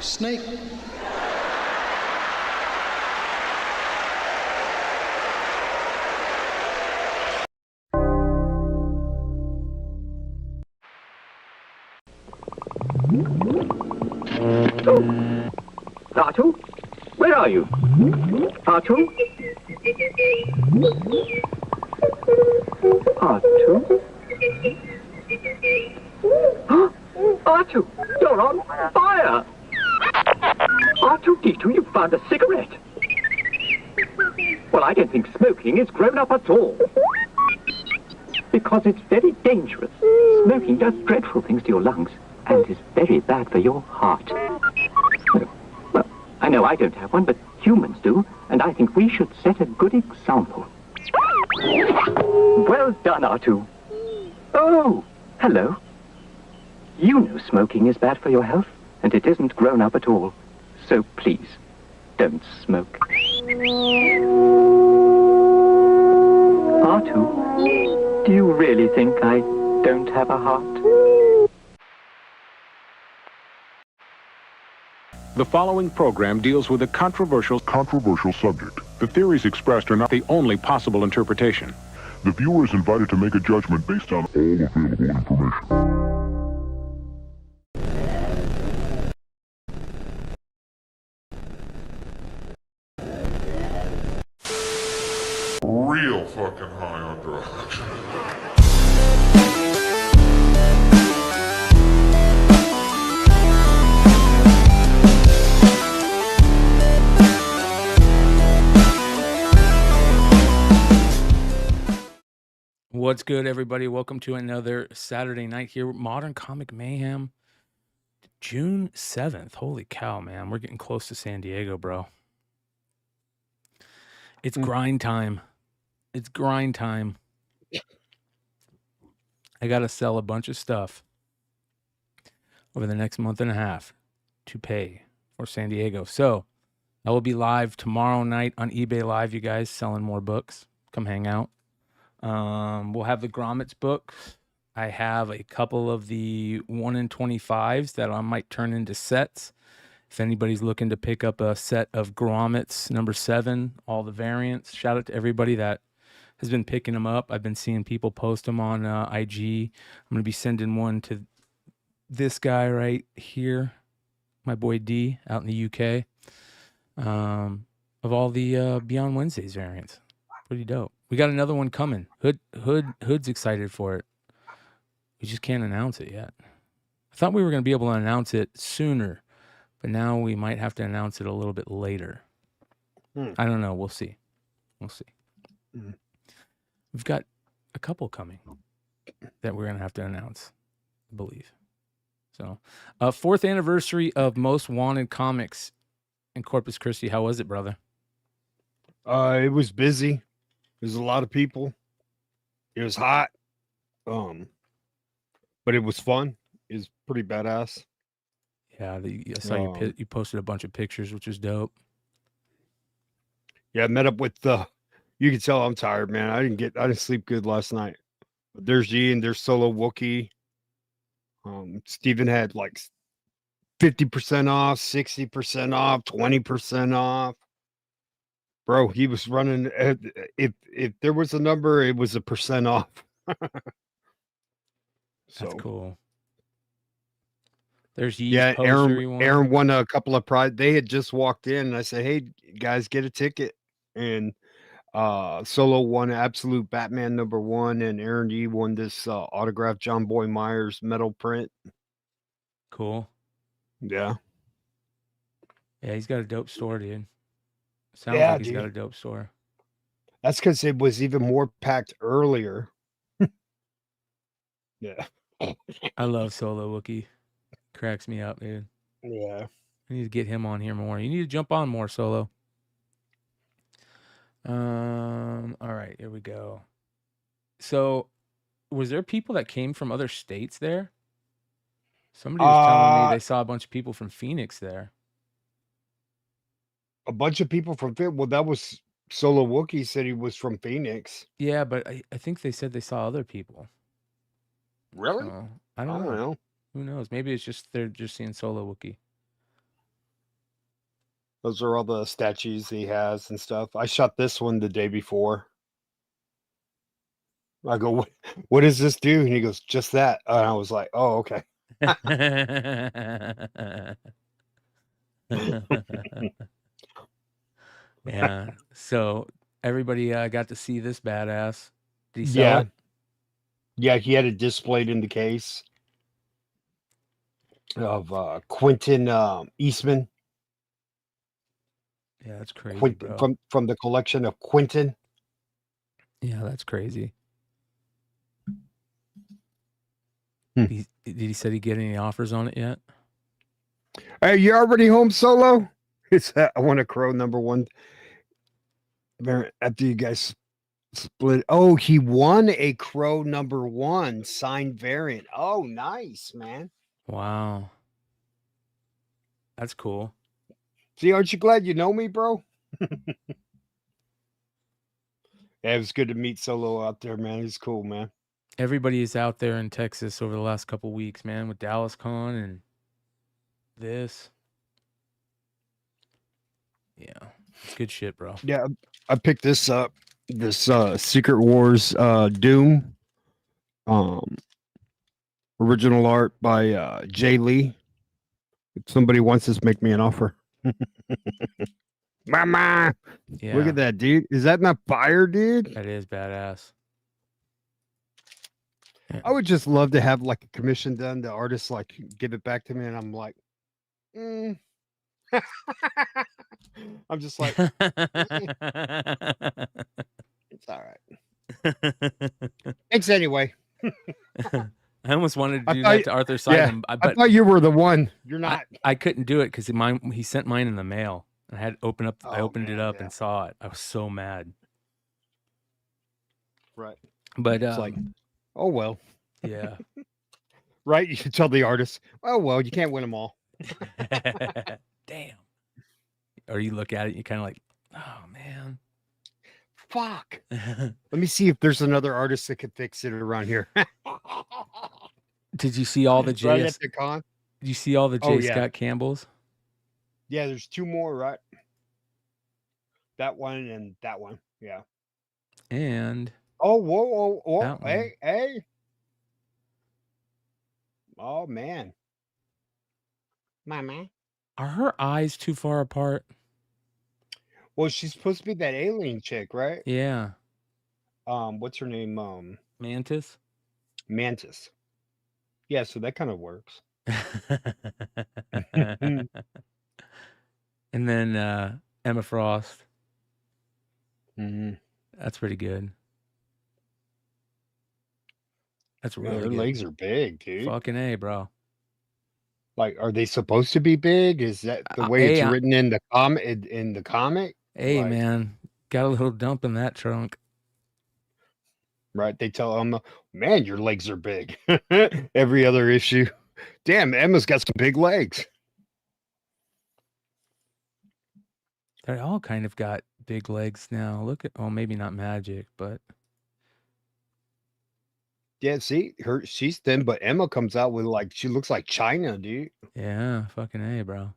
Snake. R2? Where are you? R2? R2? R2, you're on fire! R2-D2, you found a cigarette. Well, I don't think smoking is grown up at all. Because it's very dangerous. Smoking does dreadful things to your lungs and is very bad for your heart. Well, I know I don't have one, but humans do, and I think we should set a good example. Well done, R2. Oh, hello. You know smoking is bad for your health, and it isn't grown up at all. So please, don't smoke. R2, do you really think I don't have a heart? The following program deals with a controversial subject. The theories expressed are not the only possible interpretation. The viewer is invited to make a judgment based on all available information. Real fucking high on drugs. What's good, everybody? Welcome to another Saturday night here with Modern Comic Mayhem. June 7th. Holy cow, man. We're getting close to San Diego, bro. It's grind time. It's grind time. I got to sell a bunch of stuff over the next month and a half to pay for San Diego. So I will be live tomorrow night on eBay Live, you guys, selling more books. Come hang out. We'll have the grommets books. I have a couple of the 1 in 25s that I might turn into sets. If anybody's looking to pick up a set of grommets, number 7, all the variants, shout out to everybody that has been picking them up. I've been seeing people post them on IG. I'm going to be sending one to this guy right here, my boy D out in the UK, of all the Beyond Wednesdays variants. Pretty dope. We got another one coming. Hood's excited for it. We just can't announce it yet. I thought we were going to be able to announce it sooner, but now we might have to announce it a little bit later. I don't know. We'll see. We'll see. We've got a couple coming that we're going to have to announce, I believe. So, 4th anniversary of Most Wanted Comics in Corpus Christi. How was it, brother? It was busy. There's a lot of people. It was hot. But it was fun. It was pretty badass. Yeah, I saw you posted a bunch of pictures, which was dope. Yeah, I met up with you can tell I'm tired, man. I didn't sleep good last night. But there's G and there's Solo Wookie. Steven had like 50% off, 60% off, 20% off. Bro, he was running. If there was a number, it was a % off. That's cool. There's yeah. Aaron won a couple of prize. They had just walked in, and I said, "Hey guys, get a ticket." And Solo won Absolute Batman #1, and Aaron D won this autographed John Boy Myers metal print. Cool. Yeah. Yeah, he's got a dope store, dude. Sounds Yeah, like he's dude. got a dope store. That's because it was even more packed earlier. Yeah. I love Solo Wookie. Cracks me up, dude. Yeah. I need to get him on here more. You need to jump on more, Solo. All right, here we go. So, was there people that came from other states there? Somebody was telling me they saw a bunch of people from Phoenix there. A bunch of people from Phoenix. Well, that was Solo Wookie said he was from Phoenix. Yeah, but I think they said they saw other people. Really? So, I don't know. Who knows? Maybe it's just they're just seeing Solo Wookie. Those are all the statues he has and stuff. I shot this one the day before. I go, what does this do? And he goes, just that. And I was like, oh, okay. Yeah. So everybody got to see this badass. Did he sell it? Yeah, he had it displayed in the case of Quentin Eastman. Yeah, that's crazy, bro. From the collection of Quentin. Yeah, that's crazy. Did he said he get any offers on it yet? Hey, you already home solo? It's I want a Crow #1. After you guys split. Oh, he won a Crow #1 signed variant. Oh, nice, man. Wow. That's cool. See, aren't you glad you know me, bro? Yeah, it was good to meet Solo out there, man. He's cool, man. Everybody is out there in Texas over the last couple weeks, man, with Dallas Con and this. Yeah, it's good shit, bro. Yeah, I picked this up. This Secret Wars Doom. Original art by Jay Lee. If somebody wants this, make me an offer. Mama, Yeah, look at that, dude. Is that not fire, dude? that is badass. Yeah. I would just love to have like a commission done. The artist like give it back to me, and I'm like, I'm just like, it's all right. Thanks anyway. I almost wanted to do that to Arthur Simon, I but thought you were the one. You're not. I couldn't do it because he sent mine in the mail. I had to open up. I opened it up and saw it. I was so mad. Right. But it's like, oh well. Yeah. Right. You should tell the artist, oh well, you can't win them all. Damn. Or you look at it, you kind of like, oh man. Fuck. Let me see if there's another artist that could fix it around here. Did you see all the right at the con? Did you see all the J. Scott Campbells? Yeah, there's 2 more, right? That one and that one. Yeah. And whoa. Hey. Oh man. Mama. Are her eyes too far apart? Well, she's supposed to be that alien chick, right? Yeah. What's her name? Mantis. Yeah, so that kind of works. And then Emma Frost. Mm-hmm. That's pretty good. That's really her good. legs are big, dude. Fucking A, bro. Like, are they supposed to be big? Is that the way it's written in the comic? Hey, like, man, got a little dump in that trunk. Right? They tell Emma, man, your legs are big. Every other issue. Damn, Emma's got some big legs. They all kind of got big legs now. Look at, maybe not Magic, but yeah, see, she's thin, but Emma comes out with like, she looks like China, dude. Yeah, fucking A, bro.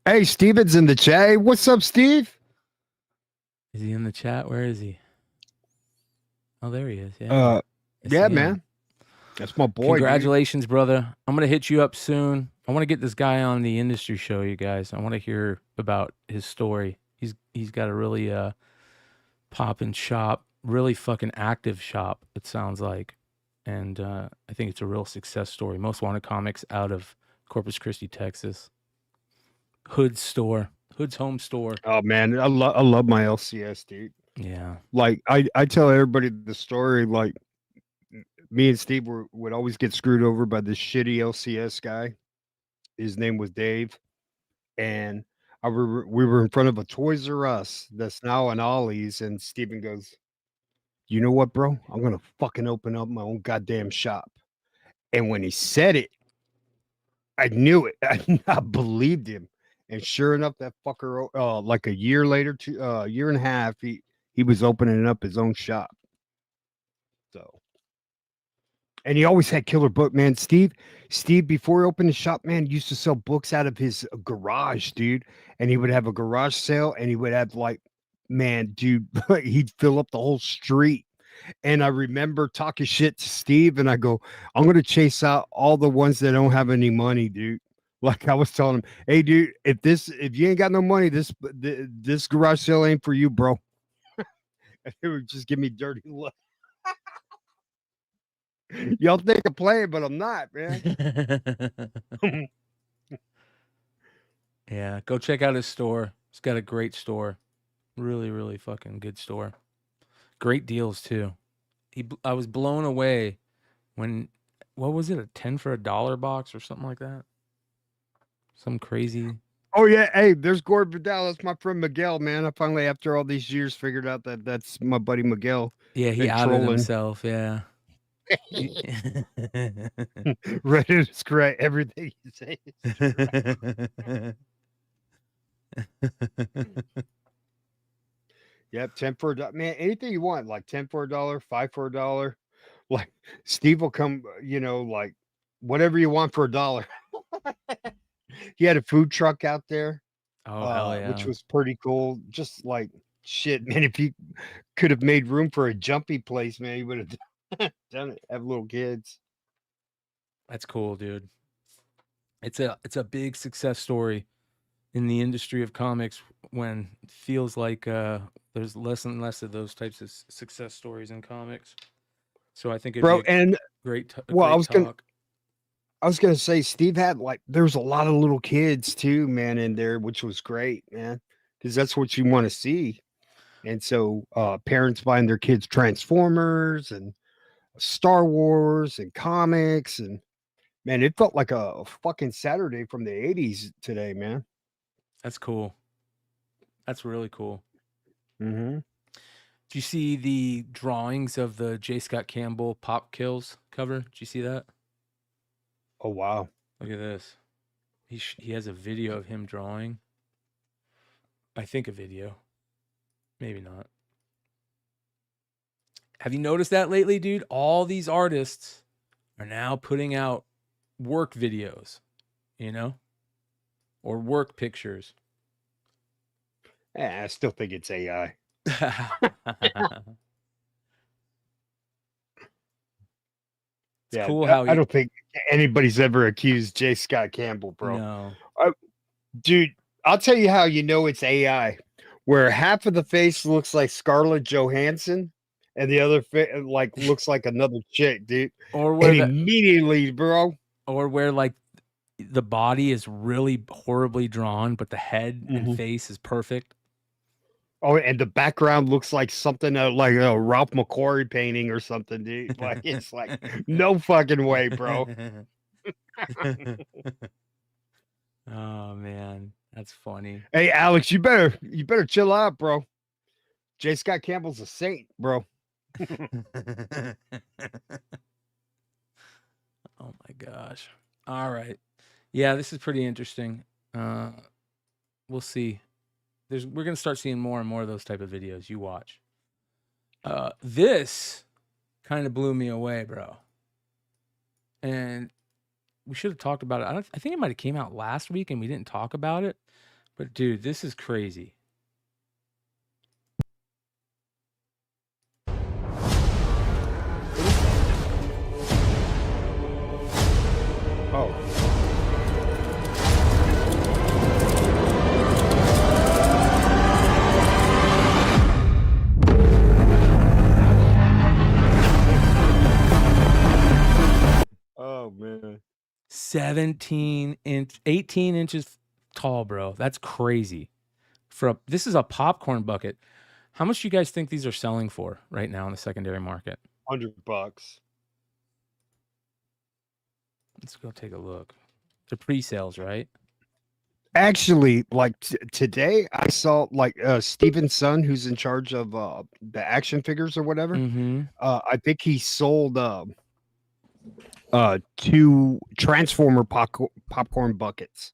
Hey, Steven's in the chat. Hey, what's up, Steve? Is he in the chat? Where is he? Oh, there he is. Yeah. Yeah, man. That's my boy. Congratulations, brother. I'm going to hit you up soon. I want to get this guy on the industry show, you guys. I want to hear about his story. He's got a really poppin' shop, really fucking active shop, it sounds like. And I think it's a real success story. Most Wanted Comics out of Corpus Christi, Texas. Hood's home store. Oh man, I love my LCS, dude. Yeah. Like I tell everybody the story, like me and Steve would always get screwed over by this shitty LCS guy. His name was Dave. And we were in front of a Toys R Us that's now an Ollie's, and Steven goes, you know what, bro? I'm gonna fucking open up my own goddamn shop. And when he said it, I knew it. I believed him. And sure enough, that fucker, like a year later, year and a half, he was opening up his own shop. So And he always had killer book, man. Steve, before he opened the shop, man, used to sell books out of his garage, dude. And he would have a garage sale, and he would have like, man, dude, he'd fill up the whole street. And I remember talking shit to Steve, and I go, I'm gonna chase out all the ones that don't have any money, dude. Like I was telling him, hey, dude, if you ain't got no money, this garage sale ain't for you, bro. And he would just give me dirty look. Y'all think I'm playing, but I'm not, man. Yeah, go check out his store. He's got a great store. Really, really fucking good store. Great deals too. I was blown away when, what was it, a 10 for $1 box or something like that? Some crazy. Oh yeah, hey, there's Gord Vidal. That's my friend Miguel, man. I finally, after all these years, figured out that that's my buddy Miguel. Yeah, he Been outed trolling. himself. Yeah. Reddit is correct. Everything you say is correct. Yep, 10 for $1. Man, anything you want, like 10 for $1, 5 for $1. Like Steve will come, like whatever you want for $1. He had a food truck out there, Oh, hell yeah. which was pretty cool. Just like shit, man. If he could have made room for a jumpy place, man, he would have done it. Have little kids. That's cool, dude. It's a big success story in the industry of comics when it feels like there's less and less of those types of success stories in comics. So I think it'd Bro, be a and great well, great I was gonna say Steve had like there was a lot of little kids too, man, in there, which was great, man, because that's what you want to see. And so parents buying their kids Transformers and Star Wars and comics, and man, it felt like a fucking Saturday from the 80s today, man. That's cool. That's really cool. Mm-hmm. Do you see the drawings of the J. Scott Campbell Pop Kills cover? Did you see that? Oh wow! Look at this. He has a video of him drawing. I think a video. Maybe not. Have you noticed that lately, dude? All these artists are now putting out work videos, or work pictures. Yeah, I still think it's AI. It's cool how I don't think anybody's ever accused J. Scott Campbell, bro. No. Dude, I'll tell you how you know it's AI. Where half of the face looks like Scarlett Johansson, and the other like looks like another chick, dude. Or where immediately, bro. Or where like the body is really horribly drawn, but the head and face is perfect. Oh, and the background looks like something like a Ralph McQuarrie painting or something, dude. Like it's like no fucking way, bro. Oh man, that's funny. Hey, Alex, you better chill out, bro. J. Scott Campbell's a saint, bro. Oh my gosh. All right. Yeah, this is pretty interesting. We'll see. We're gonna start seeing more and more of those type of videos. You watch. This kind of blew me away, bro. And we should have talked about it. I think it might have came out last week and we didn't talk about it. But dude, this is crazy. Oh. Oh man. 18 inches tall, bro. That's crazy. This is a popcorn bucket. How much do you guys think these are selling for right now in the secondary market? $100. Let's go take a look. They're pre-sales, right? Actually, like today, I saw like Steven's son, who's in charge of the action figures or whatever. I think he sold 2 Transformer popcorn buckets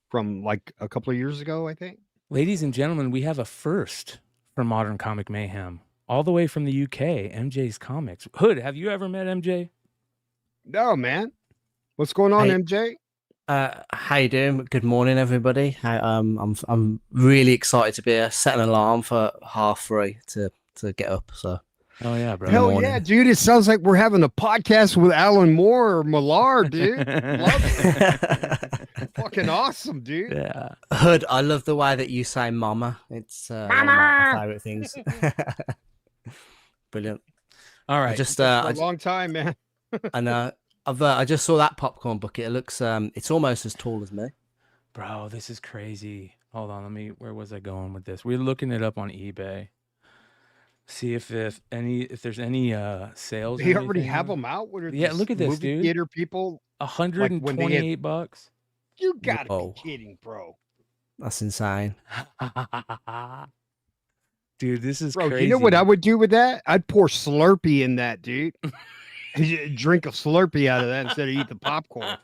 from like a couple of years ago, I think. Ladies and gentlemen, we have a first for Modern Comic Mayhem, all the way from the UK, MJ's Comics. Hood, have you ever met MJ? No, man. What's going on, Hey. MJ? How you doing? Good morning, everybody. I'm really excited to be here. Set an alarm for 3:30 to get up. So Oh yeah, bro. Hell morning. yeah, dude. It sounds like we're having a podcast with Alan Moore or Millard, dude. Love it. Fucking awesome, dude. Yeah. Hood, I love the way that you say "mama." It's one of my favorite things. Brilliant. All right. I just For a I long time, man. and I just saw that popcorn bucket. It looks it's almost as tall as me. Bro, this is crazy. Hold on, where was I going with this? We're looking it up on eBay. See if there's any sales. They or already anything. have them out. What are Yeah, these look at this, movie dude. theater people? $128. You gotta Whoa. be kidding, bro. That's insane. Dude, this is Bro, crazy. you know what I would do with that? I'd pour Slurpee in that, dude. Drink a Slurpee out of that instead of eat the popcorn.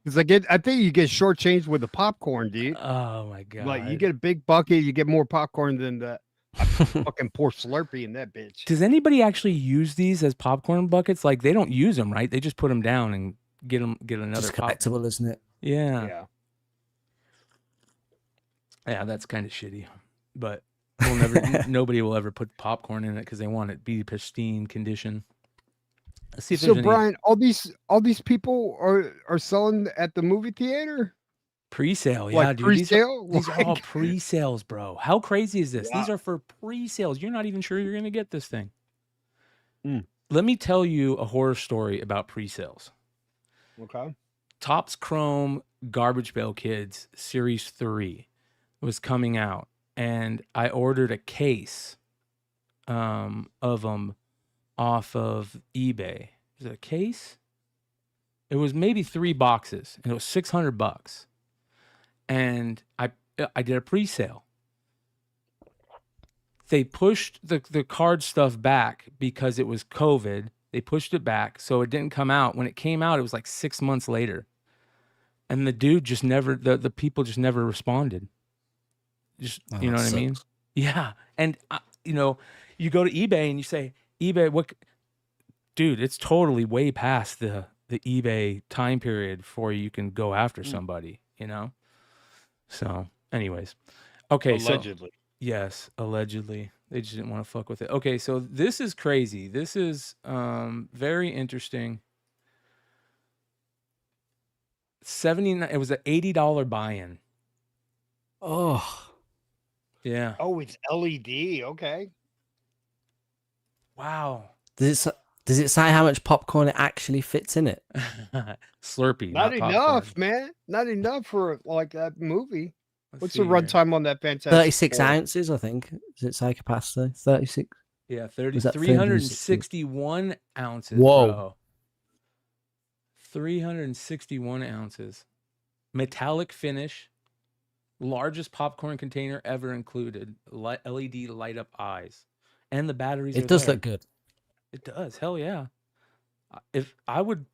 Because I think you get shortchanged with the popcorn, dude. Oh my god. Like you get a big bucket, you get more popcorn than that. I fucking pour Slurpee in that bitch. Does anybody actually use these as popcorn buckets? Like they don't use them, right? They just put them down and get another Just pop. collectible, isn't it? Yeah. Yeah, that's kind of shitty. But we'll never nobody will ever put popcorn in it because they want it to be pristine condition. Let's see if So there's any Brian, all these people are selling at the movie theater? pre-sale. Yeah, Like dude. pre-sale? These are all Like- pre-sales, bro. How crazy is this? Yeah. These are for pre-sales. You're not even sure you're gonna get this thing. Mm. Let me tell you a horror story about pre-sales. Okay. Topps Chrome Garbage Pail Kids Series 3 was coming out, and I ordered a case of them off of eBay. Is it a case? It was maybe 3 boxes, and it was $600. And I did a pre-sale. They pushed the card stuff back because it was COVID. They pushed it back, so it didn't come out. When it came out, it was like 6 months later. And the dude just never, the people just never responded. Just, Oh, you know that what I mean? sucks. Yeah. And, you know, you go to eBay and you say, eBay, what? Dude, it's totally way past the eBay time period before you can go after somebody, you know? So, anyways. Okay. Allegedly. So, yes, allegedly. They just didn't want to fuck with it. Okay, so this is crazy. This is very interesting. 79. It was an $80 buy-in. Oh, Yeah. Oh, it's LED. Okay. Wow. does it say how much popcorn it actually fits in it? Slurpee. Not popcorn. enough, man. Not enough for like that movie. Let's What's see the here. runtime on that Fantastic 36 Four? ounces, I think. Does it say capacity? 36. Yeah, Was that 361 ounces. Whoa. Bro. 361 ounces. Metallic finish. Largest popcorn container ever included. LED light up eyes. And the batteries are It does there. look good. It does. Hell yeah. If I would,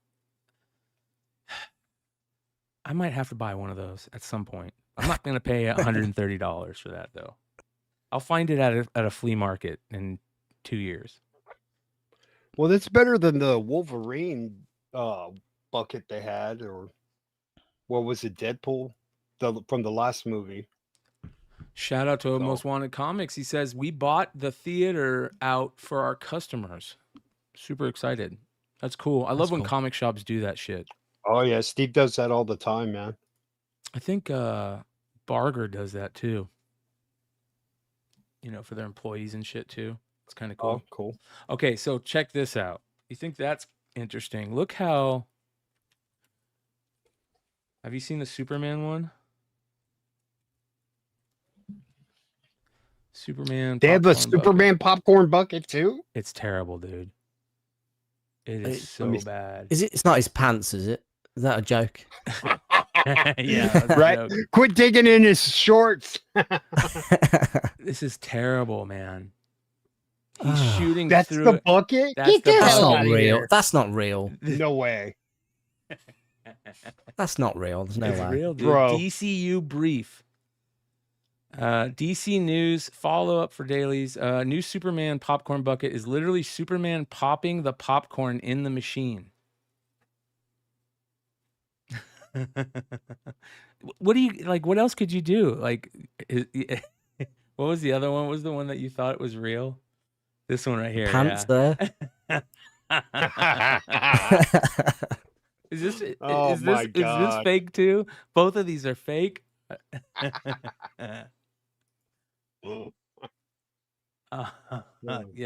I might have to buy one of those at some point. I'm not going to pay $130 for that though. I'll find it at a flea market in 2 years. Well, that's better than the Wolverine bucket they had, or what was it, Deadpool, from the last movie. Shout out to So- Most Wanted Comics. He says, we bought the theater out for our customers. Super excited. That's cool. I love That's when cool. comic shops do that shit. Oh yeah, Steve does that all the time, man. I think Barger does that too. You know, for their employees and shit too. It's kind of cool. Oh, cool. Okay, so check this out. You think that's interesting? Look how. Have you seen the Superman one? Superman. They have a popcorn bucket. Superman popcorn bucket too. It's terrible, dude. It is Let so me- bad. It's not his pants, is it? Is that a joke? Yeah, that's a Right? joke. Quit digging in his shorts. This is terrible, man. He's Ah. shooting That's through the it. bucket. That's Get the the That's hell not out of real. here. That's not real. No way, That's not real. There's no It's way. real, dude. Bro. DCU brief. DC News follow-up for dailies. New Superman popcorn bucket is literally Superman popping the popcorn in the machine. What do you like? What else could you do? Like, what was the other one? What was the one that you thought it was real? This one right here. Panther. Yeah. Is this Oh is my this is this God. fake too? Both of these are fake. Yeah,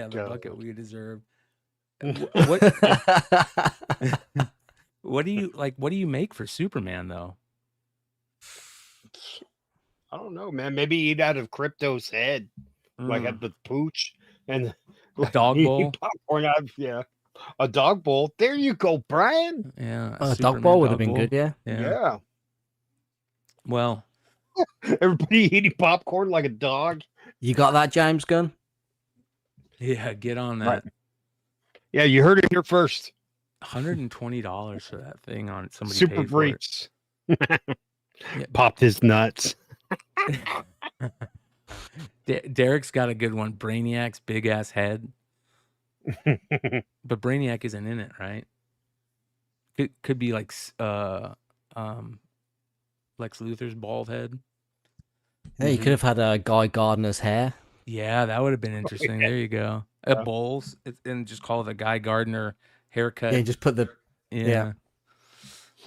the bucket we deserve. What what do you like? What do you make for Superman though? I don't know, man. Maybe eat out of Crypto's head, like at the pooch, and like, dog eat bowl. popcorn out. Yeah, a dog bowl. There you go, Brian. Yeah, A Superman dog bowl would have dog been bowl. good, yeah. Yeah. Well, Everybody eating popcorn like a dog. You got that, James Gunn? yeah, get on that. Right. Yeah, you heard it here first. $120 for that thing on somebody Super paid for it. Breach. Popped his nuts. Derek's got a good one. Brainiac's big ass head. But Brainiac isn't in it, right? Could be like Lex Luthor's bald head. Yeah, you could have had Guy Gardner's hair. Yeah, that would have been interesting. There you go. At Bowls, and just call it a Guy Gardner haircut. Yeah, just put the Yeah.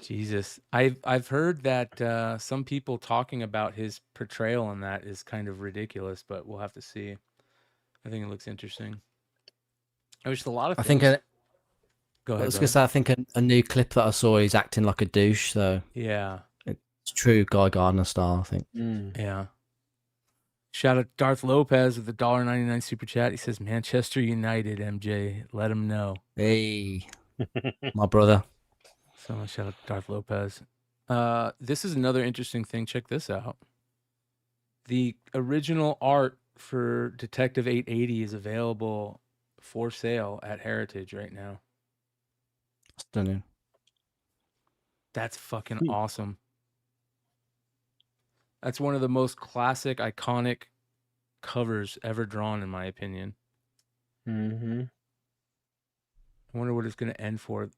Jesus. I've heard that some people talking about his portrayal in that is kind of ridiculous, but we'll have to see. I think it looks interesting. I wish a lot of things... Go ahead. I was going to say, I think a new clip that I saw, he's acting like a douche, so yeah. It's true Guy Gardner style, I think. Yeah. Shout out Darth Lopez with the $1.99 super chat. He says, Manchester United, MJ. Let him know. Hey, my brother. So shout out Darth Lopez. This is another interesting thing. Check this out. The original art for Detective 880 is available for sale at Heritage right now. Stunning. That's fucking awesome. That's one of the most classic, iconic covers ever drawn, in my opinion. I wonder what it's going to end for.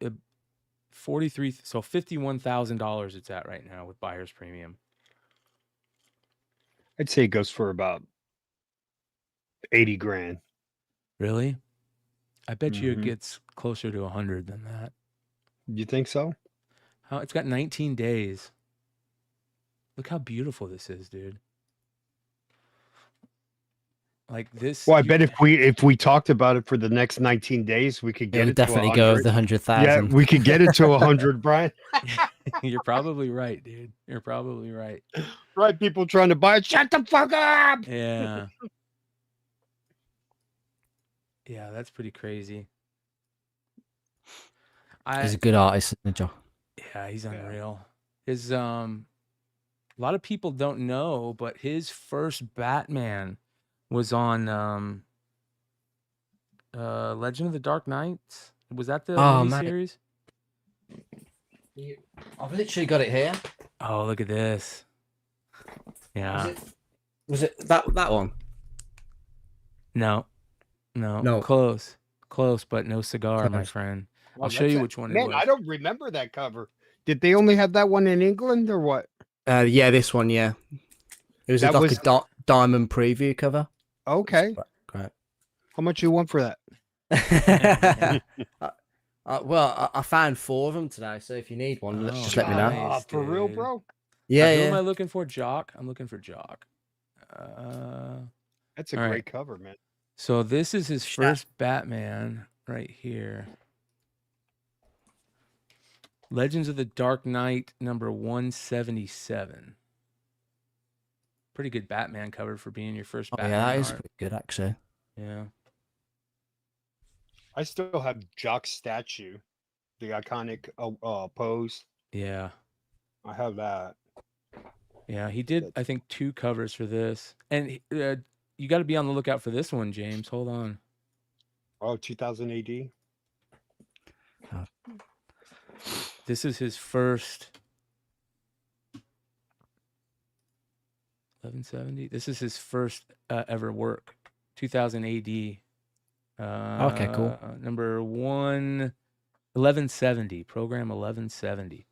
$51,000 it's at right now with buyer's premium. I'd say it goes for about 80 grand. Really? I bet you it gets closer to 100 than that. You think so? It's got 19 days. Look how beautiful this is, dude. Like this. Well, I bet if we talked about it for the next 19 days, we could get it definitely to go with the 100,000. Yeah, we could get it to 100, Brian. You're probably right, dude. You're probably right. Right, people trying to buy it. Shut the fuck up. Yeah. Yeah, that's pretty crazy. He's a good artist, isn't he? Yeah, he's unreal. His a lot of people don't know, but his first Batman was on Legend of the Dark Knight. Was that the miniseries? I've literally got it here. Oh, look at this. Yeah. Was it that one? No. Close, but no cigar, my friend. I'll show you which one it was. Man, I don't remember that cover. Did they only have that one in England or what? Yeah, this one, yeah. It was like a diamond preview cover. Okay. Great. How much you want for that? Well, I found 4 of them today, so if you need one, just let me know. Nice, For real, bro? Yeah, Who am I looking for? Jock? I'm looking for Jock. That's a great cover, man. So this is his first Batman right here. Legends of the Dark Knight, number 177. Pretty good Batman cover for being your first Batman. Yeah, that is art. pretty good, actually. Yeah. I still have Jock's statue, the iconic pose. Yeah. I have that. Yeah, he did, I think, 2 covers for this. And you got to be on the lookout for this one, James. Hold on. Oh, 2000 AD? This is his first 1170. This is his first ever work. 2000 AD. Okay, cool. Number 1170. Program 1170.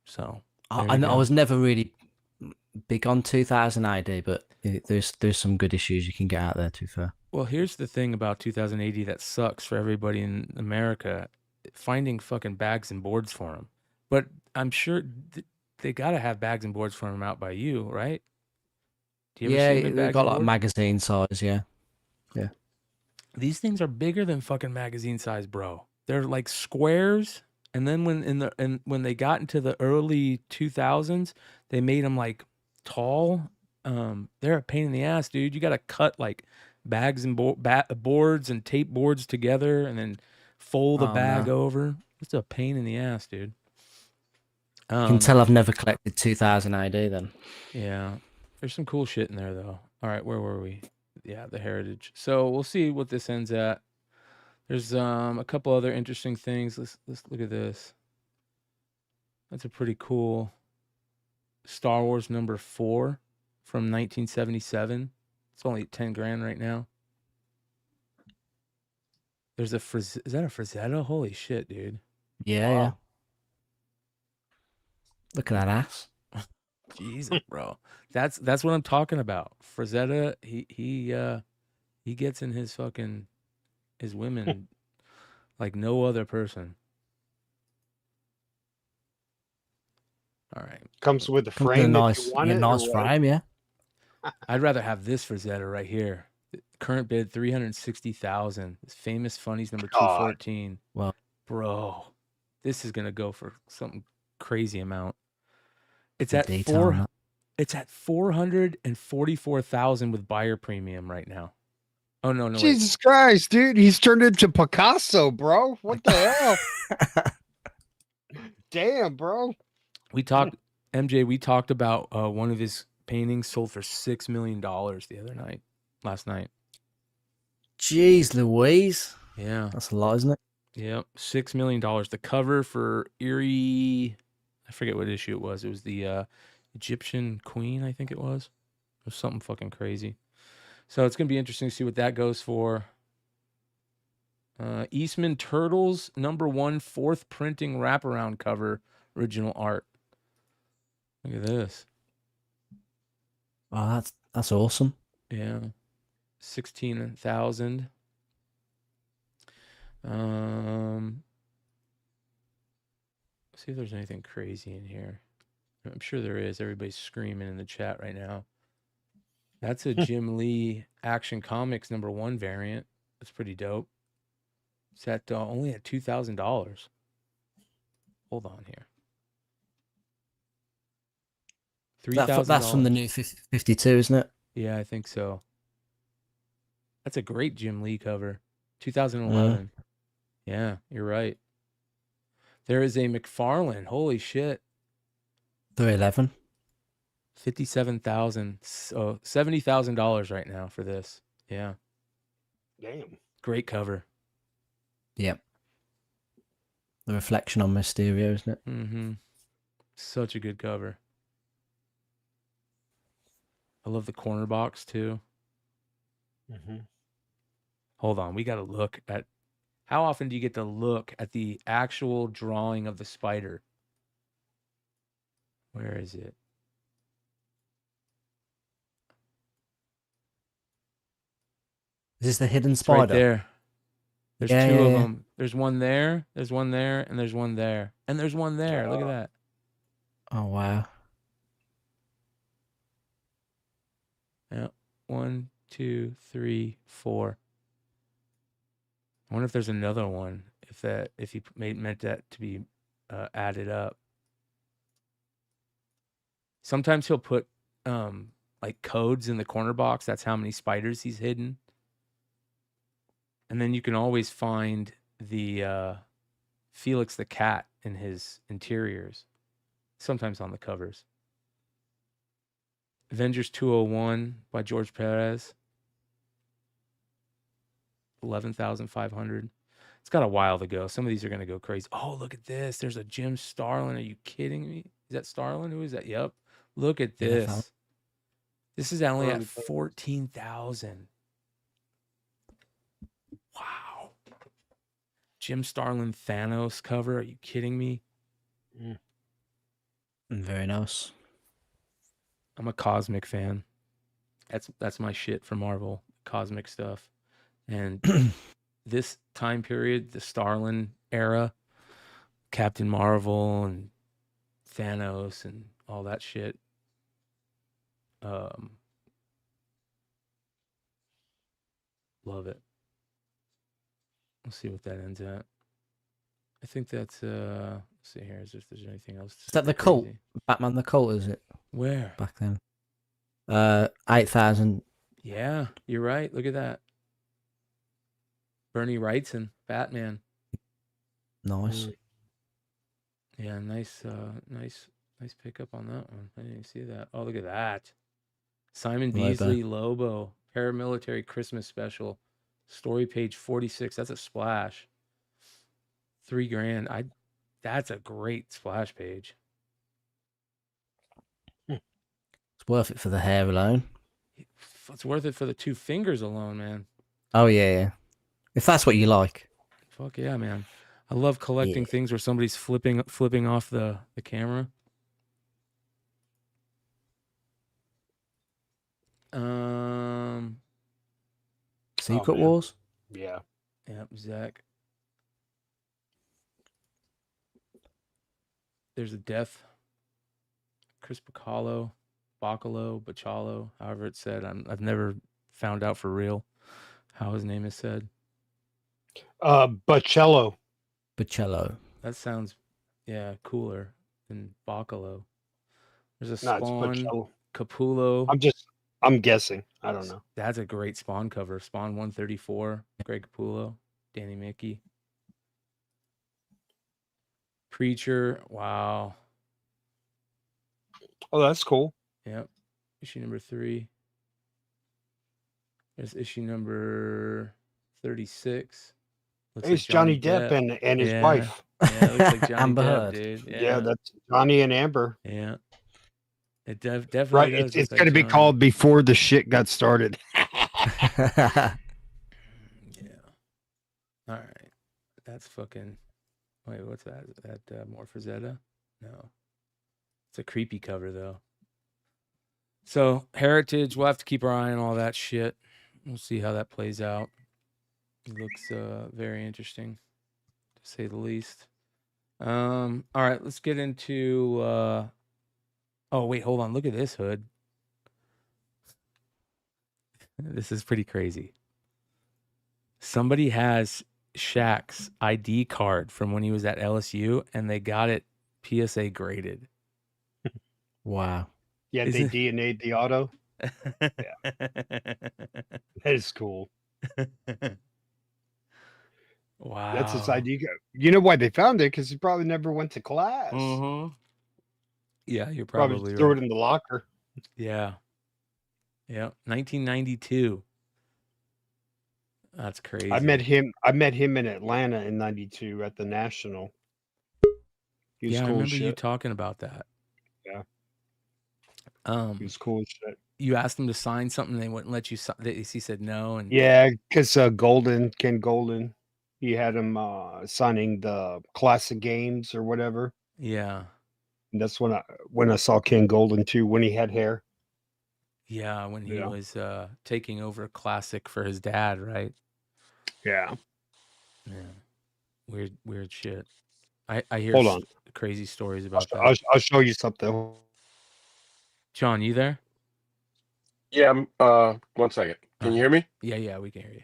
So there I you know I go. was never really big on 2000 ID, but there's some good issues you can get out there. To be fair, Well, here's the thing about 2000 AD that sucks for everybody in America, finding fucking bags and boards for them. But I'm sure they got to have bags and boards for them out by you, right? Do you ever see them yeah, in they've bags got and like boards? magazine size. Yeah, yeah. These things are bigger than fucking magazine size, bro. They're like squares. And then when they got into the early 2000s, they made them like tall. They're a pain in the ass, dude. You got to cut like bags and boards and tape boards together, and then fold the Oh bag no, over. It's a pain in the ass, dude. you can tell I've never collected 2000 ID then. Yeah, there's some cool shit in there though. All right, where were we? Yeah, the heritage. So we'll see what this ends at. There's a couple other interesting things. Let's look at this. That's a pretty cool Star Wars number 4 from 1977. It's only 10 grand right now. There's a is that a Frazetta? Holy shit, dude. Yeah, yeah. Look at that ass. Jesus, bro. That's what I'm talking about. Frazetta, he gets in his fucking his women like no other person. All right. Comes with a Comes with frame if you want it. or nice what? frame, yeah. I'd rather have this Frazetta right here. Current bid 360,000. This famous funnies number 214. Well, Bro, this is gonna go for some crazy amount. It's the at detail on that. It's at 444,000 with buyer premium right now. Oh no, wait. Jesus Christ, dude. He's turned into Picasso, bro. What the hell? Damn, bro. We talked MJ. We talked about one of his paintings sold for $6 million last night. Jeez Louise. Yeah, That's a lot, isn't it? yep, $6 million. The cover for Eerie, I forget what issue it was. It was the Egyptian Queen, I think it was. It was something fucking crazy. So it's gonna be interesting to see what that goes for. Eastman Turtles number 1 4th printing wraparound cover, original art. Look at this. Oh, that's awesome. Yeah. 16,000. See if there's anything crazy in here. I'm sure there is. Everybody's screaming in the chat right now. That's a Jim Lee Action Comics number 1 variant. That's pretty dope. It's at only at $2,000. Hold on here. $3,000. That's from the new 52, isn't it? Yeah, I think so. That's a great Jim Lee cover. 2011. Yeah, you're right. There is a McFarlane. Holy shit. 311. 57,000. So $70,000 right now for this. Yeah. Damn. Great cover. Yep. The reflection on Mysterio, isn't it? Mm-hmm. Such a good cover. I love the corner box too. Mm-hmm. Hold on. We got to look at how often do you get to look at the actual drawing of the spider? Where is it? Is this the hidden It's spider? right there. There's Yeah, two yeah, of yeah. them. There's one there, there's one there, and there's one there. And there's one there. Look at that. Oh, wow. Yeah. 1, 2, 3, 4. I wonder if there's another one. If he meant that to be added up. Sometimes he'll put like codes in the corner box. That's how many spiders he's hidden. And then you can always find the Felix the cat in his interiors. Sometimes on the covers. Avengers 201 by George Perez. 11,500. It's got a while to go. Some of these are going to go crazy. Oh, look at this. There's a Jim Starlin. Are you kidding me? Is that Starlin? Who is that? Yep. Look at Yeah, this. fam. This is only at Early bird. 14,000. Wow. Jim Starlin Thanos cover. Are you kidding me? Very nice. I'm a cosmic fan. That's my shit for Marvel, cosmic stuff. And this time period, the Starlin era, Captain Marvel and Thanos and all that shit. Love it. Let's see what that ends at. I think that's let's see here, as if there's anything else. Is that the super cult? crazy. Batman the cult, is it? Where? Back then. 8,000. Yeah, you're right. Look at that. Bernie Wrightson, Batman. Nice. Yeah, nice pickup on that one. I didn't even see that. Oh, look at that. Simon Lobo. Beasley, Lobo, Paramilitary Christmas Special, story page 46. That's a splash. $3,000. That's a great splash page. It's worth it for the hair alone. It's worth it for the 2 fingers alone, man. Oh yeah. If that's what you like. Fuck yeah, man. I love collecting Yeah. things where somebody's flipping off the camera. Secret man. Wars? Yeah. Yep, Zach. There's a death. Chris Bacalo, however it's said. I've never found out for real how his name is said. Bocello. Bocello. That sounds, cooler than Bacalo. There's a No, it's Spawn, Bocello. Capullo. I'm guessing. I don't know. That's a great Spawn cover. Spawn 134, Greg Capullo, Danny Mickey. Preacher, wow. Oh, that's cool. Yep. Issue number 3. There's issue number 36. Looks It's like Johnny Depp and his Yeah. wife. Yeah, it looks like Johnny Amber Depp, Heard. dude. Yeah, that's Johnny and Amber. Yeah. It definitely Right. does. It's look going to like be Johnny. called Before the Shit Got Started. Yeah. All right. That's fucking. Wait, what's that? Is that Morphazetta? No. It's a creepy cover, though. So, Heritage, we'll have to keep our eye on all that shit. We'll see how that plays out. It looks very interesting, to say the least. All right, let's get into. Oh, wait, hold on. Look at this hood. This is pretty crazy. Somebody has Shaq's ID card from when he was at LSU, and they got it PSA graded. Wow. Yeah, Is they it- DNA'd the auto. That is cool. Wow. That's his ID. You know why they found it? Because he probably never went to class. Mm-hmm. Yeah, you're Probably probably just threw right. it in the locker. Yeah. Yeah. 1992. That's crazy. I met him in Atlanta in '92 at the National. He was Yeah, I cool as remember you shit. talking about that. Yeah. Um, He was cool as shit. you asked him to sign something, they wouldn't let you sign. He said no, and Yeah, because Ken Golden, he had him signing the classic games or whatever. yeah, And that's when I saw Ken Golden too, when he had hair. yeah, when he Yeah. was taking over Classic for his dad, right? Yeah. Yeah, weird shit. I hear Hold on. crazy stories about that. I'll show you something. John, you there? Yeah, 1 second. Can you hear me? Yeah, we can hear you.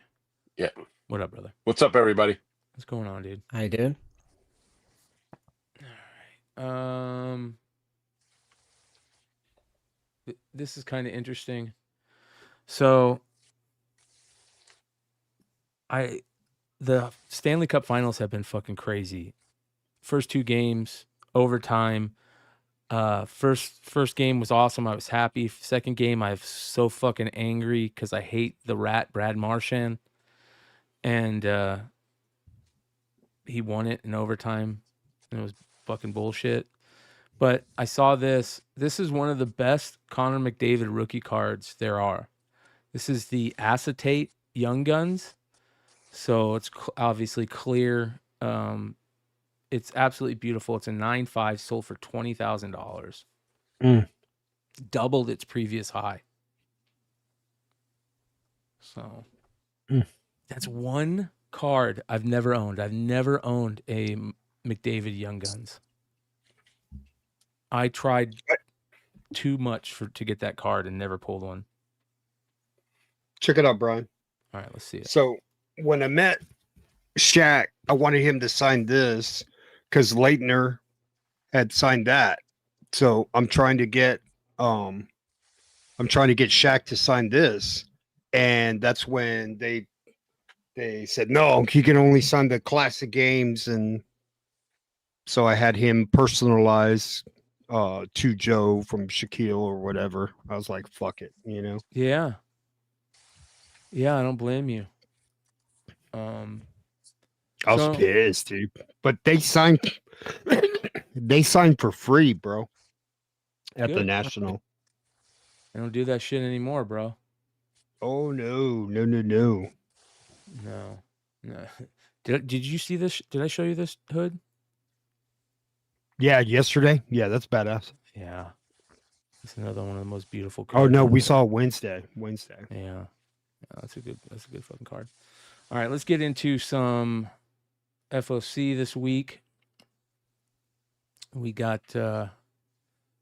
Yeah. What up, brother? What's up, everybody? What's going on, dude? How you doing? All right. This is kind of interesting. So, the Stanley Cup Finals have been fucking crazy. First 2 games, overtime. First game was awesome. I was happy. Second game, I was so fucking angry because I hate the rat Brad Marchand, and he won it in overtime. And it was fucking bullshit. But I saw this. This is one of the best Connor McDavid rookie cards there are. This is the acetate Young Guns. So it's obviously clear. It's absolutely beautiful. It's a 9.5, sold for $20,000. Doubled its previous high. So that's one card I've never owned. I've never owned a McDavid Young Guns. I tried too much to get that card and never pulled one. Check it out, Brian. All right, let's see it. So when I met Shaq, I wanted him to sign this because Leitner had signed that. So I'm trying to get Shaq to sign this. And that's when they said no, he can only sign the classic games. And so I had him personalize to Joe from Shaquille or whatever. I was like, fuck it, you know? Yeah. Yeah, I don't blame you. I was pissed, dude. But they signed for free, bro. At the National. I don't do that shit anymore, bro. Oh no. No. Did you see this? Did I show you this hood? Yeah, yesterday. Yeah, that's badass. Yeah. It's another one of the most beautiful cards. Oh no, we saw Wednesday. Yeah. That's a good fucking card. All right, let's get into some F.O.C. this week. We got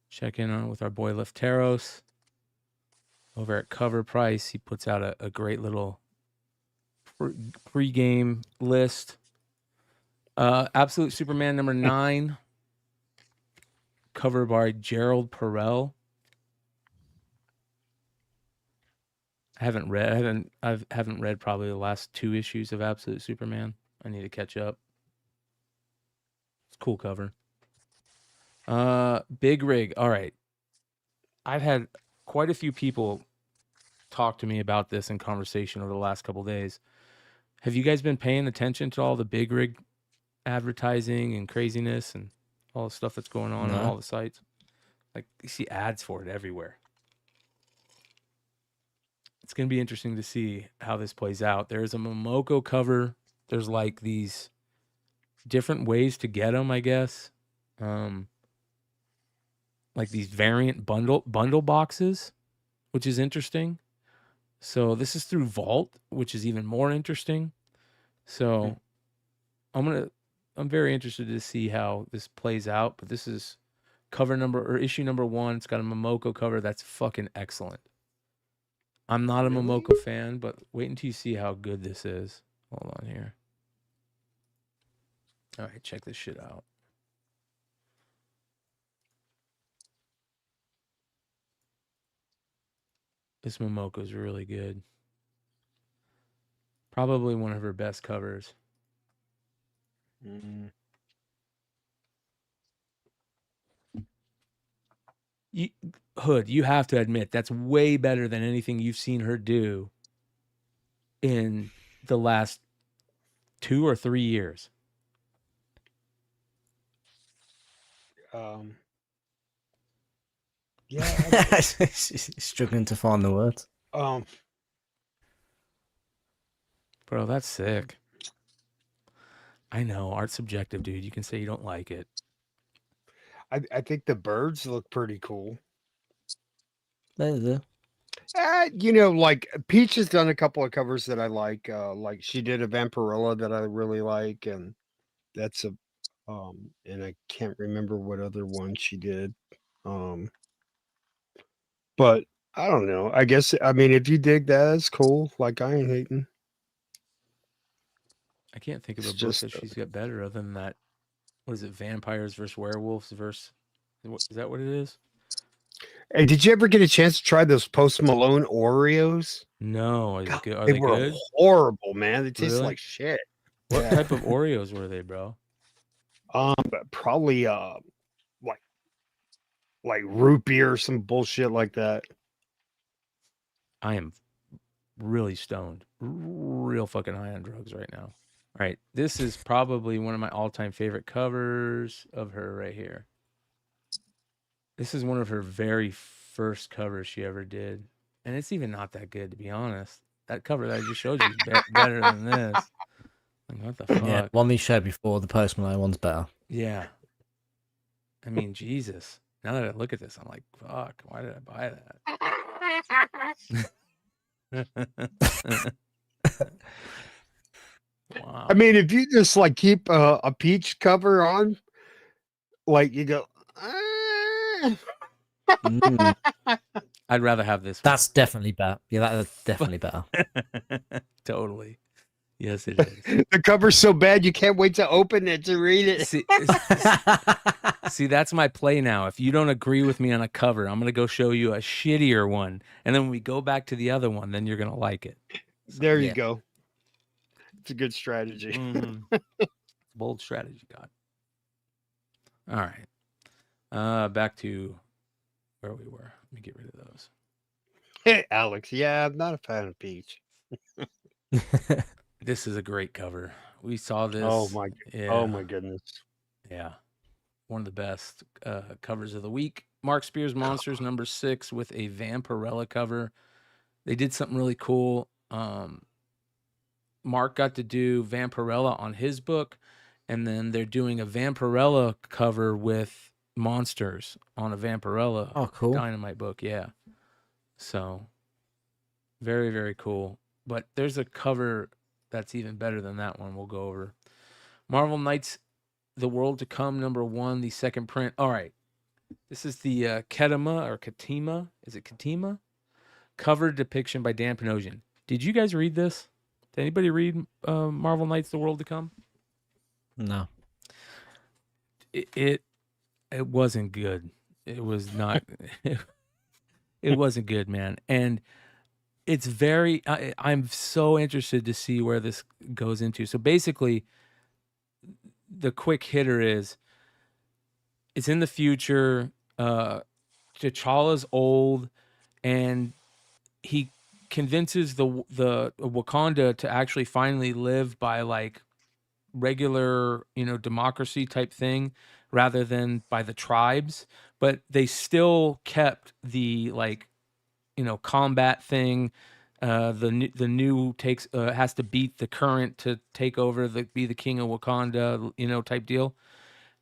check in on with our boy Lefteros over at Cover Price. He puts out a great little pre-game list. Absolute Superman number 9, covered by Gerald Perel. I haven't read probably the last 2 issues of Absolute Superman. I need to catch up. It's a cool cover. Big Rig. All right. I've had quite a few people talk to me about this in conversation over the last couple of days. Have you guys been paying attention to all the Big Rig advertising and craziness and all the stuff that's going on all the sites? Like, you see ads for it everywhere. It's going to be interesting to see how this plays out. There's a Momoko cover. There's like these different ways to get them, I guess. Like these variant bundle boxes, which is interesting. So this is through Vault, which is even more interesting. So I'm very interested to see how this plays out. But this is issue number 1. It's got a Momoko cover that's fucking excellent. I'm not a Momoko fan, but wait until you see how good this is. Hold on here. All right, check this shit out. This Momoko is really good. Probably one of her best covers. Hood, you have to admit that's way better than anything you've seen her do in the last 2 or 3 years. Yeah, struggling to find the words. Bro, that's sick. I know, art's subjective, dude. You can say you don't like it. I think the birds look pretty cool. They do. You know, like Peach has done a couple of covers that I like. Like she did a Vampirella that I really like, and that's a and I can't remember what other one she did. But I don't know. I guess if you dig that, it's cool. Like I ain't hating. I can't think of a book that she's got better other than that. What is it? Vampires versus werewolves versus. Is that what it is? Hey, did you ever get a chance to try those Post Malone Oreos? No. God, Are they they were good? horrible, man. They taste Really? like shit. What type of Oreos were they, bro? Probably like root beer or some bullshit like that. I am really stoned. Real fucking high on drugs right now. All right. This is probably one of my all-time favorite covers of her right here. This is one of her very first covers she ever did. And it's even not that good, to be honest. That cover that I just showed you is better than this. Like, what the fuck? Yeah, one we showed before, the Post Malone one's better. Yeah. I mean, Jesus. Now that I look at this, I'm like, fuck, why did I buy that? Wow. I mean, if you just like keep a peach cover on, like you go, Mm, I'd rather have this. that's definitely better. Yeah, that's definitely better. Totally. Yes, it is. the cover's so bad you can't wait to open it to read it. See, that's my play now. If you don't agree with me on a cover, I'm going to go show you a shittier one. And then when we go back to the other one, then you're going to like it. There you yeah. go. It's a good strategy. Bold strategy, God. All right. Back to where we were. Let me get rid of those. Hey, Alex. Yeah, I'm not a fan of peach. This is a great cover. We saw this. Oh my Yeah. goodness. Yeah. One of the best covers of the week. Mark Spears Monsters #6 with a Vampirella cover. They did something really cool. Mark got to do Vampirella on his book, and then they're doing a Vampirella cover with monsters on a Vampirella cool. Dynamite book. Yeah. So very, very cool. But there's a cover that's even better than that one we'll go over. Marvel Knights, The World to Come #1, the second print. All right. This is the Katima. Is it Katima? Cover depiction by Dan Panosian. Did you guys read this? Did anybody read Marvel Knights, The World to Come? No. It wasn't good. It was not. It wasn't good, man. And it's very. I'm so interested to see where this goes into. So basically, the quick hitter is. It's in the future. T'Challa's old, and he convinces the Wakanda to actually finally live by like regular, democracy type thing rather than by the tribes, but they still kept the combat thing. The new takes has to beat the current to take over, be the king of Wakanda, type deal.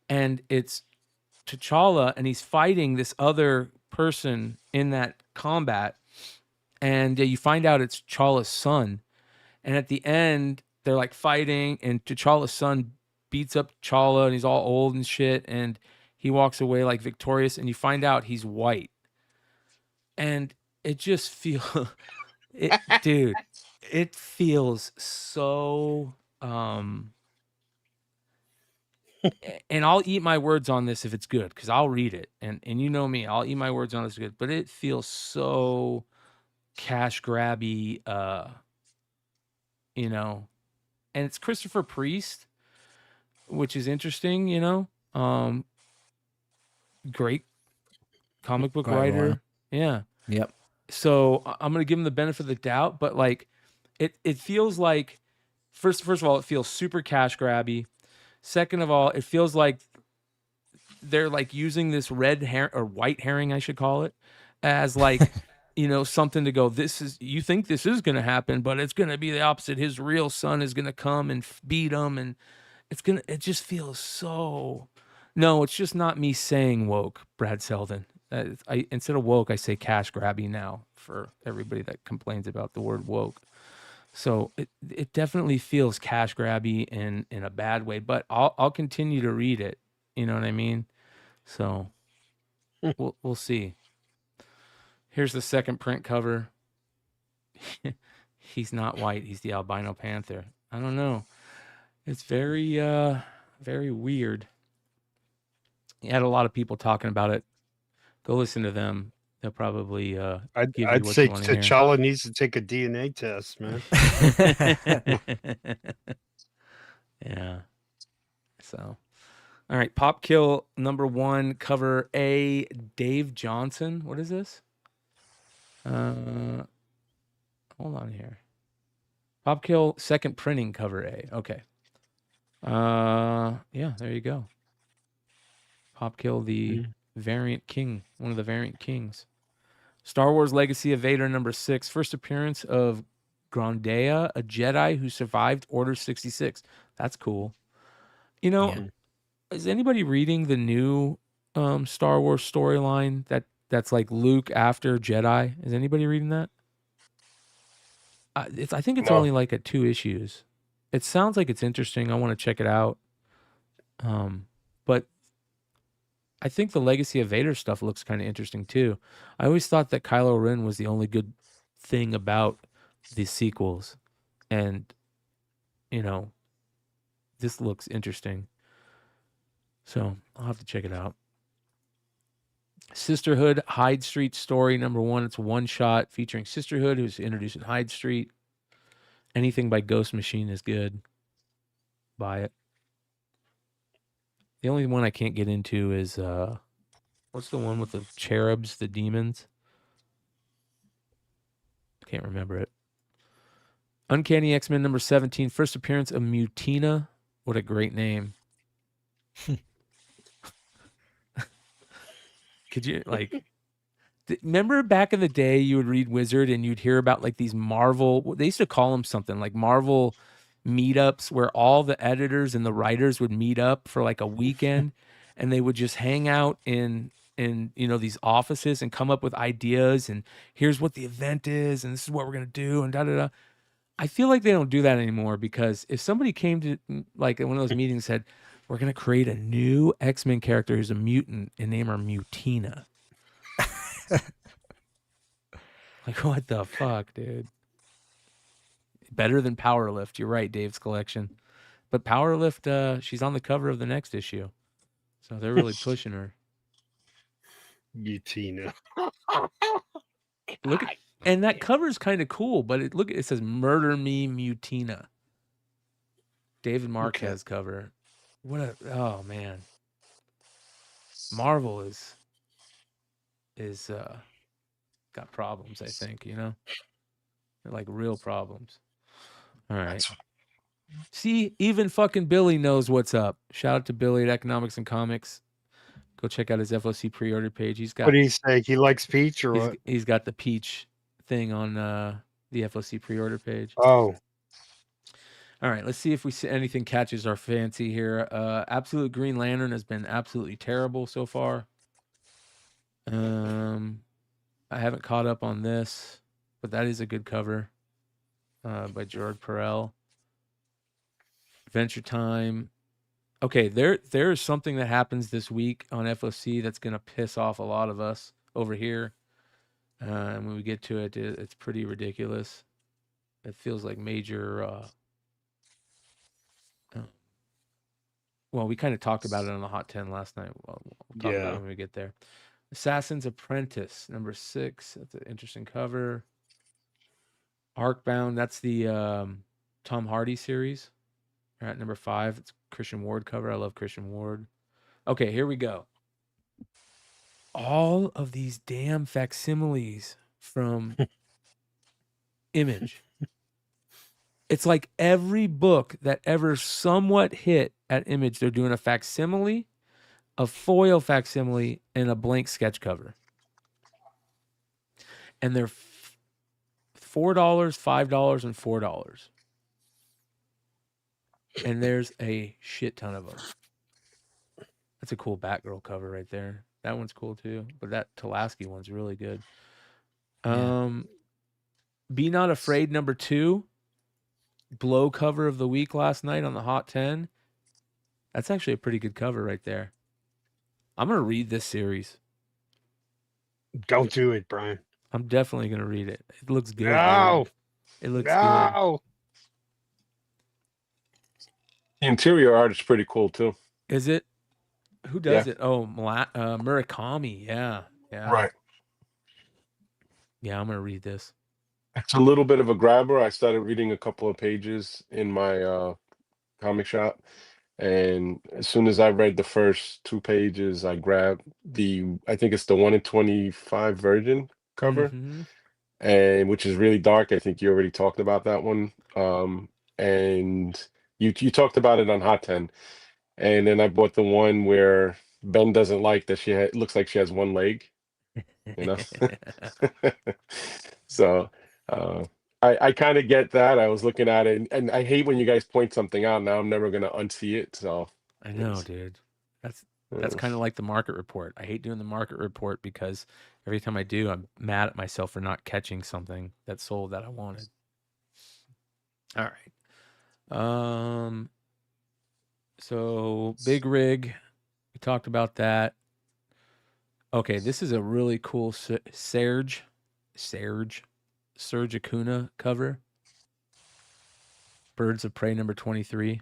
And it's T'Challa, and he's fighting this other person in that combat. And you find out it's T'Challa's son. And at the end, they're like fighting, and T'Challa's son beats up T'Challa, and he's all old and shit. And he walks away like victorious, and you find out he's white. And it just feels, dude, it feels so. And I'll eat my words on this if it's good, because I'll read it. And you know me, I'll eat my words on this good. But it feels so cash grabby, and it's Christopher Priest, which is interesting, great comic book writer. Yeah. Yep. So I'm going to give him the benefit of the doubt, but like it feels like first of all, it feels super cash grabby. Second of all, it feels like they're like using this red hair or white herring, I should call it, as like, something to go, you think this is going to happen, but it's going to be the opposite. His real son is going to come and beat him. And it just feels so, no, it's just not me saying woke, Brad Selden. Instead of woke, I say cash grabby now for everybody that complains about the word woke. So it definitely feels cash grabby in a bad way, but I'll continue to read it. You know what I mean? So we'll see. Here's the second print cover. He's not white. He's the albino panther. I don't know. It's very, very weird. He had a lot of people talking about it. Go listen to them. They'll probably give you I'd what say you want to hear. T'Challa needs to take a DNA test, man. Yeah. So, all right. Pop Kill #1, cover A, Dave Johnson. What is this? Hold on here. Pop Kill second printing, cover A. Okay. Yeah, there you go. Pop Kill the Variant King, one of the Variant Kings. Star Wars Legacy of Vader #6. First appearance of Grandea, a Jedi who survived Order 66. That's cool. You know, Yeah. is anybody reading the new Star Wars storyline that's like Luke after Jedi? Is anybody reading that? I think it's No. only like at 2 issues. It sounds like it's interesting. I want to check it out. But I think the Legacy of Vader stuff looks kind of interesting too. I always thought that Kylo Ren was the only good thing about the sequels. And, you know, this looks interesting. So I'll have to check it out. Sisterhood Hyde Street story #1. It's a one-shot featuring Sisterhood, who's introduced in Hyde Street. Anything by Ghost Machine is good. Buy it. The only one I can't get into is what's the one with the cherubs, the demons? I can't remember it. Uncanny X-Men #17. First appearance of Mutina. What a great name. Could you remember back in the day you would read Wizard and you'd hear about like these Marvel, they used to call them something like Marvel meetups where all the editors and the writers would meet up for like a weekend and they would just hang out in these offices and come up with ideas and here's what the event is and this is what we're going to do and da da da. I feel like they don't do that anymore because if somebody came to like one of those meetings and said, we're going to create a new X-Men character who's a mutant and name her Mutina. Like, what the fuck, dude? Better than Powerlift. You're right, Dave's collection. But Powerlift, she's on the cover of the next issue. So they're really pushing her. Mutina. Look at, and that cover's kind of cool, but it says Murder Me Mutina. David Marquez cover. Oh man. Marvel is got problems, I think, you know? They're like real problems. All right. See, even fucking Billy knows what's up. Shout out to Billy at Economics and Comics. Go check out his F.O.C. pre-order page. He's got What do you say? He likes peach or what? he's got the peach thing on the F.O.C. pre-order page. Oh. All right, let's see if anything catches our fancy here. Absolute Green Lantern has been absolutely terrible so far. I haven't caught up on this, but that is a good cover by Gerard Perel. Adventure Time. Okay, there's something that happens this week on F.O.C. that's going to piss off a lot of us over here. And when we get to it, it's pretty ridiculous. It feels like major... well, we kind of talked about it on the Hot 10 last night. We'll talk about it when we get there. Assassin's Apprentice, #6. That's an interesting cover. Arcbound, that's the Tom Hardy series. All right, #5. It's Christian Ward cover. I love Christian Ward. Okay, here we go. All of these damn facsimiles from Image. It's like every book that ever somewhat hit at Image, they're doing a facsimile, a foil facsimile, and a blank sketch cover. And they're $4, $5, and $4. And there's a shit ton of them. That's a cool Batgirl cover right there. That one's cool too. But that Tulaski one's really good. Be Not Afraid #2. Blow cover of the week last night on the Hot 10. That's actually a pretty good cover right there. I'm going to read this series. Don't do it, Brian. I'm definitely going to read it. It looks good. No. Dude. It looks good. The interior art is pretty cool too. Is it? Who does it? Oh, Murakami. Yeah. Right. Yeah, I'm going to read this. It's a little bit of a grabber. I started reading a couple of pages in my comic shop. And as soon as I read the first 2 pages, I grabbed I think it's the 1 in 25 version cover, and which is really dark. I think you already talked about that one. And you talked about it on Hot 10. And then I bought the one where Ben doesn't like that looks like she has one leg, you know. So I kind of get that. I was looking at it, and I hate when you guys point something out. Now I'm never gonna unsee it. So I know, dude. That's kind of like the market report. I hate doing the market report because every time I do, I'm mad at myself for not catching something that sold that I wanted. All right. So Big Rig, we talked about that. Okay, this is a really cool Serge Acuna cover. Birds of Prey number 23.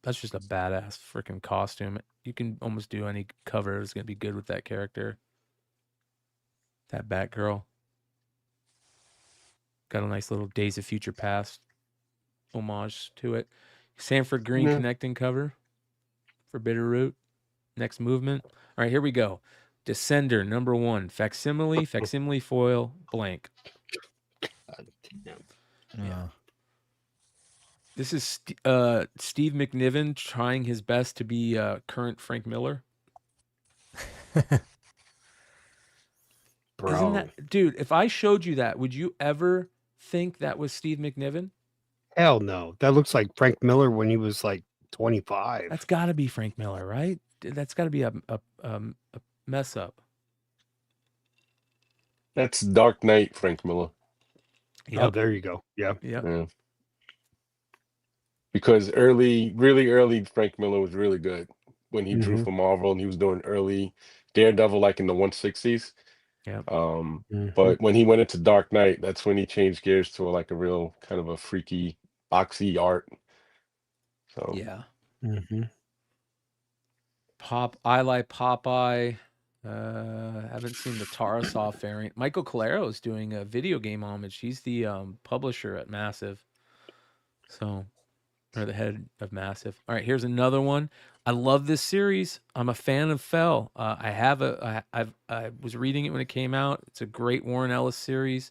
That's just a badass freaking costume. You can almost do any cover. It's going to be good with that character. That Batgirl. Got a nice little Days of Future Past homage to it. Sanford Green Yeah. connecting cover for Bitterroot. Next movement. All right, here we go. Descender number 1. Facsimile foil, blank. Yeah. This is Steve McNiven trying his best to be current Frank Miller. Bro. Isn't that, dude? If I showed you that, would you ever think that was Steve McNiven? Hell no. That looks like Frank Miller when he was like 25. That's got to be Frank Miller, right? That's got to be a mess up. That's Dark Knight, Frank Miller. Oh, there you go. Yeah. Yeah. Because really early, Frank Miller was really good when he drew for Marvel, and he was doing early Daredevil, like in the 160s. Yeah. But when he went into Dark Knight, that's when he changed gears to like a real kind of a freaky, boxy art. So yeah. Popeye. Haven't seen the Tarasov variant. Michael Calero is doing a video game homage. He's the publisher at Massive. So, or the head of Massive. All right, here's another one. I love this series. I'm a fan of Fell. I was reading it when it came out. It's a great Warren Ellis series.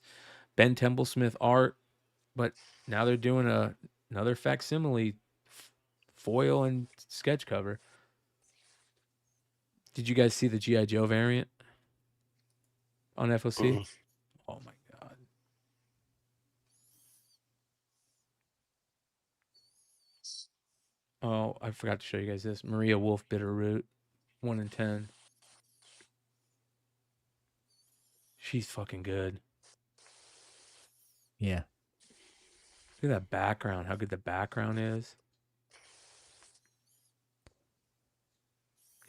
Ben Templesmith art, but now they're doing another facsimile foil and sketch cover. Did you guys see the G.I. Joe variant on F.O.C? Oh my God. Oh, I forgot to show you guys this. Maria Wolf Bitterroot, 1 in 10. She's fucking good. Yeah. Look at that background. How good the background is.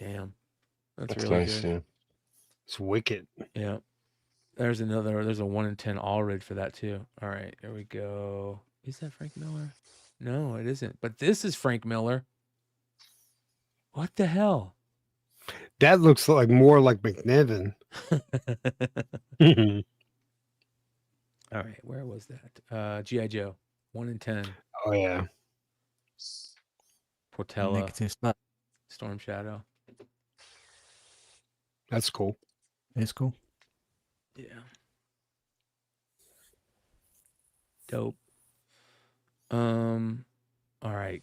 Damn. That's really nice, good. yeah. It's wicked. Yeah. There's a 1 in 10 Allred for that too. All right, here we go. Is that Frank Miller? No, it isn't. But this is Frank Miller. What the hell? That looks like more like McNiven. All right, where was that? G.I. Joe, 1 in 10. Oh yeah. Portella, Negative stuff. Storm Shadow. That's cool. It's cool. Yeah. Dope. All right.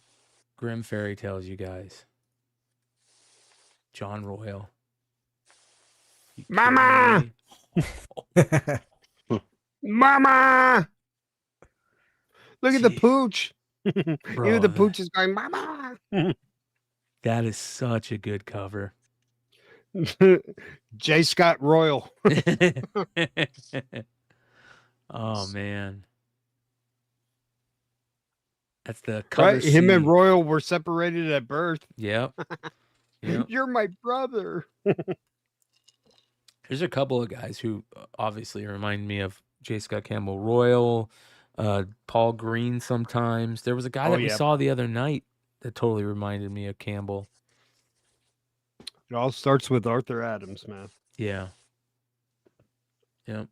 Grim Fairy Tales, you guys. John Royal. You kidding Mama! me? Mama! Look at the Gee. pooch. Bro, Even the pooch is going, Mama. that is such a good cover. J. Scott Royal. Oh man. That's the cover. Right? Him and C. Royal were separated at birth. Yep. Yep. You're my brother. There's a couple of guys who obviously remind me of J. Scott Campbell Royal, Paul Green sometimes. There was a guy that we saw the other night that totally reminded me of Campbell. It all starts with Arthur Adams, man. Yeah. Yep.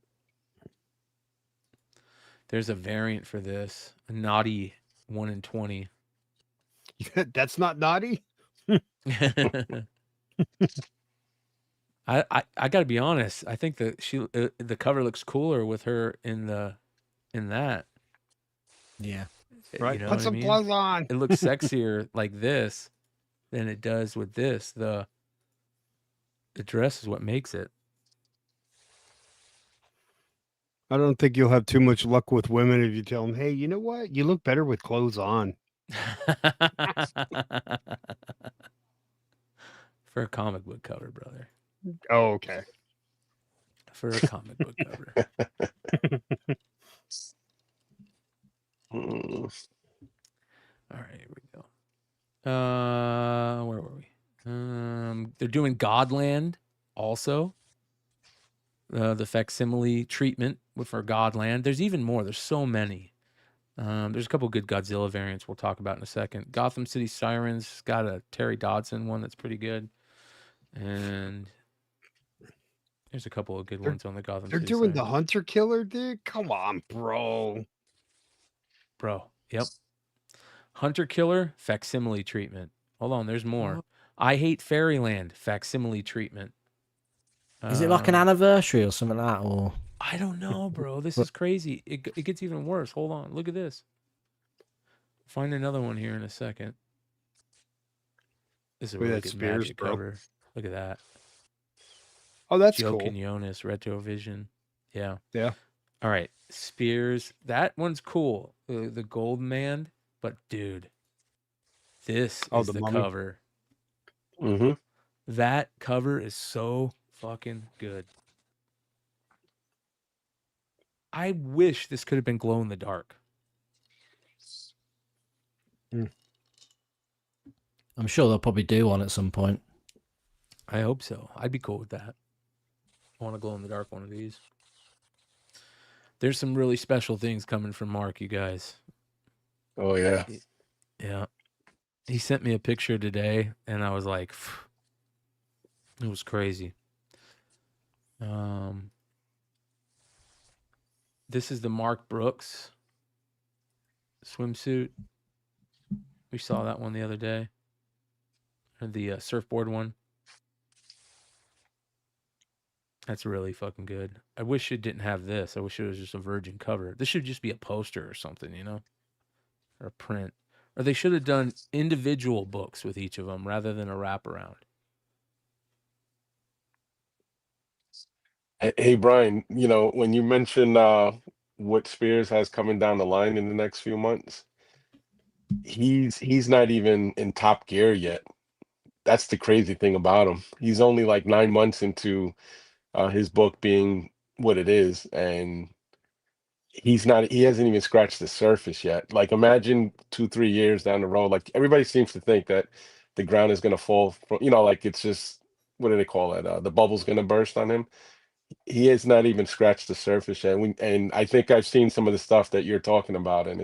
There's a variant for this. A naughty 1 in 20. That's not naughty. I got to be honest. I think that the cover looks cooler with her in that. Yeah. Right. You know Put what some I mean? clothes on. It looks sexier like this than it does with this. The The dress is what makes it. I don't think you'll have too much luck with women if you tell them, hey, you know what? You look better with clothes on. For a comic book cover, brother. Oh, okay. For a comic book cover. All right, here we go. Where were we? They're doing Godland also. The facsimile treatment for Godland. There's even more. There's so many. There's a couple good Godzilla variants we'll talk about in a second. Gotham City Sirens got a Terry Dodson one that's pretty good. And there's a couple of good ones on the Gotham They're City doing the Sirens. Hunter Killer, dude. Come on, bro. Yep. Hunter Killer facsimile treatment. Hold on, there's more. I Hate Fairyland facsimile treatment. Is it like an anniversary or something like that? Or I don't know, bro. This is crazy. It gets even worse. Hold on. Look at this. Find another one here in a second. This is a Look at really that good Spears, Magic bro. cover. Look at that. Oh, that's Joe cool. Quinones, Retrovision. Yeah. Yeah. All right. Spears. That one's cool. The Gold Man. But, dude, this is the the Mummy? cover. Mm-hmm. That cover is so fucking good. I wish this could have been glow in the dark. I'm sure they'll probably do one at some point. I hope so. I'd be cool with that. I want to glow in the dark one of these. There's some really special things coming from Mark, you guys. Oh, yeah. Yeah. He sent me a picture today, and I was like, it was crazy. This is the Mark Brooks swimsuit. We saw that one the other day. Or the surfboard one. That's really fucking good. I wish it didn't have this. I wish it was just a virgin cover. This should just be a poster or something, you know? Or a print. Or they should have done individual books with each of them rather than a wraparound. Hey, Brian, when you mentioned what Spears has coming down the line in the next few months, he's not even in top gear yet. That's the crazy thing about him. He's only like 9 months into his book being what it is, and he hasn't even scratched the surface yet. Like, imagine 2-3 years down the road, like everybody seems to think that the ground is going to fall from, like it's just, what do they call it? The bubble's going to burst on him. He has not even scratched the surface yet. And I think I've seen some of the stuff that you're talking about, and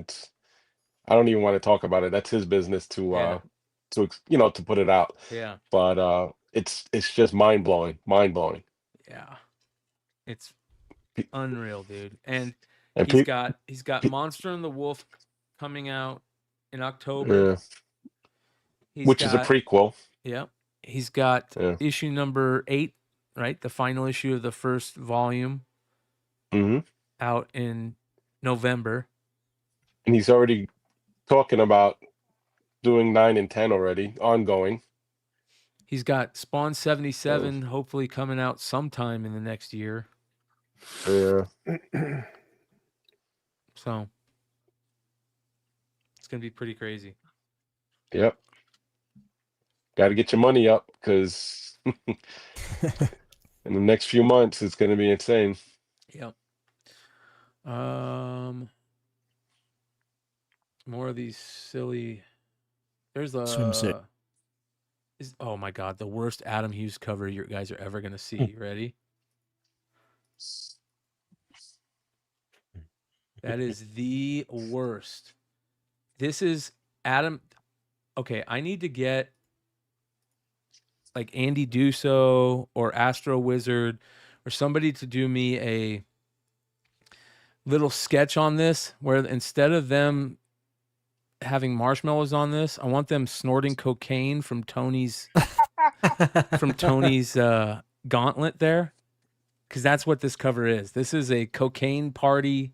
I don't even want to talk about it. That's his business to put it out. Yeah. But it's just mind blowing. Yeah. It's unreal, dude. And And he's got Monster and the Wolf coming out in October. Which is a prequel. Yeah. He's got Yeah. issue number 8, right? The final issue of the first volume Mm-hmm. out in November. And he's already talking about doing 9 and 10 already, ongoing. He's got Spawn 77 hopefully coming out sometime in the next year. Yeah. So it's going to be pretty crazy. Yep. Got to get your money up, because in the next few months it's going to be insane. Yep. More of these silly. There's a Swimsuit. Oh my God, the worst Adam Hughes cover you guys are ever gonna see. Ready? That is the worst. This is Adam. Okay, I need to get like Andy Duso or Astro Wizard or somebody to do me a little sketch on this, where instead of them having marshmallows on this, I want them snorting cocaine from Tony's gauntlet there, because that's what this cover is. This is a cocaine party.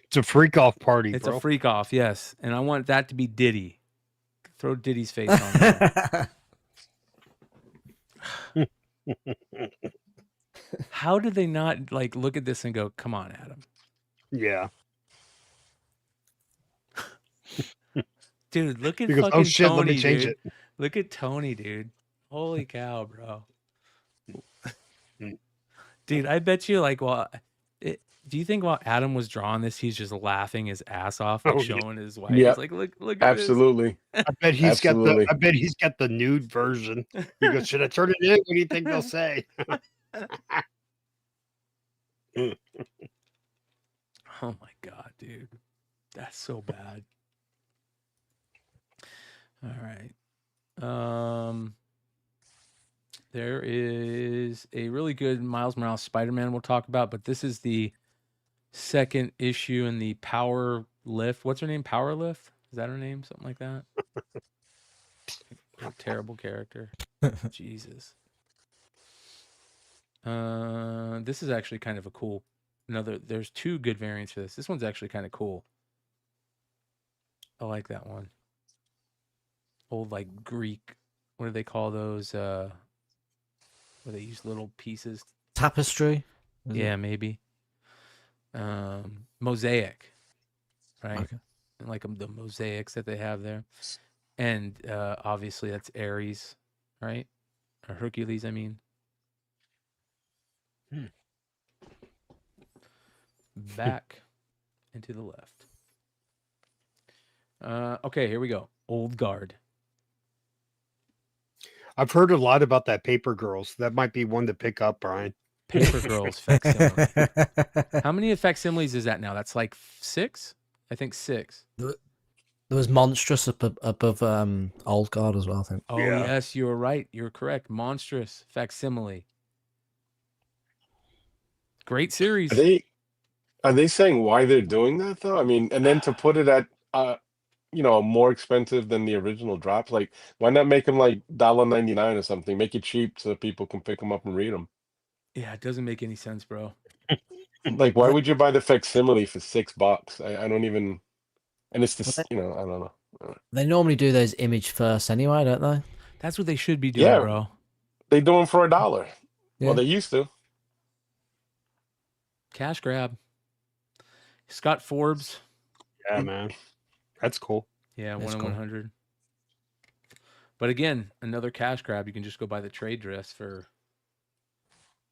It's a freak off party. It's bro. a freak off, yes, and I want that to be Diddy. Throw Diddy's face on there. How did they not like look at this and go, "Come on, Adam, Yeah. dude, look at Because, oh fucking shit, let me Tony, change dude. it. Look at Tony, dude. Holy cow, bro." Dude, I bet you like do you think while Adam was drawing this, he's just laughing his ass off, like Oh, yeah. showing his wife? Yeah, He's like, look at this. absolutely. I bet he's Absolutely. got the nude version. He goes, should I turn it in? What do you think they'll say? Oh my god, dude. That's so bad. All right. There is a really good Miles Morales Spider-Man we'll talk about, but this is the second issue in the Power Lift. What's her name? Power Lift? Is that her name? Something like that? What a terrible character. Jesus. This is actually kind of a cool. There's two good variants for this. This one's actually kind of cool. I like that one. Old like Greek. What do they call those? Where they use little pieces. Tapestry. Yeah, maybe. Mosaic, right? Okay. And like the mosaics that they have there, and obviously that's Ares, right? Or Hercules, I mean. Back and to the left. Okay, here we go. Old Guard. I've heard a lot about that Paper Girls. That might be one to pick up, Brian. Paper Girls facsimile. How many facsimiles is that now? That's like 6? I think 6. There was Monstrous above Old Guard as well, I think. Oh, yes, you were right. You're correct. Monstrous facsimile. Great series. Are they saying why they're doing that though? I mean, and then to put it at more expensive than the original drops, like why not make them like $1.99 or something? Make it cheap so people can pick them up and read them. Yeah, it doesn't make any sense, bro. Like, why would you buy the facsimile for $6? I don't even. And it's this, I don't know. They normally do those image first anyway, don't they? That's what they should be doing, bro. They do them for $1. Yeah. Well, they used to. Cash grab. Scott Forbes. Yeah, man. That's cool. Yeah, That's 1 in cool. 100. But again, another cash grab. You can just go buy the trade dress for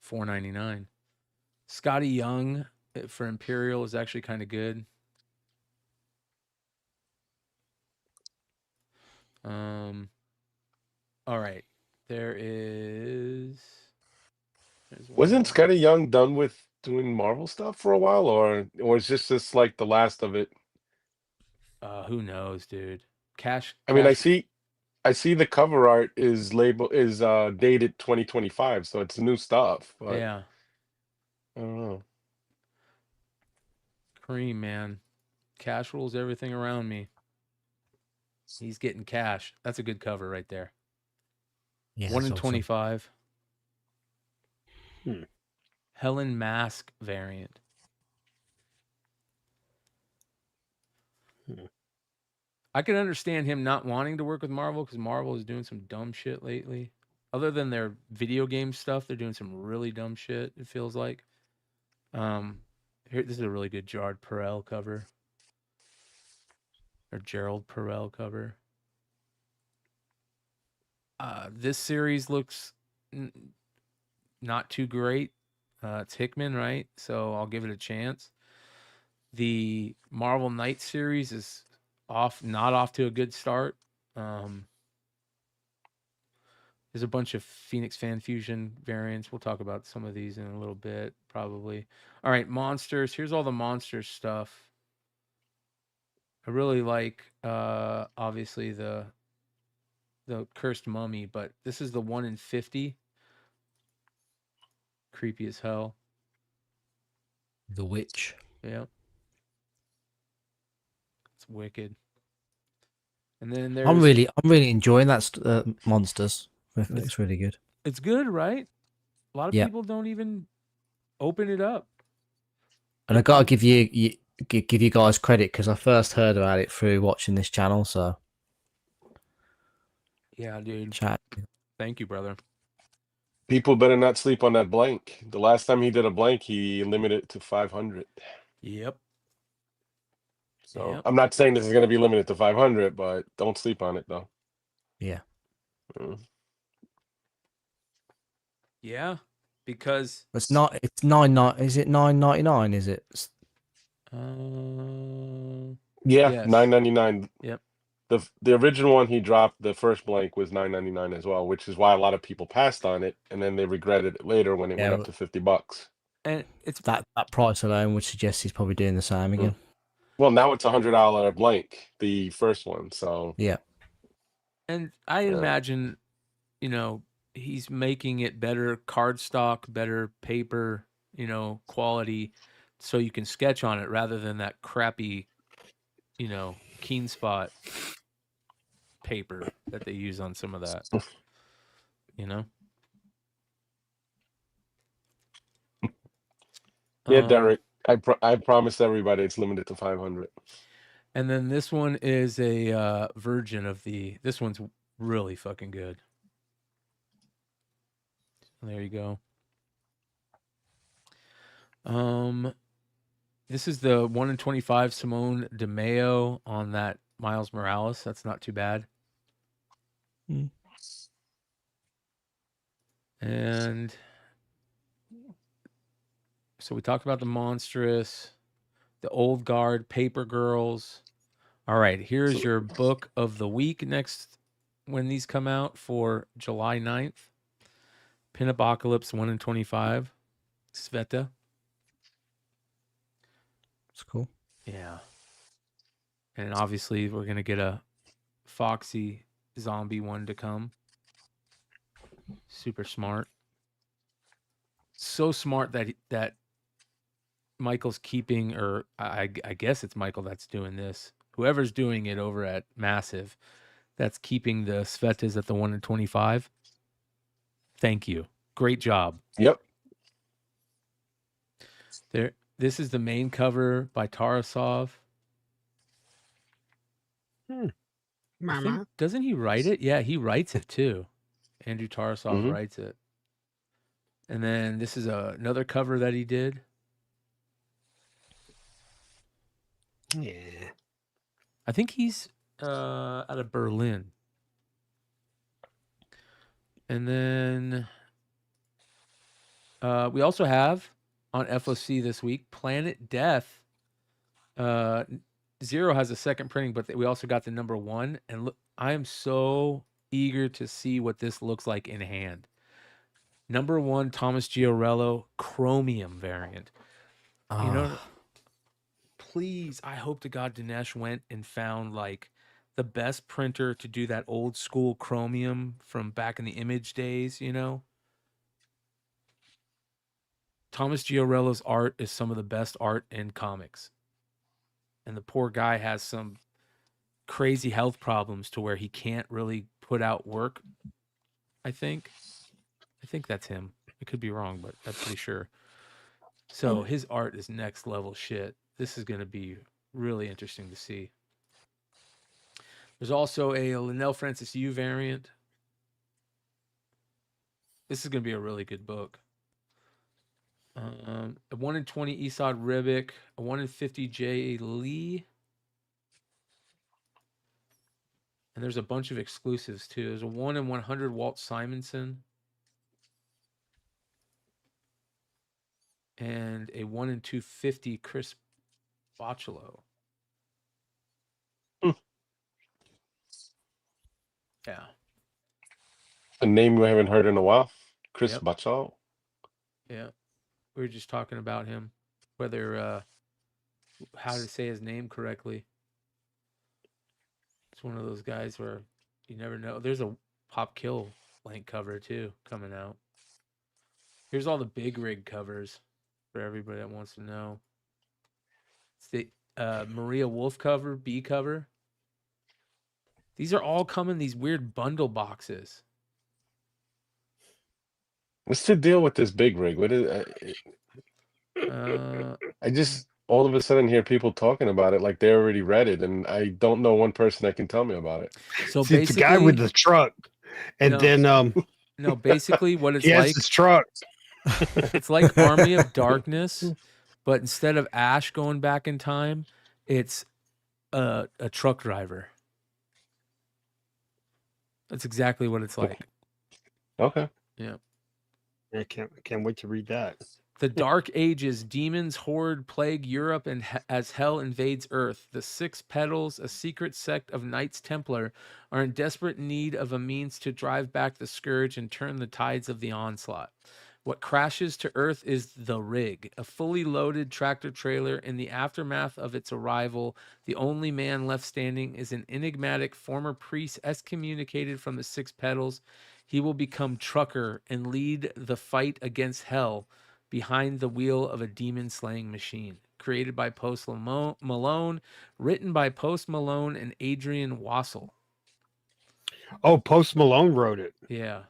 $4.99. Scotty Young for Imperial is actually kind of good. All right. Wasn't Scotty Young done with doing Marvel stuff for a while, or is this like the last of it? Who knows, dude? Cash. I mean, I see the cover art is dated 2025, so it's new stuff. But Yeah. I don't know. Cream, man. Cash rules everything around me. He's getting cash. That's a good cover right there. Yeah, 1 in awesome. 25. Helen Mask variant. I can understand him not wanting to work with Marvel because Marvel is doing some dumb shit lately. Other than their video game stuff, they're doing some really dumb shit, it feels like. Here, this is a really good Gerard Perel cover. Or Gerald Perel cover. This series looks not too great. It's Hickman, right? So I'll give it a chance. The Marvel Knight series is not off to a good start. There's a bunch of Phoenix Fan Fusion variants. We'll talk about some of these in a little bit, probably. All right, Monsters. Here's all the Monsters stuff. I really like, obviously, the Cursed Mummy, but this is the 1 in 50. Creepy as hell. The Witch. Yeah. It's wicked. And then there's... I'm really enjoying that Monsters. It's really good. It's good, right? A lot of people don't even open it up. And I gotta give you guys credit because I first heard about it through watching this channel. So yeah, dude. Chat. Thank you, brother. People better not sleep on that blank. The last time he did a blank, he limited it to 500. Yep. So Yep. I'm not saying this is going to be limited to 500, but don't sleep on it though. Yeah. Yeah, because It's not. It's 9. Is it 9.99? Is it? Yeah, yes. $9.99. Yep. The original one he dropped, the first blank was $9.99 as well, which is why a lot of people passed on it, and then they regretted it later when it went up to $50. And it's that price alone would suggest he's probably doing the same again. Well, now it's $100 blank, the first one. So yeah. And I imagine, you know, he's making it better cardstock, better paper, you know, quality, so you can sketch on it rather than that crappy, you know, Keen Spot paper that they use on some of that. You know. Yeah, Derek, I promised everybody it's limited to 500. And then this one is a version of this one's really fucking good. There you go. This is the 1 in 25 Simone DeMeo on that Miles Morales. That's not too bad. And so we talked about the Monstrous, the Old Guard, Paper Girls. All right, here's your book of the week next when these come out for July 9th. Pinapocalypse 1 in 25. Sveta. It's cool. Yeah. And obviously we're going to get a F.O.C zombie one to come. Super smart. So smart that Michael's keeping, or I guess it's Michael that's doing this. Whoever's doing it over at Massive, that's keeping the Svetas at the 1 in 25. Thank you. Great job. Yep. This is the main cover by Tarasov. Mama. Doesn't he write it? Yeah, he writes it too. Andrew Tarasov writes it. And then this is another cover that he did. Yeah. I think he's out of Berlin. And then we also have on F.O.C this week, Planet Death. Zero has a second printing, but we also got the number 1. And look, I am so eager to see what this looks like in hand. Number 1, Thomas Giorello, chromium variant. You know, please, I hope to God Dinesh went and found like the best printer to do that old school chromium from back in the Image days, you know? Thomas Giorello's art is some of the best art in comics. And the poor guy has some crazy health problems to where he can't really put out work, I think. I think that's him. I could be wrong, but I'm pretty sure. So his art is next level shit. This is going to be really interesting to see. There's also a Linnell Francis Yu variant. This is going to be a really good book. A 1 in 20 Esad Ribic, a 1 in 50 J. Lee. And there's a bunch of exclusives too. There's a 1 in 100 Walt Simonson. And a 1 in 250 Chris Bocciolo. Yeah. A name we haven't heard in a while. Chris Bocciolo. Yeah. We were just talking about him. Whether how to say his name correctly. It's one of those guys where you never know. There's a Pop Kill blank cover too coming out. Here's all the big rig covers for everybody that wants to know. It's the Maria Wolf cover, B cover. These are all coming in these weird bundle boxes. What's the deal with this big rig? What is? I just all of a sudden hear people talking about it like they already read it, and I don't know one person that can tell me about it. So See, it's a guy with the truck, and then No, basically what it's He has like, his truck. it's like Army of Darkness, but instead of Ash going back in time, it's a truck driver. That's exactly what it's like. Okay. Yeah. I can't wait to read that. The Dark Ages, demons horde plague Europe, and as hell invades Earth. The Six Petals, a secret sect of Knights Templar, are in desperate need of a means to drive back the scourge and turn the tides of the onslaught. What crashes to Earth is the Rig, a fully loaded tractor trailer. In the aftermath of its arrival, the only man left standing is an enigmatic former priest excommunicated from the Six Petals. He will become Trucker and lead the fight against hell behind the wheel of a demon-slaying machine. Created by Post Malone, written by Post Malone and Adrian Wassel. Oh, Post Malone wrote it. Yeah.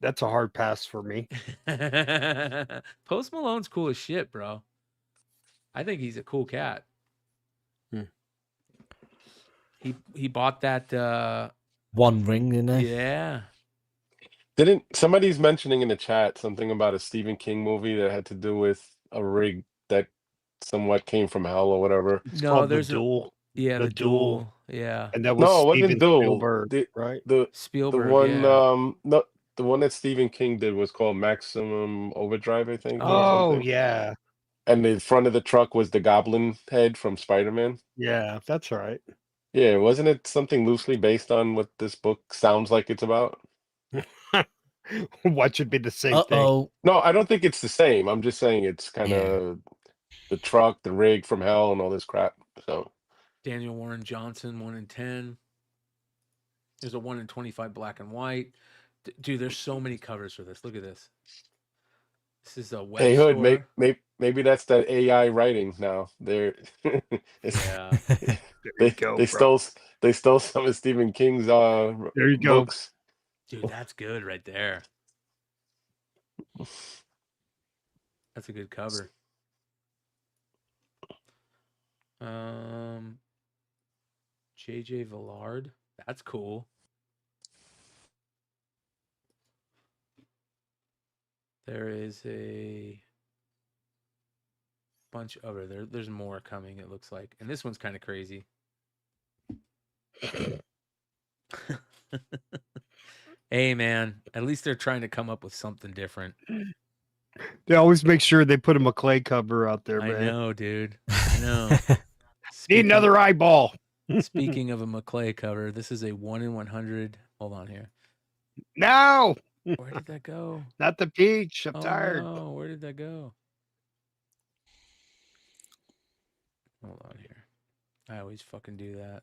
That's a hard pass for me. Post Malone's cool as shit, bro. I think he's a cool cat. He bought that One Ring, didn't he? yeah. Didn't somebody's mentioning in the chat something about a Stephen King movie that had to do with a rig that somewhat came from hell or whatever? It's No, called there's The Duel. Yeah, the duel. Yeah. And that was No, it wasn't Steven Duel. Spielberg, right? The Spielberg. one Yeah. no, the one that Stephen King did was called Maximum Overdrive, I think. Or Oh, something. yeah. And the front of the truck was the Goblin head from Spider-Man. Yeah, that's right. Yeah, wasn't it something loosely based on what this book sounds like it's about? What should be the same thing? Uh-oh. No, I don't think it's the same. I'm just saying it's kind of the truck, the rig from hell, and all this crap. So Daniel Warren Johnson, 1 in 10. There's a 1 in 25 black and white. Dude, there's so many covers for this. Look at this. This is a web hey, Hood, store. maybe that's that AI writing now. They're Yeah. they stole some of Stephen King's There you go. books. Dude, that's good right there. That's a good cover. J.J. Villard. That's cool. There is a bunch of there's more coming, it looks like. And this one's kind of crazy. Hey, man, at least they're trying to come up with something different. They always make sure they put a McClay cover out there, man. I know, dude. I know. Need another eyeball. Speaking of a McClay cover, this is a 1 in 100. Hold on here. No! Where did that go? Not the peach. I'm Oh, tired. no. Where did that go? Hold on here. I always fucking do that.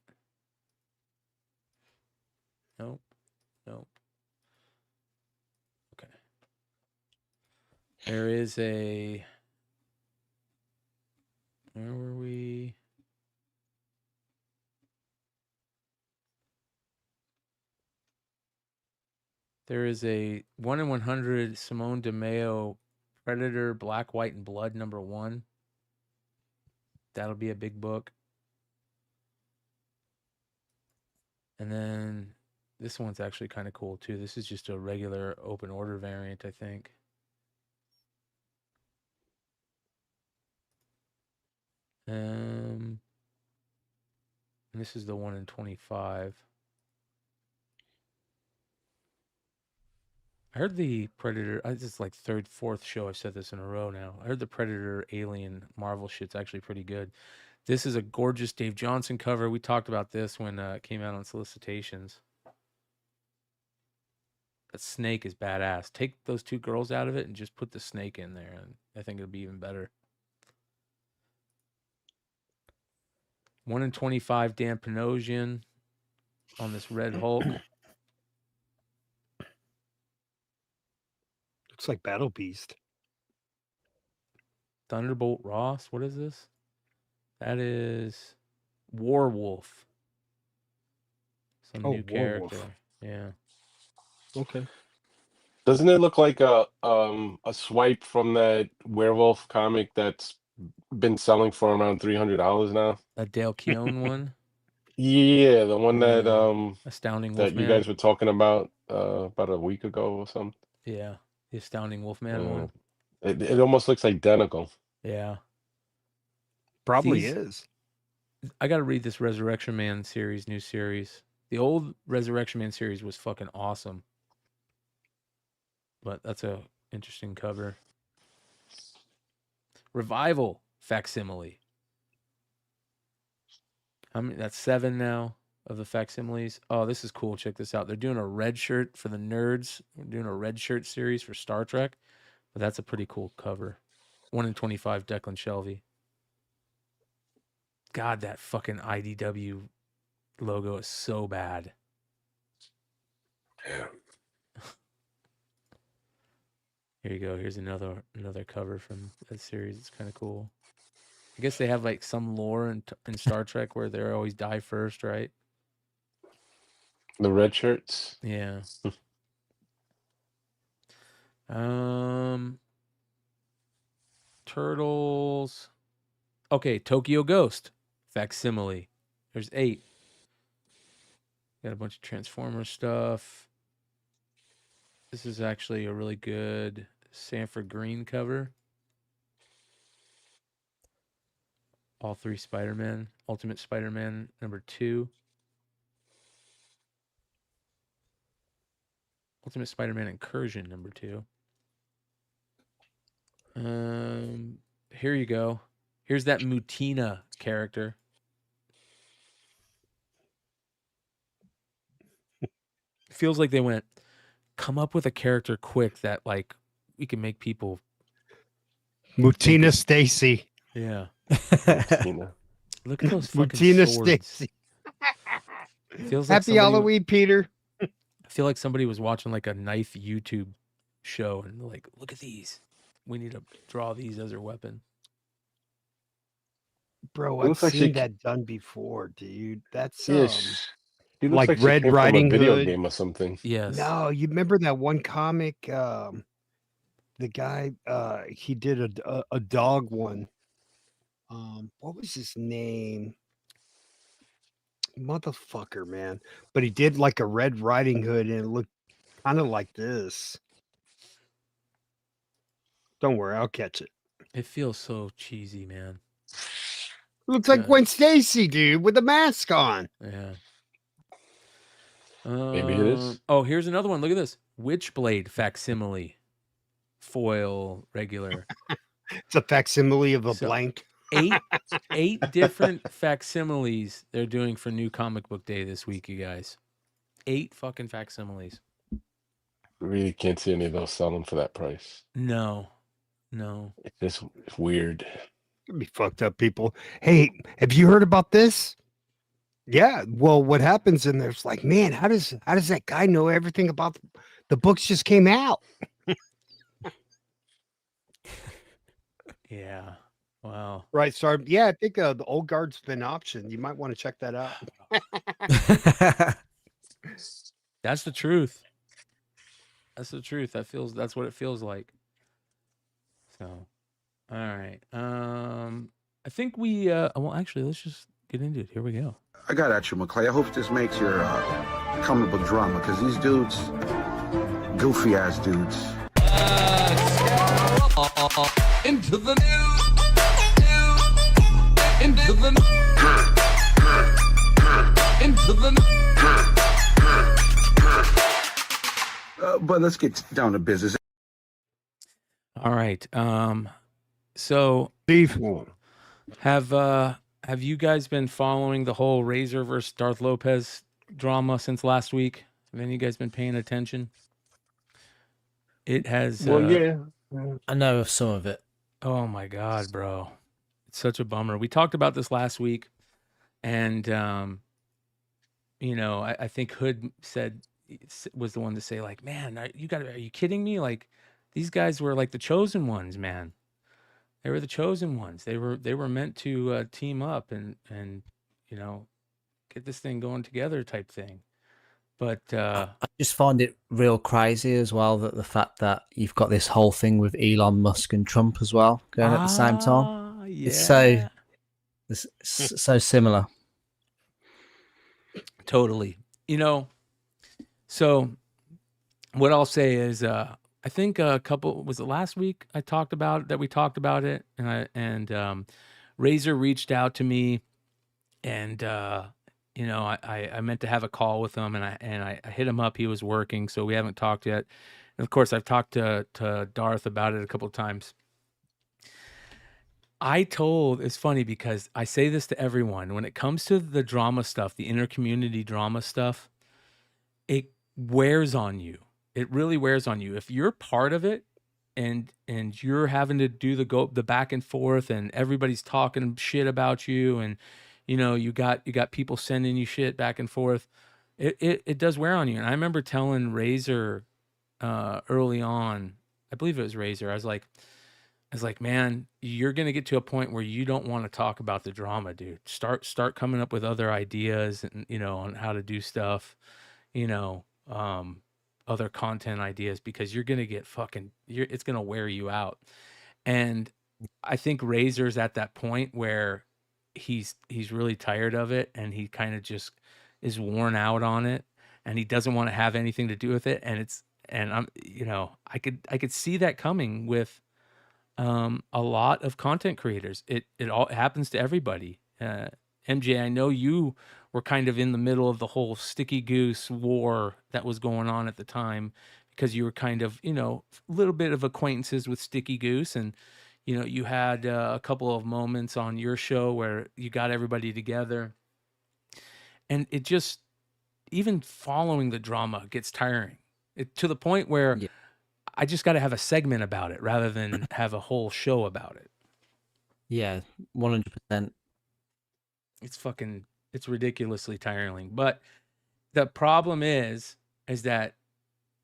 Nope. Nope. Okay. There is a... Where were we? There is a 1 in 100 Simone DeMeo Predator Black, White, and Blood #1. That'll be a big book. And then this one's actually kind of cool too. This is just a regular open order variant, I think. And this is the 1 in 25. I heard the Predator, this is like third, fourth show I've said this in a row now. I heard the Predator Alien Marvel shit's actually pretty good. This is a gorgeous Dave Johnson cover. We talked about this when it came out on solicitations. That snake is badass. Take those two girls out of it and just put the snake in there, and I think it'll be even better. 1 in 25 Dan Panosian on this Red Hulk. Looks like Battle Beast. Thunderbolt Ross. What is this? That is Warwolf. Some new Warwolf. character. Yeah. Okay. Doesn't it look like a swipe from that werewolf comic that's been selling for around $300 now? A Dale Keown one. Yeah, the one that Astounding that you Wolfman. guys were talking about. about a week ago or something. Yeah, the Astounding Wolfman one. It almost looks identical. Yeah, Probably These- is. I got to read this Resurrection Man series, new series. The old Resurrection Man series was fucking awesome, but that's a interesting cover. Revival facsimile. How many? That's 7 now of the facsimiles. Oh, this is cool. Check this out. They're doing a red shirt for the nerds. They're doing a red shirt series for Star Trek, but that's a pretty cool cover. 1 in 25, Declan Shelby. God, that fucking IDW logo is so bad. Yeah. Here you go. Here's another cover from that series. It's kind of cool. I guess they have like some lore in Star Trek where they always die first, right? The red shirts. Yeah. Turtles. Okay, Tokyo Ghost facsimile. There's 8. Got a bunch of Transformers stuff. This is actually a really good Sanford Green cover. All 3 Spider-Man. Ultimate Spider-Man #2. Ultimate Spider-Man Incursion #2. Here you go. Here's that Mutina character. Feels like they went, come up with a character quick that like we can make people. Mutina Stacy. Yeah. Mutina. Look at those fucking Mutina swords. Stacy. Feels like Happy somebody- Halloween, Peter. I feel like somebody was watching like a knife YouTube show and like, look at these. We need to draw these as our weapon. Bro, It I've looks like seen she- that done before, dude. That's Yeah, she looks like she Red came from Riding a video Hood. game or something. Yes. No, you remember that one comic? The guy, he did a dog one. What was his name? Motherfucker, man. But he did like a Red Riding Hood and it looked kind of like this. Don't worry, I'll catch it. It feels so cheesy, man. Looks like Yeah. Gwen Stacy, dude, with a mask on. Yeah. Maybe it is. Oh, here's another one. Look at this. Witchblade facsimile. Foil regular. It's a facsimile of a So- blank. 8 different facsimiles they're doing for New Comic Book Day this week, you guys. 8 fucking facsimiles. Really can't see any of those selling for that price. No. It's just weird. It'd be fucked up, people. Hey, have you heard about this? Yeah. Well, what happens in there's like, man, how does that guy know everything about the books just came out? Yeah. Wow. Right. So yeah, I think the old guard's been optioned. You might want to check that out. That's the truth. That's the truth. That's what it feels like. So, all right. I think we well actually let's just get into it. Here we go. I got at you, McClay. I hope this makes your comic book drama, because these dudes, goofy ass dudes. Into the news. Into the into the But let's get down to business. All right. So Steve, have you guys been following the whole Razor versus Darth Lopez drama since last week? Have any of you guys been paying attention? It has. Well, yeah. I know of some of it. Oh my God, bro. It's such a bummer. We talked about this last week, and you know, I think Hood was the one to say, like, man, are you kidding me? Like, these guys were like the chosen ones, man. They were the chosen ones. They were meant to team up and you know, get this thing going together type thing. But I just find it real crazy as well that the fact that you've got this whole thing with Elon Musk and Trump as well going at the same time. Yeah. It's so similar. Totally. You know, so what I'll say is, I think was it last week we talked about it, and Razor reached out to me, and I meant to have a call with him, and I hit him up. He was working, so we haven't talked yet. And of course, I've talked to Darth about it a couple of times. It's funny because I say this to everyone when it comes to the drama stuff, the inter-community drama stuff, it wears on you. It really wears on you. If you're part of it and you're having to do the back and forth, and everybody's talking shit about you, and you got people sending you shit back and forth, it does wear on you. And I remember telling Razor early on, I believe it was Razor, I was like, man, you're gonna get to a point where you don't want to talk about the drama, dude. Start coming up with other ideas, and on how to do stuff, you know, other content ideas, because you're gonna get it's gonna wear you out. And I think Razor's at that point where he's really tired of it, and he kind of just is worn out on it, and he doesn't want to have anything to do with it. And I'm, I could see that coming with a lot of content creators. It all happens to everybody. MJ, I know you were kind of in the middle of the whole Sticky Goose war that was going on at the time, because you were kind of, a little bit of acquaintances with Sticky Goose, and you had a couple of moments on your show where you got everybody together, and it just, even following the drama gets tiring, to the point where I just got to have a segment about it rather than have a whole show about it. Yeah, 100%. It's ridiculously tiring. But the problem is that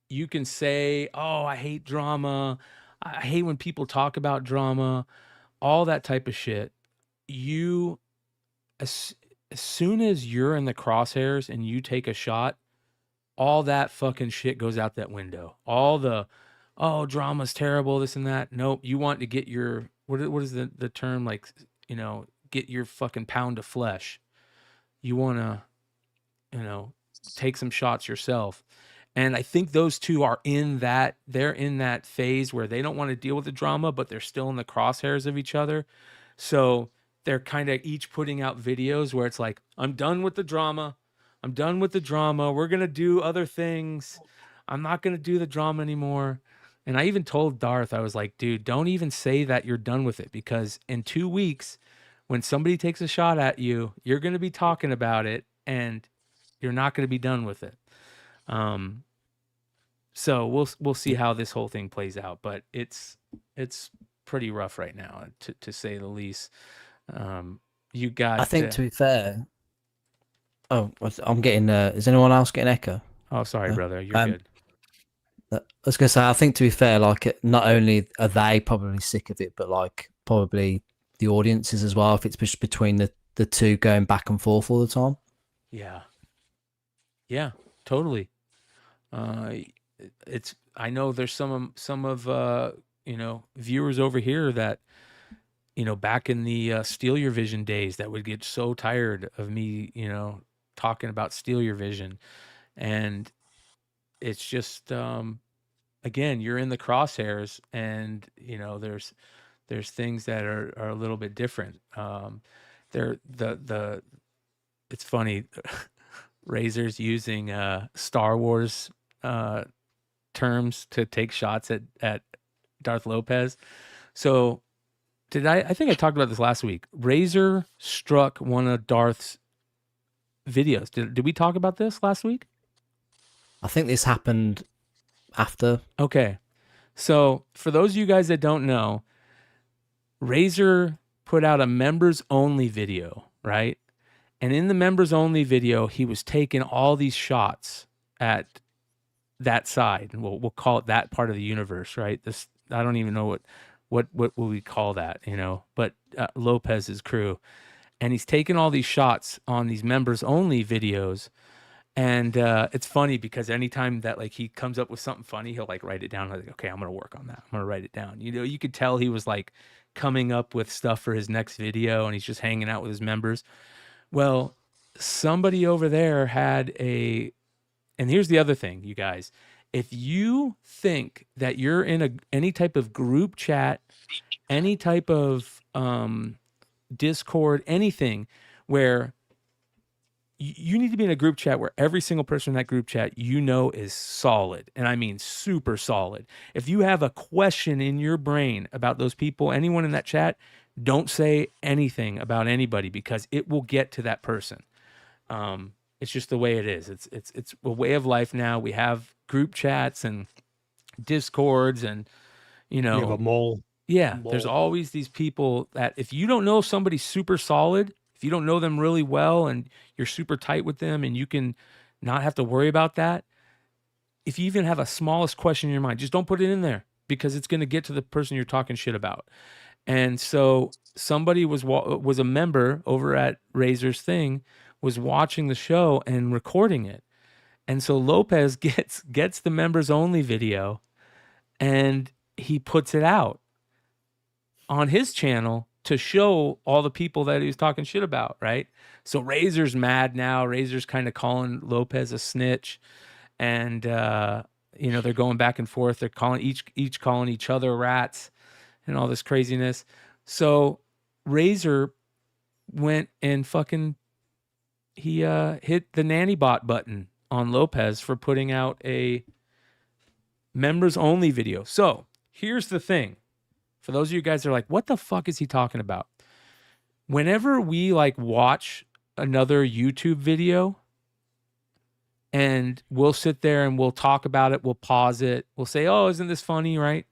you can say, oh, I hate drama. I hate when people talk about drama, all that type of shit. As soon as you're in the crosshairs and you take a shot, all that fucking shit goes out that window. All the, oh, drama's terrible, this and that. Nope. You want to get your, what is the term, like, get your fucking pound of flesh. You want to, take some shots yourself. And I think those two are they're in that phase where they don't want to deal with the drama, but they're still in the crosshairs of each other. So they're kind of each putting out videos where it's like, I'm done with the drama. I'm done with the drama. We're going to do other things. I'm not going to do the drama anymore. And I even told Darth, I was like, dude, don't even say that you're done with it, because in 2 weeks, when somebody takes a shot at you, you're going to be talking about it, and you're not going to be done with it. So we'll see how this whole thing plays out, but it's pretty rough right now, to say the least. You got. I think, to be fair. Oh, I'm getting. Is anyone else getting echo? Oh, sorry, brother. You're good. I was gonna say, I think, to be fair, like, not only are they probably sick of it, but like probably the audiences as well, if it's just between the two going back and forth all the time. Yeah, totally. I know there's some of viewers over here that, back in the Steal Your Vision days, that would get so tired of me, talking about Steal Your Vision. And it's just, again, you're in the crosshairs, and there's things that are a little bit different. It's funny. Razor's using Star Wars terms to take shots at Darth Lopez. So I think I talked about this last week. Razor struck one of Darth's videos. Did we talk about this last week? I think this happened after. Okay. So for those of you guys that don't know, Razor put out a members only video, right? And in the members only video, he was taking all these shots at that side. We'll call it that part of the universe, right? I don't even know what will we call that, but Lopez's crew. And he's taking all these shots on these members only videos. And it's funny because anytime that, like, he comes up with something funny, he'll like write it down. Like, okay, I'm going to work on that. I'm going to write it down. You could tell he was like coming up with stuff for his next video, and he's just hanging out with his members. Well, somebody over there had and here's the other thing, you guys. If you think that you're in any type of group chat, any type of Discord, anything where you need to be in a group chat where every single person in that group chat is solid, and I mean super solid. If you have a question in your brain about those people, anyone in that chat, don't say anything about anybody because it will get to that person. It's just the way it is. It's a way of life now. We have group chats and Discords, and You have a mole. yeah, there's always these people that if you don't know somebody's super solid, if you don't know them really well and you're super tight with them and you can not have to worry about that, if you even have a smallest question in your mind, just don't put it in there because it's going to get to the person you're talking shit about. And so somebody was a member over at Razor's thing, was watching the show and recording it. And so Lopez gets the members only video and he puts it out on his channel to show all the people that he was talking shit about, right? So Razor's mad now. Razor's kind of calling Lopez a snitch, and they're going back and forth. They're calling each calling each other rats and all this craziness. So Razor went and he hit the nanny bot button on Lopez for putting out a members only video. So here's the thing. For those of you guys that are like, what the fuck is he talking about? Whenever we watch another YouTube video and we'll sit there and we'll talk about it, we'll pause it, we'll say, oh, isn't this funny, right?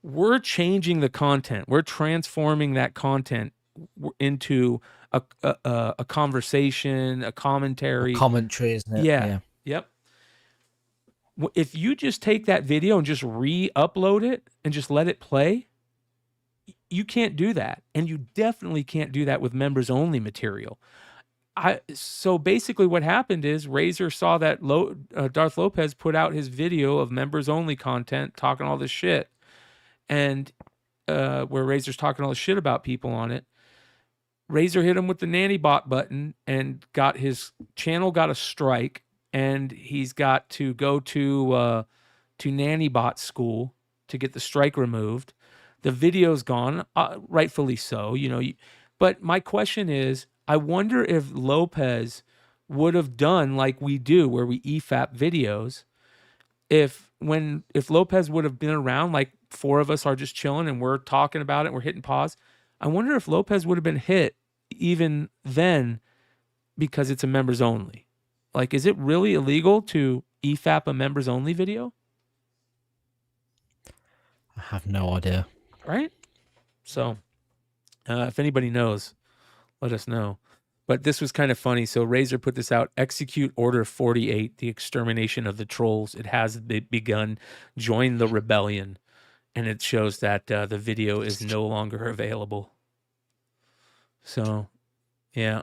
We're changing the content. We're transforming that content into a conversation, a commentary. Commentary, isn't it? Yeah. Yep. If you just take that video and just re-upload it and just let it play, you can't do that. And you definitely can't do that with members only material. So basically what happened is Razor saw that Darth Lopez put out his video of members only content talking all this shit, and where Razor's talking all this shit about people on it. Razor hit him with the nanny bot button and got his channel got a strike, and he's got to go to nanny bot school to get the strike removed. The video's gone, rightfully so, but my question is, I wonder if Lopez would have done like we do, where we EFAP videos. If Lopez would have been around, like four of us are just chilling and we're talking about it, we're hitting pause. I wonder if Lopez would have been hit even then because it's a members only. Like, is it really illegal to EFAP a members only video? I have no idea. Right? So, if anybody knows, let us know. But this was kind of funny. So Razor put this out. Execute Order 48, the extermination of the trolls. It has begun. Join the rebellion. And it shows that the video is no longer available. So, yeah.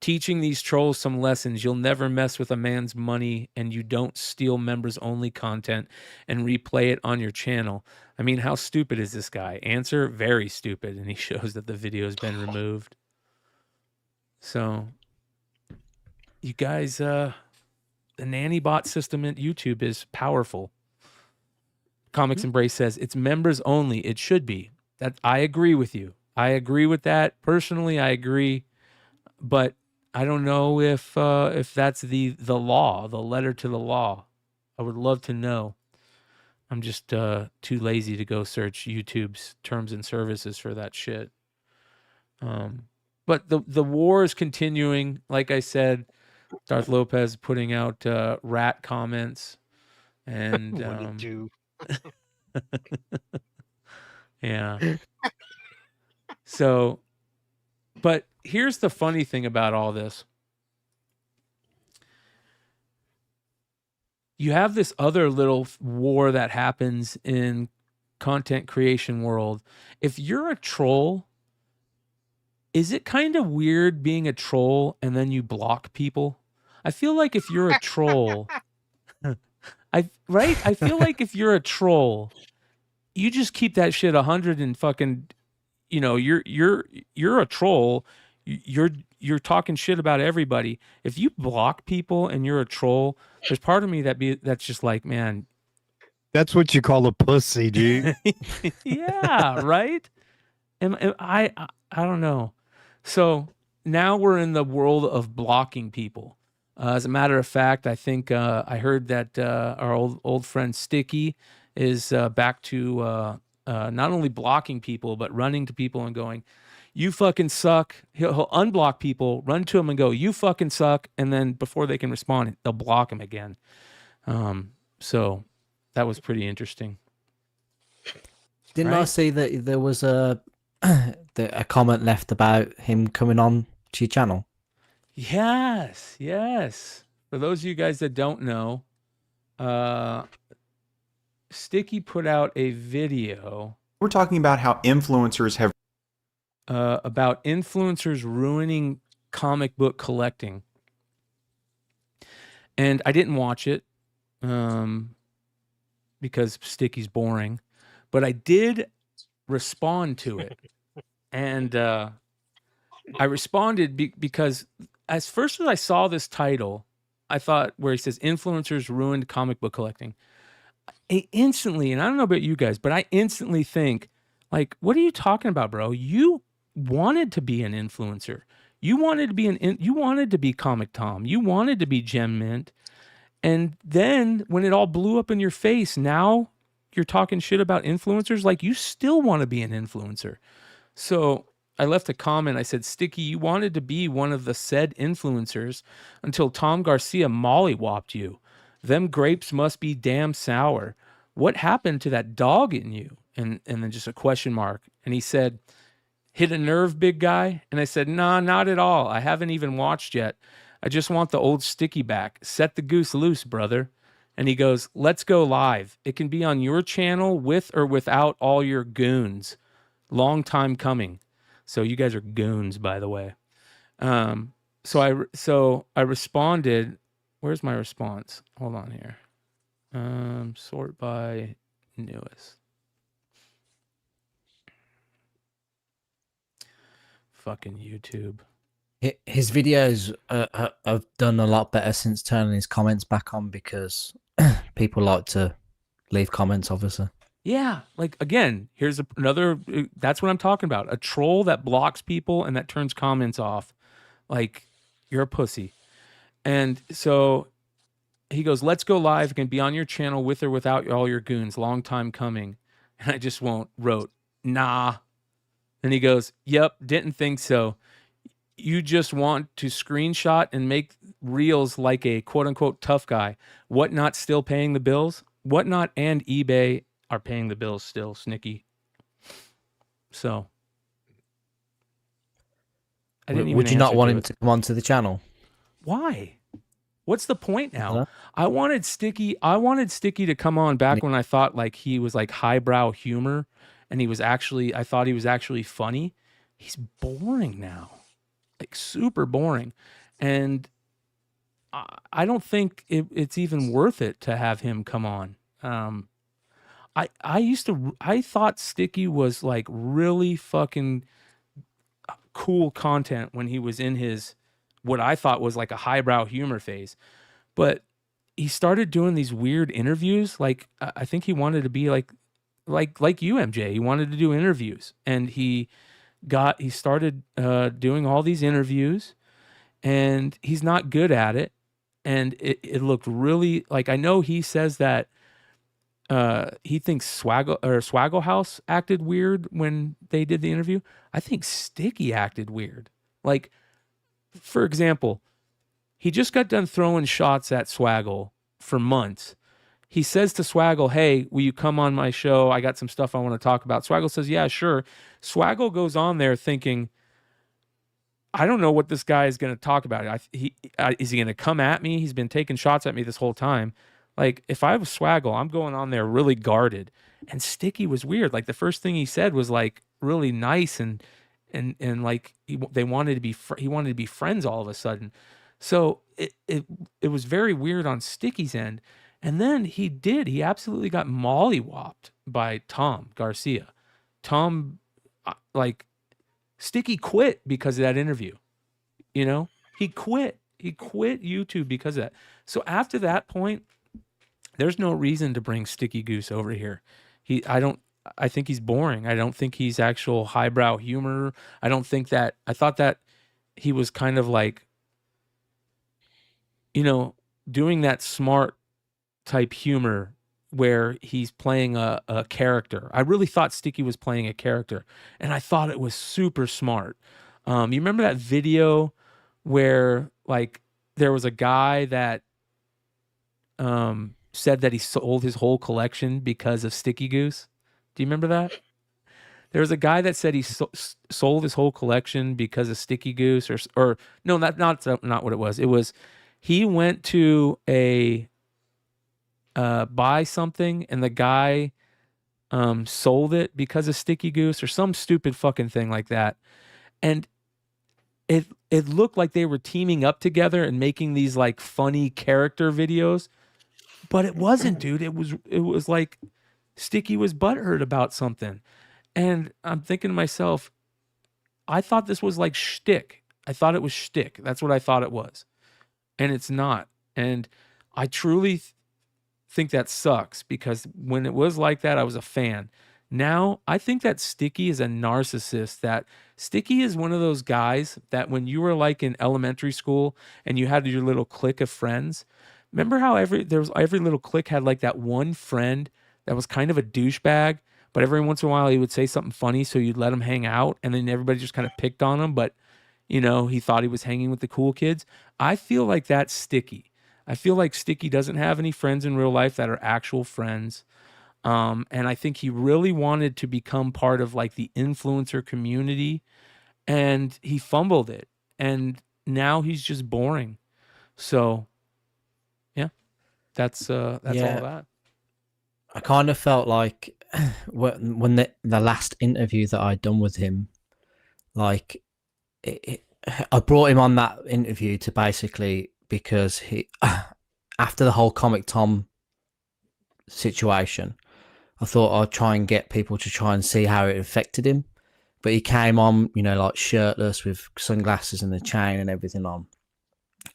Teaching these trolls some lessons. You'll never mess with a man's money, and you don't steal members-only content and replay it on your channel. I mean, how stupid is this guy? Answer, very stupid. And he shows that the video has been removed. So, you guys, the nanny bot system at YouTube is powerful. Comics Embrace says, it's members only. It should be. That I agree with you. I agree with that. Personally, I agree. But I don't know if that's the law, the letter to the law. I would love to know. I'm just too lazy to go search YouTube's terms and services for that shit. But the war is continuing. Like I said, Darth Lopez putting out rat comments, and yeah. So, but here's the funny thing about all this. You have this other little war that happens in content creation world. If you're a troll, is it kind of weird being a troll and then you block people? I feel like if you're a troll, I feel like if you're a troll, you just keep that shit 100 and fucking, you're a troll. You're talking shit about everybody. If you block people and you're a troll, there's part of me that's just like, man, That's what you call a pussy, dude. Yeah, right. I don't know. So now we're in the world of blocking people. As a matter of fact, I think I heard that our old friend Sticky is back to not only blocking people but running to people and going, "You fucking suck." He'll unblock people, run to them and go, "You fucking suck," and then before they can respond, they'll block him again. So that was pretty interesting. Didn't I see that there was a comment left about him coming on to your channel? Yes. For those of you guys that don't know, Sticky put out a video. We're talking about how influencers have about influencers ruining comic book collecting. And I didn't watch it because Sticky's boring, but I did respond to it. And I responded because as first as I saw this title, I thought where he says influencers ruined comic book collecting. I instantly, and I don't know about you guys, but I instantly think, like, what are you talking about, bro? You wanted to be an influencer. You wanted to be you wanted to be Comic Tom. You wanted to be Gem Mint. And then when it all blew up in your face, now you're talking shit about influencers. Like, you still want to be an influencer. So I left a comment. I said, Sticky, you wanted to be one of the said influencers until Tom Garcia mollywopped you. Them grapes must be damn sour. What happened to that dog in you? And then just a question mark. And he said, hit a nerve, big guy? And I said, nah, not at all. I haven't even watched yet. I just want the old Sticky back. Set the goose loose, brother. And he goes, let's go live. It can be on your channel with or without all your goons. Long time coming. So you guys are goons, by the way. So I responded. Where's my response? Hold on here. Sort by newest. Fucking YouTube. His videos have done a lot better since turning his comments back on because people like to leave comments, obviously. Yeah, like, again, here's another, that's what I'm talking about. A troll that blocks people and that turns comments off. Like, you're a pussy. And so he goes, let's go live. It can be on your channel with or without all your goons. Long time coming. And I just wrote, nah. And he goes, yep, didn't think so. You just want to screenshot and make reels like a quote unquote tough guy. Whatnot still paying the bills? Whatnot and eBay are paying the bills still, Snicky. So I didn't even. Would you not want him to come onto the channel? Why? What's the point now? I wanted Sticky to come on back when I thought like he was like highbrow humor and I thought he was actually funny. He's boring now. Like super boring. And I don't think it's even worth it to have him come on. I thought Sticky was like really fucking cool content when he was in his, what I thought was like a highbrow humor phase, but he started doing these weird interviews. Like, I think he wanted to be like you, MJ. He wanted to do interviews, and he started doing all these interviews, and he's not good at it. And it looked really like, I know he says that he thinks Swaggle House acted weird when they did the interview. I think Sticky acted weird. Like, for example, he just got done throwing shots at Swaggle for months. He says to Swaggle, hey, will you come on my show? I got some stuff I want to talk about. Swaggle says, yeah, sure. Swaggle goes on there thinking, I don't know what this guy is going to talk about. Is he going to come at me? He's been taking shots at me this whole time. Like, if I was Swaggle, I'm going on there really guarded. And Sticky was weird. Like, the first thing he said was like really nice and like he wanted to be friends all of a sudden. So it was very weird on Sticky's end. And then he absolutely got mollywopped by Tom Garcia. Tom, like, Sticky quit because of that interview. You know, he quit YouTube because of that. So after that point, There's no reason to bring Sticky Goose over here. I think he's boring. I don't think he's actual highbrow humor. I thought that he was kind of like, doing that smart type humor where he's playing a character. I really thought Sticky was playing a character, and I thought it was super smart. You remember that video where like there was a guy that said that he sold his whole collection because of Sticky Goose? Do you remember that? There was a guy that said he sold his whole collection because of Sticky Goose, or no, not what it was. It was he went to a buy something, and the guy sold it because of Sticky Goose or some stupid fucking thing like that. And it looked like they were teaming up together and making these like funny character videos, but it wasn't, dude. It was like Sticky was butthurt about something. And I'm thinking to myself, I thought this was like shtick. I thought it was shtick. That's what I thought it was. And it's not. And I truly think that sucks, because when it was like that, I was a fan. Now, I think that Sticky is a narcissist. That Sticky is one of those guys that when you were like in elementary school and you had your little clique of friends, remember how every little clique had like that one friend that was kind of a douchebag, but every once in a while he would say something funny, so you'd let him hang out, and then everybody just kind of picked on him, but he thought he was hanging with the cool kids. I feel like that's Sticky. I feel like Sticky doesn't have any friends in real life that are actual friends. And I think he really wanted to become part of like the influencer community, and he fumbled it. And now he's just boring. So yeah, that's all that. I kind of felt like when the last interview that I'd done with him, like I brought him on that interview to basically, because he, after the whole Comic Tom situation, I thought I'd try and get people to try and see how it affected him. But he came on, like shirtless with sunglasses and a chain and everything on.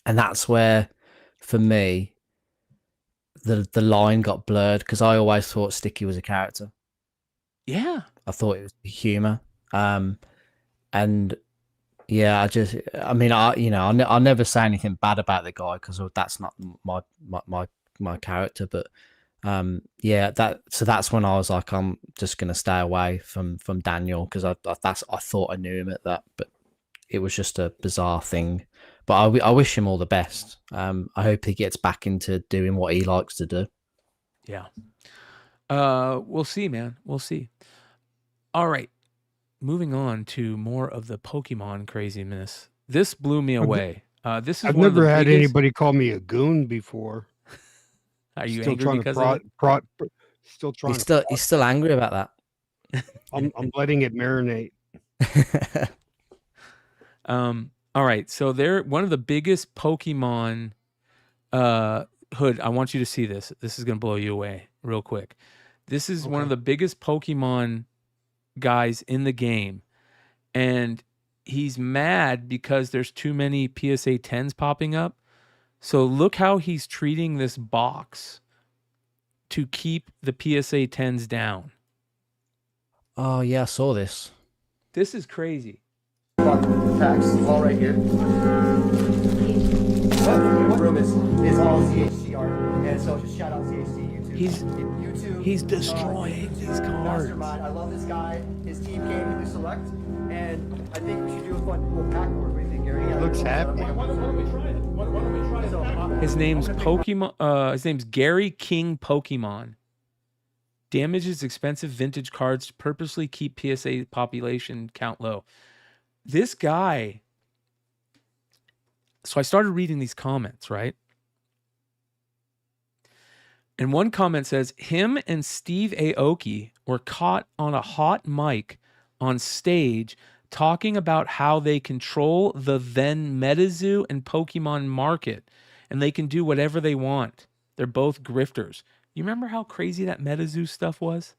And that's where, for me, the line got blurred, because I always thought Sticky was a character. Yeah. I thought it was humor. And yeah, I'll never say anything bad about the guy, because that's not my character. But that's when I was like, I'm just gonna stay away from Daniel, because I thought I knew him at that, but it was just a bizarre thing. But I wish him all the best. I hope he gets back into doing what he likes to do. Yeah. We'll see, man. We'll see. All right. Moving on to more of the Pokemon craziness. This blew me away. This is I've one of the never had biggest... anybody call me a goon before. Are you still angry trying because to of it? Still trying. He's still angry about that. I'm letting it marinate. All right. So they're one of the biggest Pokemon. Hood, I want you to see this. This is gonna blow you away real quick. This is one of the biggest Pokemon guys in the game, and he's mad because there's too many PSA 10s popping up. So look how he's treating this box to keep the PSA 10s down. Oh yeah, I saw this. This is crazy. Facts, all right here. The room is all CHC art, and so just shout out CHC YouTube. He's destroying these cards. Mastermind. I love this guy. His team came to select, and I think we should do a fun little pack board. What do you think, Gary? Looks happy. Why don't we try it? His name's Pokemon. His name's Gary King Pokemon. Damages expensive vintage cards to purposely keep PSA population count low. This guy. So I started reading these comments, right? And one comment says, him and Steve Aoki were caught on a hot mic on stage talking about how they control the then MetaZoo and Pokemon market, and they can do whatever they want. They're both grifters. You remember how crazy that MetaZoo stuff was?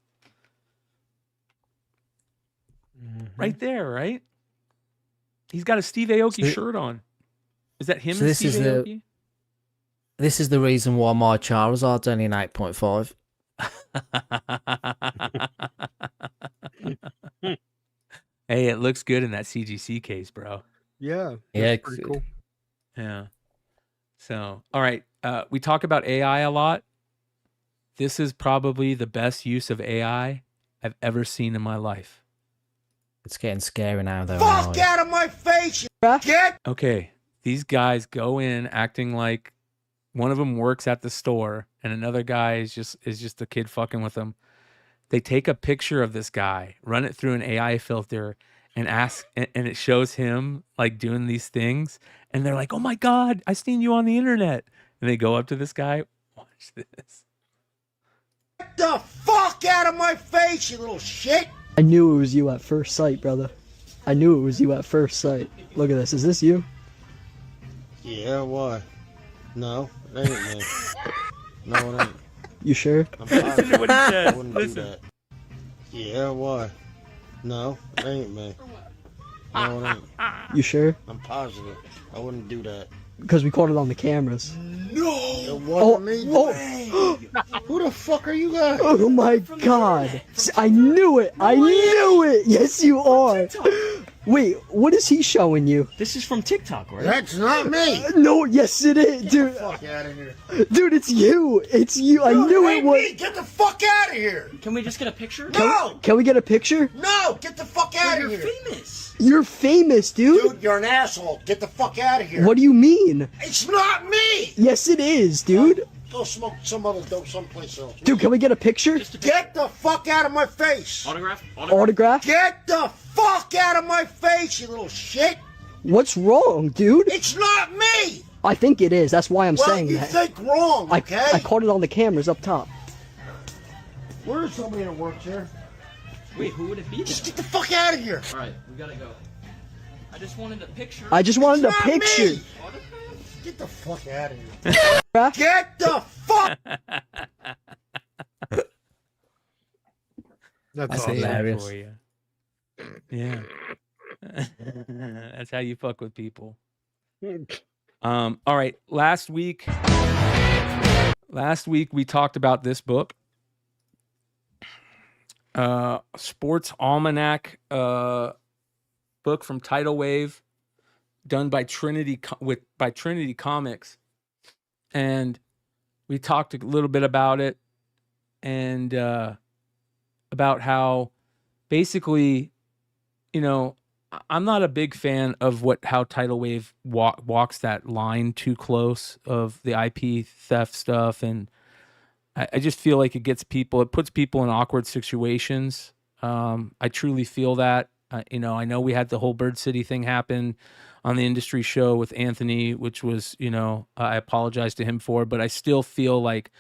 Mm-hmm. Right there, right? He's got a Steve Aoki shirt on. Is that him and Steve Aoki? This is the reason why my Charizard's only an 8.5. Hey, it looks good in that CGC case, bro. Yeah. Yeah, That's pretty cool. Yeah. So, all right. We talk about AI a lot. This is probably the best use of AI I've ever seen in my life. It's getting scary now, though. Fuck out of my face! Get! Okay. These guys go in acting like one of them works at the store and another guy is just a kid fucking with them. They take a picture of this guy, run it through an AI filter, and it shows him like doing these things. And they're like, "Oh my God, I seen you on the internet." And they go up to this guy. Watch this. Get the fuck out of my face, you little shit! I knew it was you at first sight, brother. I knew it was you at first sight. Look at this. Is this you? Yeah, why? No, it ain't me. No, it ain't. You sure? Listen to what he said. I wouldn't Listen. do that. Yeah, why? No, it ain't me. No, it ain't. You sure? I'm positive. I wouldn't do that. Because we caught it on the cameras. No! It wasn't me. Who the fuck are you guys? Oh my God. I knew it. I knew it. Yes, you are. Wait, what is he showing you? This is from TikTok, right? That's not me! No, yes it is, dude. Get the fuck out of here. Dude, it's you. It's you. I knew it was. Me. Get the fuck out of here! Can we just get a picture? No! Can we get a picture? No! Get the fuck out of You're here! famous. You're famous, dude. Dude, you're an asshole. Get the fuck out of here. What do you mean? It's not me! Yes, it is, dude. Go smoke some other dope someplace else. Dude, can we get a picture? Get the fuck out of my face! Autograph? Autograph? Get the fuck out of my face, you little shit! What's wrong, dude? It's not me! I think it is. That's why I'm Well, saying you that. think wrong, okay? I caught it on the cameras up top. Where's somebody that works here? Wait, who would it be? Just get the fuck out of here! Alright, we gotta go. I just wanted a picture. I just wanted a It's not picture. me. Get the fuck out of here. Get the fuck! That's That's awesome. hilarious. for you. Yeah. That's how you fuck with people. All right. Last week we talked about this book. Sports Almanac book from Tidal Wave, done by Trinity Comics. And we talked a little bit about it and about how basically, you know, I'm not a big fan of how Tidal Wave walks that line too close of the IP theft stuff. And I just feel like it puts people in awkward situations. I truly feel that. I know we had the whole Bird City thing happen on the industry show with Anthony, which was, I apologize to him for, but I still feel like,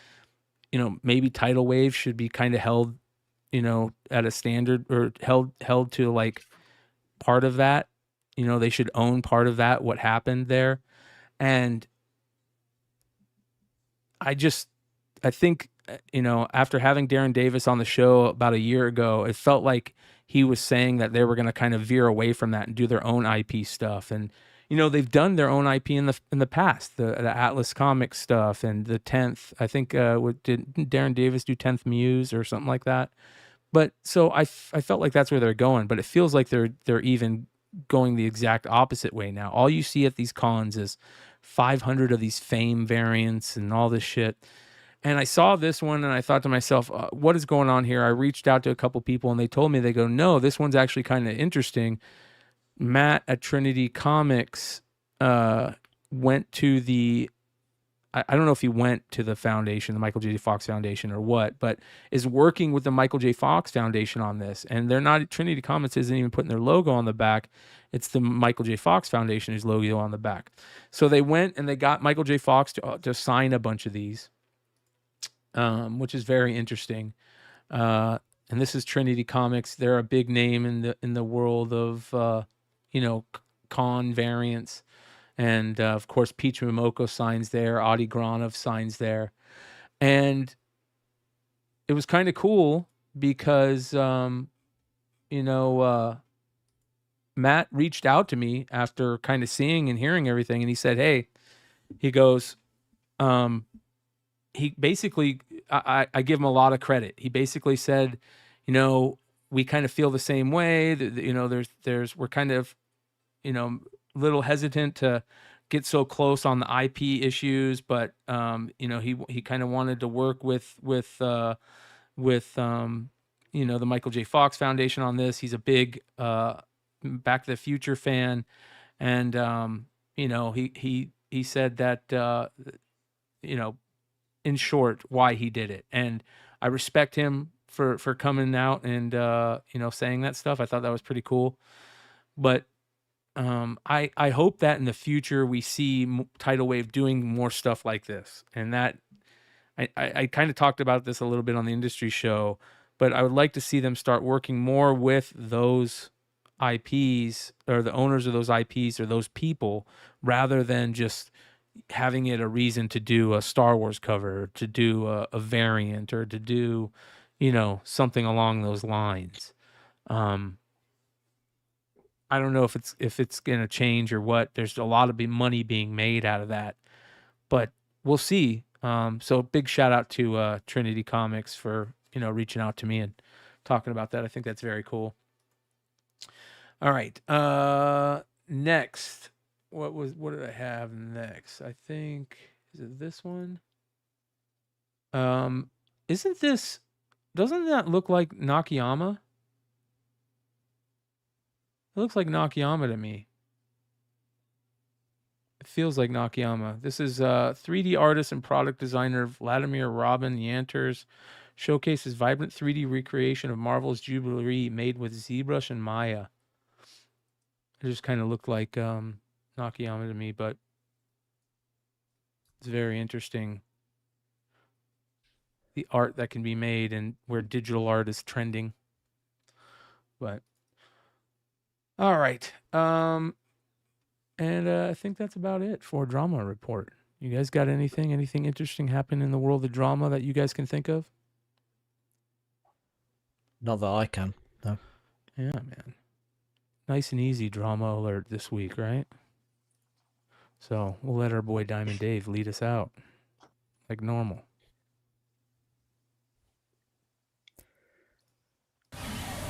maybe Tidal Wave should be kind of held, at a standard or held to like part of that. They should own part of that, what happened there. And I think, after having Darren Davis on the show about a year ago, it felt like he was saying that they were going to kind of veer away from that and do their own IP stuff. And, they've done their own IP in the past, the Atlas Comics stuff and the 10th, I think, did Darren Davis do 10th Muse or something like that? But so I felt like that's where they're going, but it feels like they're even going the exact opposite way now. All you see at these cons is 500 of these Fame variants and all this shit. And I saw this one and I thought to myself, what is going on here? I reached out to a couple people and they told me, they go, no, this one's actually kind of interesting. Matt at Trinity Comics went to I don't know if he went to the foundation, the Michael J. Fox Foundation or what, but is working with the Michael J. Fox Foundation on this. And they're not, Trinity Comics isn't even putting their logo on the back. It's the Michael J. Fox Foundation whose logo on the back. So they went and they got Michael J. Fox to sign a bunch of these. Which is very interesting. And this is Trinity Comics. They're a big name in the world of con variants. And of course, Peach Momoko signs there. Adi Granov signs there. And it was kind of cool because Matt reached out to me after kind of seeing and hearing everything, and he said, "Hey," he goes, he basically, I give him a lot of credit. He basically said, you know, we kind of feel the same way. You know, we're kind of, you know, little hesitant to get so close on the IP issues, but you know, he kind of wanted to work with you know, the Michael J. Fox Foundation on this. He's a big Back to the Future fan, and you know, he said that you know, in short, why he did it, and I respect him for coming out and you know, saying that stuff. I thought that was pretty cool, but I hope that in the future we see Tidal Wave doing more stuff like this, and that I kind of talked about this a little bit on the industry show, but I would like to see them start working more with those IPs or the owners of those IPs or those people, rather than just having it a reason to do a Star Wars cover, or to do a variant, or to do, you know, something along those lines. I don't know if it's going to change or what. There's a lot of money being made out of that, but we'll see. So big shout out to Trinity Comics for, you know, reaching out to me and talking about that. I think that's very cool. All right. Next, what did I have next? I think, is it this one? Doesn't that look like Nakayama? It looks like Nakayama to me. It feels like Nakayama. This is 3D artist and product designer Vladimir Robin Yanters showcases vibrant 3D recreation of Marvel's Jubilee made with ZBrush and Maya. It just kind of looked like Nakayama to me, but it's very interesting. The art that can be made and where digital art is trending. But all right. And I think that's about it for Drama Report. You guys got anything interesting happen in the world of drama that you guys can think of? Not that I can, no. Yeah, man. Nice and easy drama alert this week, right? So we'll let our boy Diamond Dave lead us out like normal.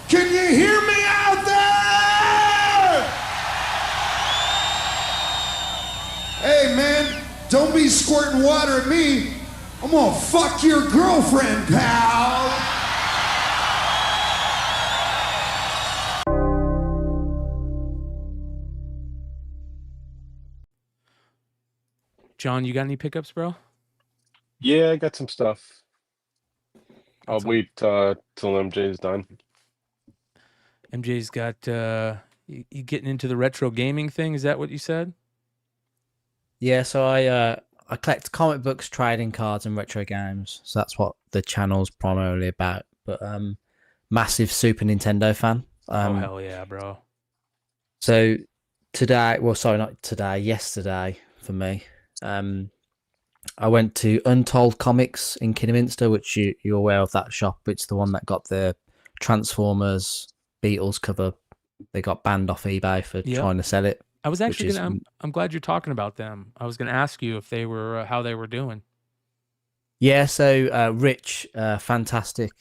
Can you hear me out there? Hey, man, don't be squirting water at me. I'm gonna fuck your girlfriend, pal. John, you got any pickups, bro? Yeah, I got some stuff. I'll wait till MJ's done. MJ's got you getting into the retro gaming thing. Is that what you said? Yeah, so I collect comic books, trading cards, and retro games. So that's what the channel's primarily about. But massive Super Nintendo fan. Oh hell yeah, bro! So yesterday for me, I went to Untold Comics in Kidderminster, which you're aware of that shop. It's the one that got the Transformers Beatles cover. They got banned off eBay for trying to sell it. I was actually I'm glad you're talking about them. I was gonna ask you if they were how they were doing. Yeah, so Rich, fantastic.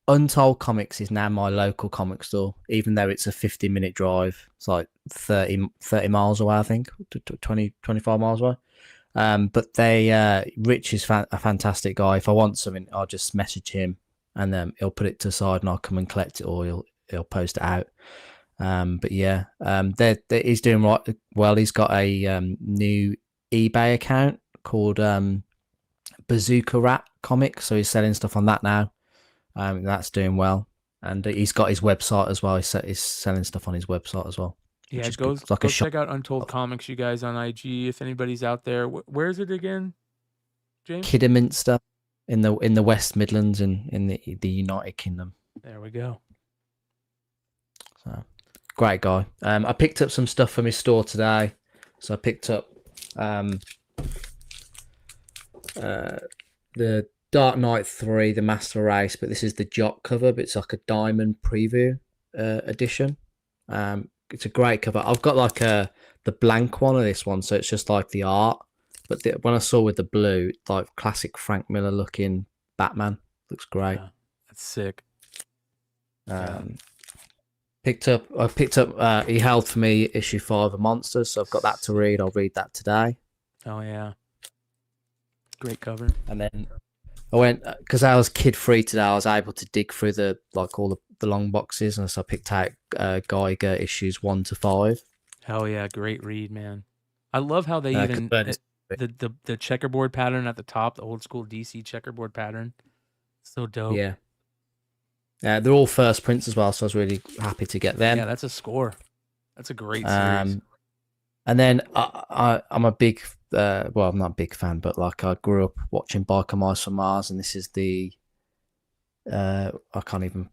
Untold Comics is now my local comic store, even though it's a 50-minute drive. It's like 30 miles away, I think, 25 miles away. But Rich is a fantastic guy. If I want something, I'll just message him, and then he'll put it to the side, and I'll come and collect it, or he'll post it out. But yeah, he's doing right well. He's got a new eBay account called Bazooka Rat Comics, so he's selling stuff on that now. That's doing well, and he's got his website as well. He's selling stuff on his website as well. Yeah, go check out Untold Comics, you guys, on IG. If anybody's out there, where is it again, James? Kidderminster in the West Midlands in the United Kingdom. There we go. So great guy. I picked up some stuff from his store today. So I picked up the Dark Knight 3, the Master Race, but this is the Jock cover, but it's like a diamond preview edition. It's a great cover. I've got like the blank one of this one, so it's just like the art, But when I saw with the blue, like classic Frank Miller looking Batman, looks great. Yeah, that's sick. Picked up he held for me issue 5 of Monsters, so I've got that to read. I'll read that today. Oh yeah, great cover. And then I went, because I was kid free today, I was able to dig through all the long boxes, and so I picked out Geiger issues 1 to 5. Hell yeah, great read, man. I love how they even the checkerboard pattern at the top, the old school DC checkerboard pattern. So dope. Yeah. Yeah, they're all first prints as well, so I was really happy to get them. Yeah, that's a score. That's a great series. And then I'm a big, well, I'm not a big fan, but like I grew up watching Biker Mice from Mars, and this is the, I can't even,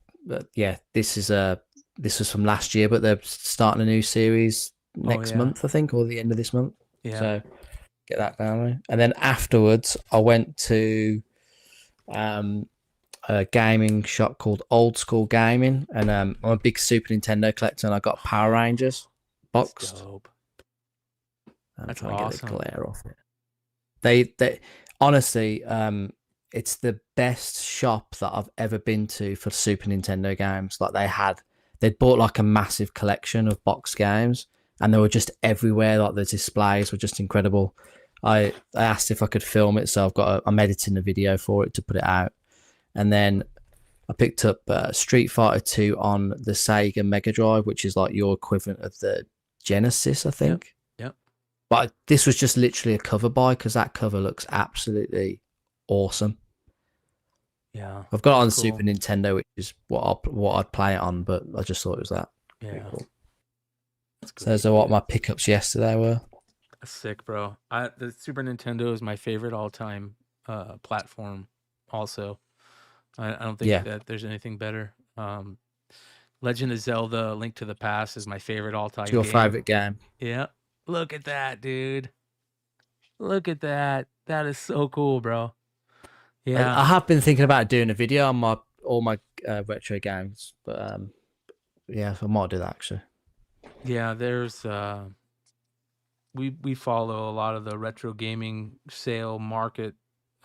yeah, this was from last year, but they're starting a new series next month, I think, or the end of this month. Yeah. So get that down there. And then afterwards, I went to a gaming shop called Old School Gaming, and I'm a big Super Nintendo collector, and I got Power Rangers boxed. That's dope. I'm trying to get the glare off it. They honestly, it's the best shop that I've ever been to for Super Nintendo games. Like they'd bought like a massive collection of box games, and they were just everywhere. Like the displays were just incredible. I asked if I could film it, so I'm editing a video for it to put it out. And then I picked up Street Fighter 2 on the Sega Mega Drive, which is like your equivalent of the Genesis, I think. Yep. But this was just literally a cover buy, because that cover looks absolutely awesome. Yeah. I've got it on Super Nintendo, which is what I'd play it on, but I just thought it was that. Yeah. Cool. So those are what my pickups yesterday were. That's sick, bro. The Super Nintendo is my favorite all-time platform also. I don't think that there's anything better. Legend of Zelda: Link to the Past is my favorite all-time game. Your favorite game? Yeah. Look at that, dude. Look at that. That is so cool, bro. Yeah. I have been thinking about doing a video on all my retro games, but yeah, I might do that actually. Yeah, there's we follow a lot of the retro gaming sale market.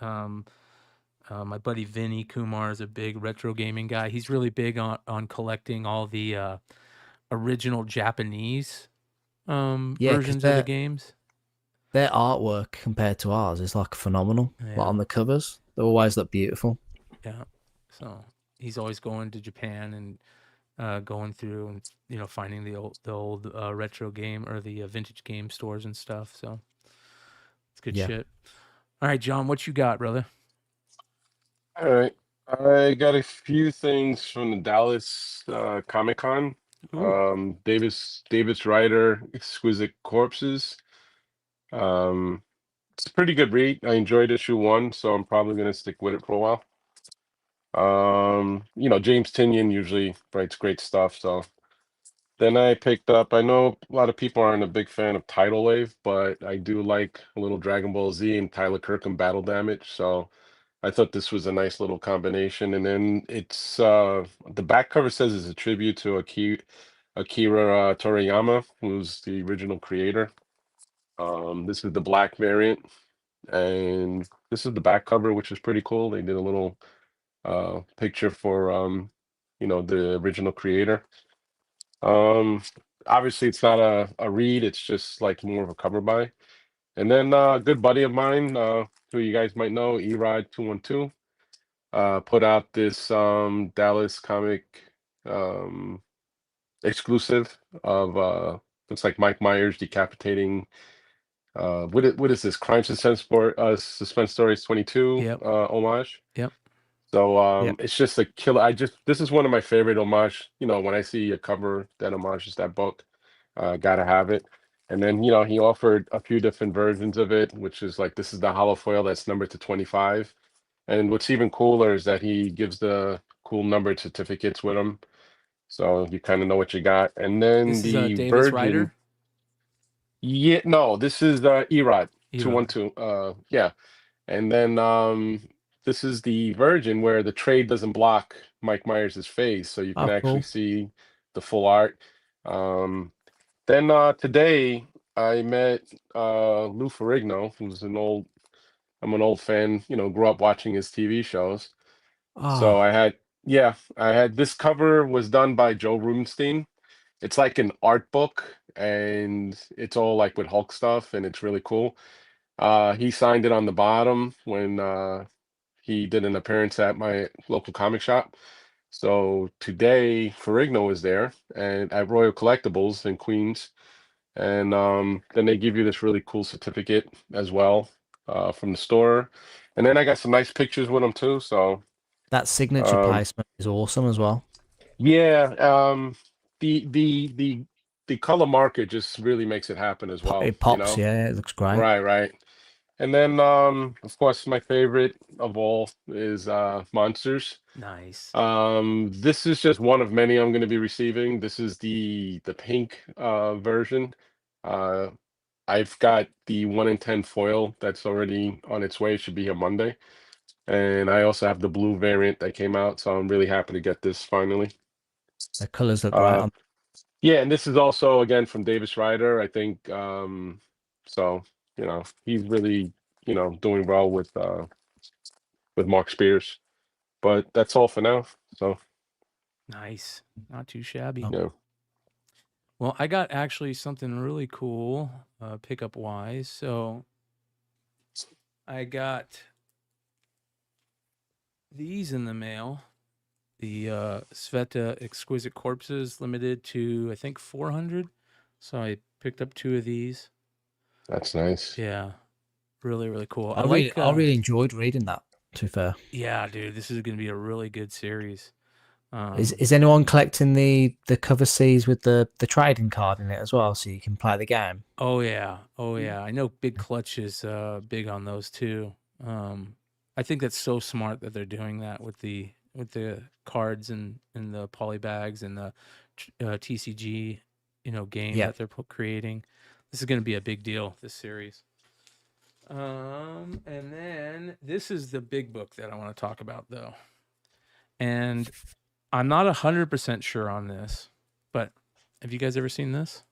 My buddy Vinny Kumar is a big retro gaming guy. He's really big on collecting all the original Japanese versions of the games. Their artwork compared to ours is like phenomenal. Yeah. Like on the covers, they always look beautiful. Yeah. So he's always going to Japan and going through and finding the old retro game or the vintage game stores and stuff. So it's good shit. All right, John, what you got, brother? All right. I got a few things from the Dallas Comic Con. Davis Ryder, Exquisite Corpses. It's a pretty good read. I enjoyed issue 1, so I'm probably going to stick with it for a while. James Tynion usually writes great stuff. So then I picked up, I know a lot of people aren't a big fan of Tidal Wave, but I do like a little Dragon Ball Z and Tyler Kirkham Battle Damage. So I thought this was a nice little combination. And then it's the back cover says it's a tribute to Akira Toriyama, who's the original creator. This is the black variant, and this is the back cover, which is pretty cool. They did a little picture for the original creator. Obviously it's not a read, it's just like more of a cover buy. And then a good buddy of mine, who you guys might know, Erod 212, put out this Dallas comic exclusive of looks like Mike Myers decapitating what is this, Crime Suspense Stories 22 homage. Yep. So it's just a killer. This is one of my favorite homage. When I see a cover that homages that book, gotta have it. And then he offered a few different versions of it, which is like, this is the hollow foil that's numbered to 25. And what's even cooler is that he gives the cool numbered certificates with him, so you kind of know what you got. And then this the is Davis Virgin. Ryder? Yeah, no, this is Erod 212. Yeah. And then this is the Virgin, where the trade doesn't block Mike Myers' face, so you can actually see the full art. Then today I met Lou Ferrigno, I'm an old fan, grew up watching his TV shows. So Oh, I had this cover was done by Joe Rubenstein. It's like an art book and it's all like with Hulk stuff and it's really cool. He signed it on the bottom when he did an appearance at my local comic shop. So today Ferrigno was there and at Royal Collectibles in Queens. And then they give you this really cool certificate as well from the store. And then I got some nice pictures with them too. So that signature placement is awesome as well. yeah, the color market just really makes it happen as well, It pops, yeah, it looks great. Right. And then of course my favorite of all is Monsters. Nice. This is just one of many I'm going to be receiving. This is the pink version. I've got the 1 in 10 foil that's already on its way. It should be here Monday. And I also have the blue variant that came out, so I'm really happy to get this finally. The colors look great. Yeah, and this is also again from Davis Ryder. I think so, he's really, doing well with Mark Spears. But that's all for now. So Nice. Not too shabby. yeah. Well, I got actually something really cool pickup wise. So I got these in the mail. The Sveta Exquisite Corpses limited to, I think, 400. So I picked up 2 of these. That's nice. Yeah. Really, really cool. I really enjoyed reading that, to be fair. Yeah, dude. This is going to be a really good series. Is anyone collecting the cover Cs with the trading card in it as well, so you can play the game? Oh yeah. I know Big Clutch is big on those too. I think that's so smart that they're doing that with the cards and the polybags and the TCG game that they're creating. This is going to be a big deal, this series. And then this is the big book that I want to talk about though, and I'm not 100% sure on this, but have you guys ever seen this?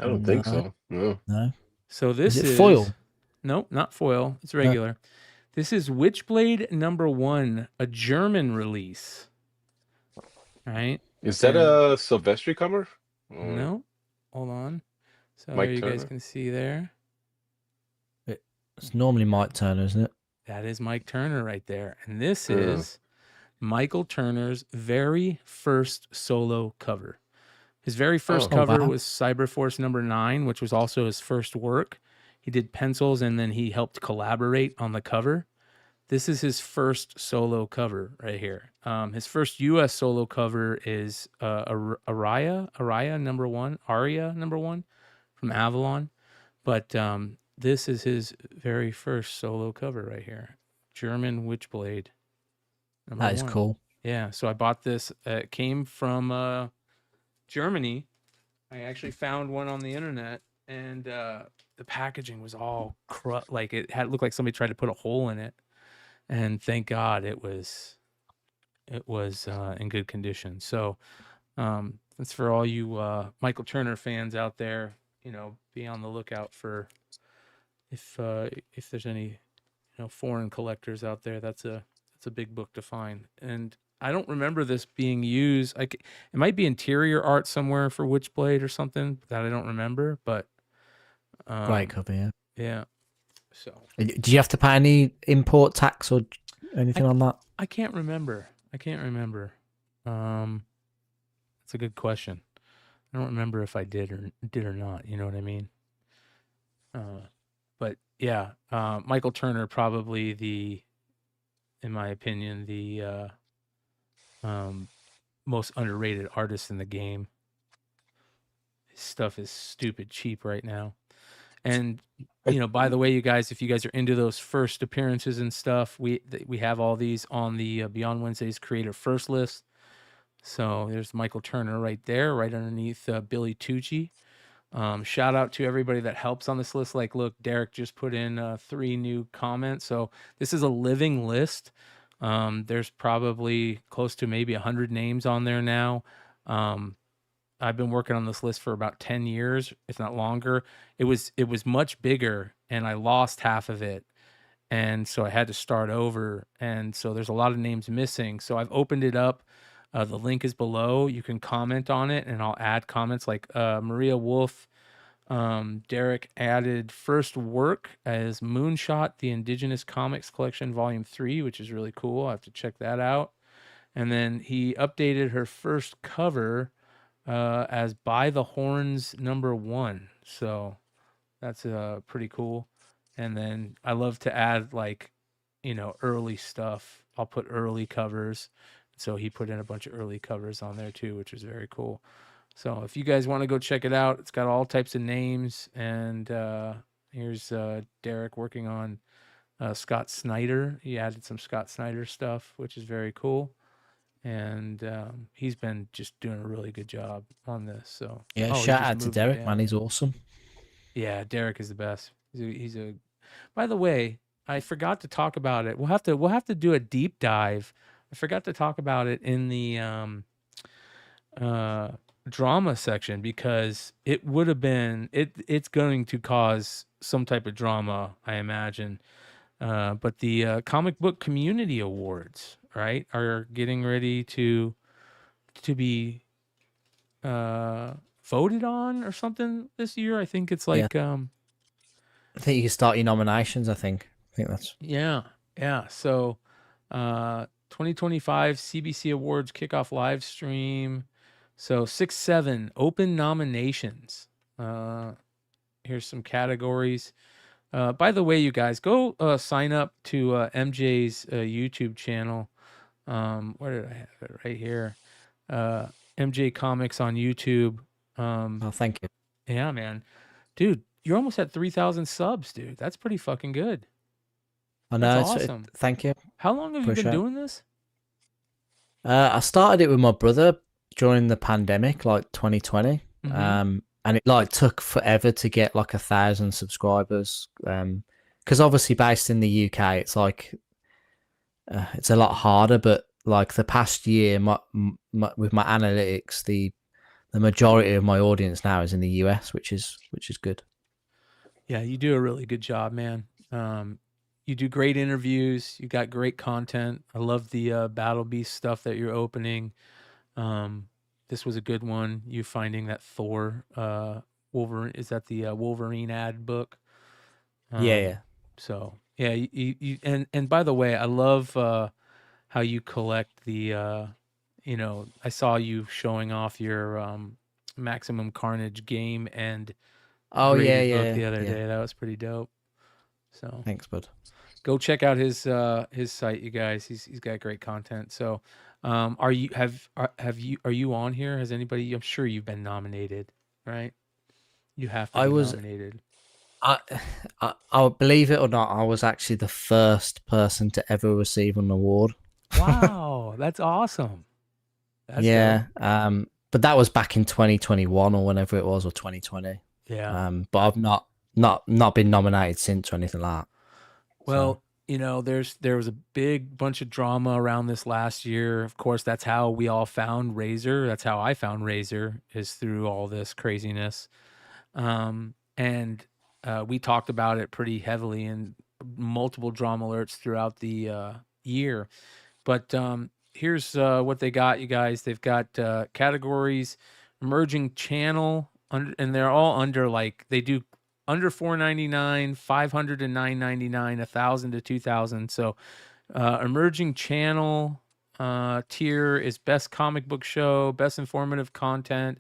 I don't think so. No. So this is foil? Nope, not foil. It's regular. This is Witchblade #1, a German release. Right? Is that a Silvestri cover? No. Hold on. So Mike you guys Turner? can see there. It's normally Mike Turner, isn't it? That is Mike Turner right there. And this is Michael Turner's very first solo cover. His very first cover was Cyberforce #9, which was also his first work. He did pencils and then he helped collaborate on the cover. This is his first solo cover right here. His first U.S. solo cover is Aria #1 from Avalon. But this is his very first solo cover right here. German Witchblade. That is cool. Yeah, so I bought this. It came from Germany. I actually found one on the internet, and the packaging was all like it looked like somebody tried to put a hole in it. And thank God it was in good condition. So that's for all you Michael Turner fans out there. Be on the lookout for if there's any foreign collectors out there. That's a big book to find. And I don't remember this being used. It might be interior art somewhere for Witchblade or something that I don't remember. But Great cover, yeah. Yeah. So do you have to pay any import tax or anything on that? I can't remember. That's a good question. I don't remember if I did or not. You know what I mean? But yeah, Michael Turner probably in my opinion, the most underrated artist in the game. His stuff is stupid cheap right now. And by the way, you guys, if you guys are into those first appearances and stuff, we have all these on the Beyond Wednesday's Creator First list. So there's Michael Turner right there, right underneath Billy Tucci. Shout out to everybody that helps on this list. Like, look, Derek just put in 3 new comments. So this is a living list. There's probably close to maybe 100 names on there now. I've been working on this list for about 10 years, if not longer. It was much bigger, and I lost half of it. And so I had to start over. And so there's a lot of names missing. So I've opened it up. The link is below. You can comment on it, and I'll add comments like Maria Wolf. Derek added first work as Moonshot, the Indigenous Comics Collection, Volume 3, which is really cool. I have to check that out. And then he updated her first cover as By the Horns #1. So that's pretty cool. And then I love to add like, early stuff. I'll put early covers. So he put in a bunch of early covers on there too, which is very cool. So if you guys want to go check it out, it's got all types of names. And here's Derek working on Scott Snyder. He added some Scott Snyder stuff, which is very cool. And he's been just doing a really good job on this. So yeah, he shout just out to moved Derek, down. man. He's awesome. Yeah, Derek is the best. He's a. By the way, I forgot to talk about it. We'll have to do a deep dive. I forgot to talk about it in the drama section because it would have been it's going to cause some type of drama, I imagine. But the comic book community awards, right, are getting ready to be voted on or something this year. I think it's like I think you can start your nominations. I think that's yeah. So 2025 CBC Awards kickoff live stream. So 6-7 open nominations. Here's some categories. By the way, you guys, go sign up to MJ's YouTube channel. Where did I have it? Right here. MJ Comics on YouTube. oh, thank you. Yeah, man. Dude, you're almost at 3,000 subs, dude. That's pretty fucking good. I know. That's awesome. Thank you. How long have you been doing this? I started it with my brother during the pandemic, like 2020. And it like took forever to get like 1,000 subscribers. Because obviously based in the UK, it's like it's a lot harder. But like the past year, with my analytics, the majority of my audience now is in the US, which is good. Yeah, you do a really good job, man. You do great interviews. You got great content. I love the Battle Beast stuff that you're opening. This was a good one. You finding that Thor Wolverine, is that the Wolverine ad book? Yeah. So yeah, you and by the way, I love how you collect the I saw you showing off your Maximum Carnage game and graded book the other day. That was pretty dope. So thanks, bud. Go check out his site, you guys. He's got great content. So are you on here? Has anybody? I'm sure you've been nominated, right? You have to be nominated. I believe it or not, I was actually the first person to ever receive an award. Wow, that's awesome. That's dope. But that was back in 2021 or whenever it was, or 2020. Yeah. But I've not been nominated since or anything like that. Well, there was a big bunch of drama around this last year. Of course, that's how we all found Razor. That's how I found Razor, is through all this craziness. And we talked about it pretty heavily in multiple drama alerts throughout the year. But here's what they got, you guys. They've got categories, emerging channel, and they're all under, like, they do under $4.99, $500 to $9.99, $1,000 to $2,000. So emerging channel tier is best comic book show, best informative content,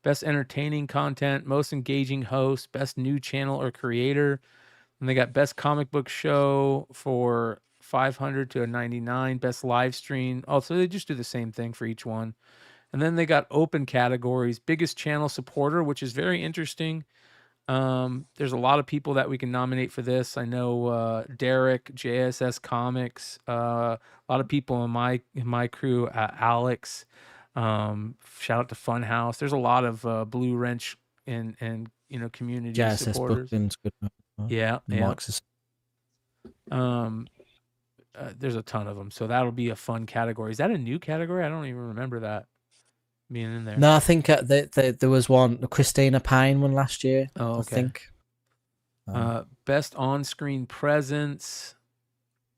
best entertaining content, most engaging host, best new channel or creator. And they got best comic book show for $500 to $99, best live stream. Oh, so they just do the same thing for each one. And then they got open categories, biggest channel supporter, which is very interesting. There's a lot of people that we can nominate for this. I know Derek, JSS Comics, a lot of people in my crew, Alex. Shout out to Funhouse. There's a lot of Blue Wrench and community JSS supporters. Brooklyn's good. Yeah. Mike's there's a ton of them, so that'll be a fun category. Is that a new category? I don't even remember that. being in there. No, I think there was one. Christina Payne won last year. Oh, okay. I think. Best on-screen presence,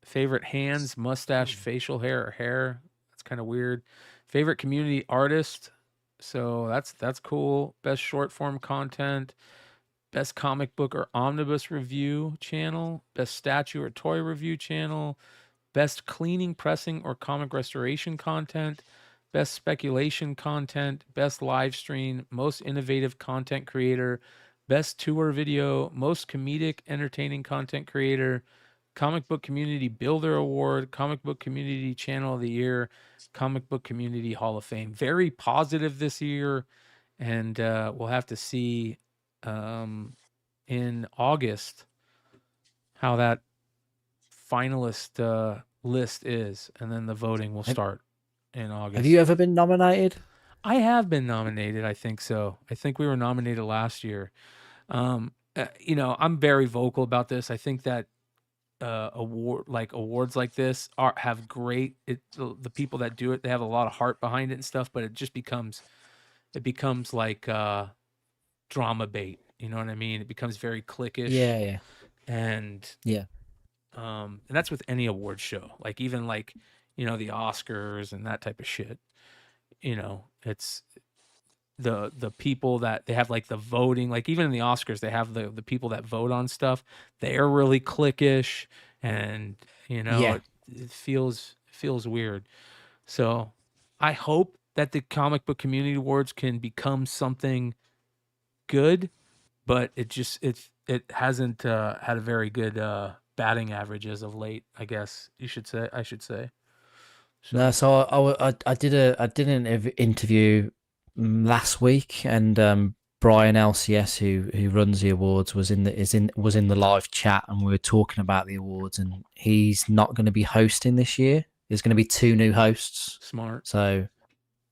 favorite hands, mustache, facial hair, or hair. That's kind of weird. Favorite community artist. So that's cool. Best short form content. Best comic book or omnibus review channel. Best statue or toy review channel. Best cleaning, pressing, or comic restoration content. Best speculation content. Best live stream. Most innovative content creator. Best tour video. Most comedic, entertaining content creator. Comic Book Community Builder Award. Comic Book Community Channel of the Year. Comic Book Community Hall of Fame. Very positive this year. And we'll have to see in August how that finalist list is, and then the voting will start in August. Have you ever been nominated? I have been nominated. I think so. I think we were nominated last year. You know, I'm very vocal about this. I think that awards like this have great. The people that do it, they have a lot of heart behind it and stuff. But it just becomes like drama bait. You know what I mean? It becomes very cliquish. Yeah. And that's with any award show. Like even like, you know, the Oscars and that type of shit. You know, it's the people that they have, like the voting, like even in the Oscars, they have the people that vote on stuff. They're really cliquish, and you know, it feels weird. So I hope that the Comic Book Community Awards can become something good, but it hasn't had a very good batting average as of late, I guess I should say. So. No, so I did an interview last week, and Bryan LCS, who runs the awards, was in the live chat, and we were talking about the awards, and he's not going to be hosting this year. There's going to be 2 new hosts. Smart. So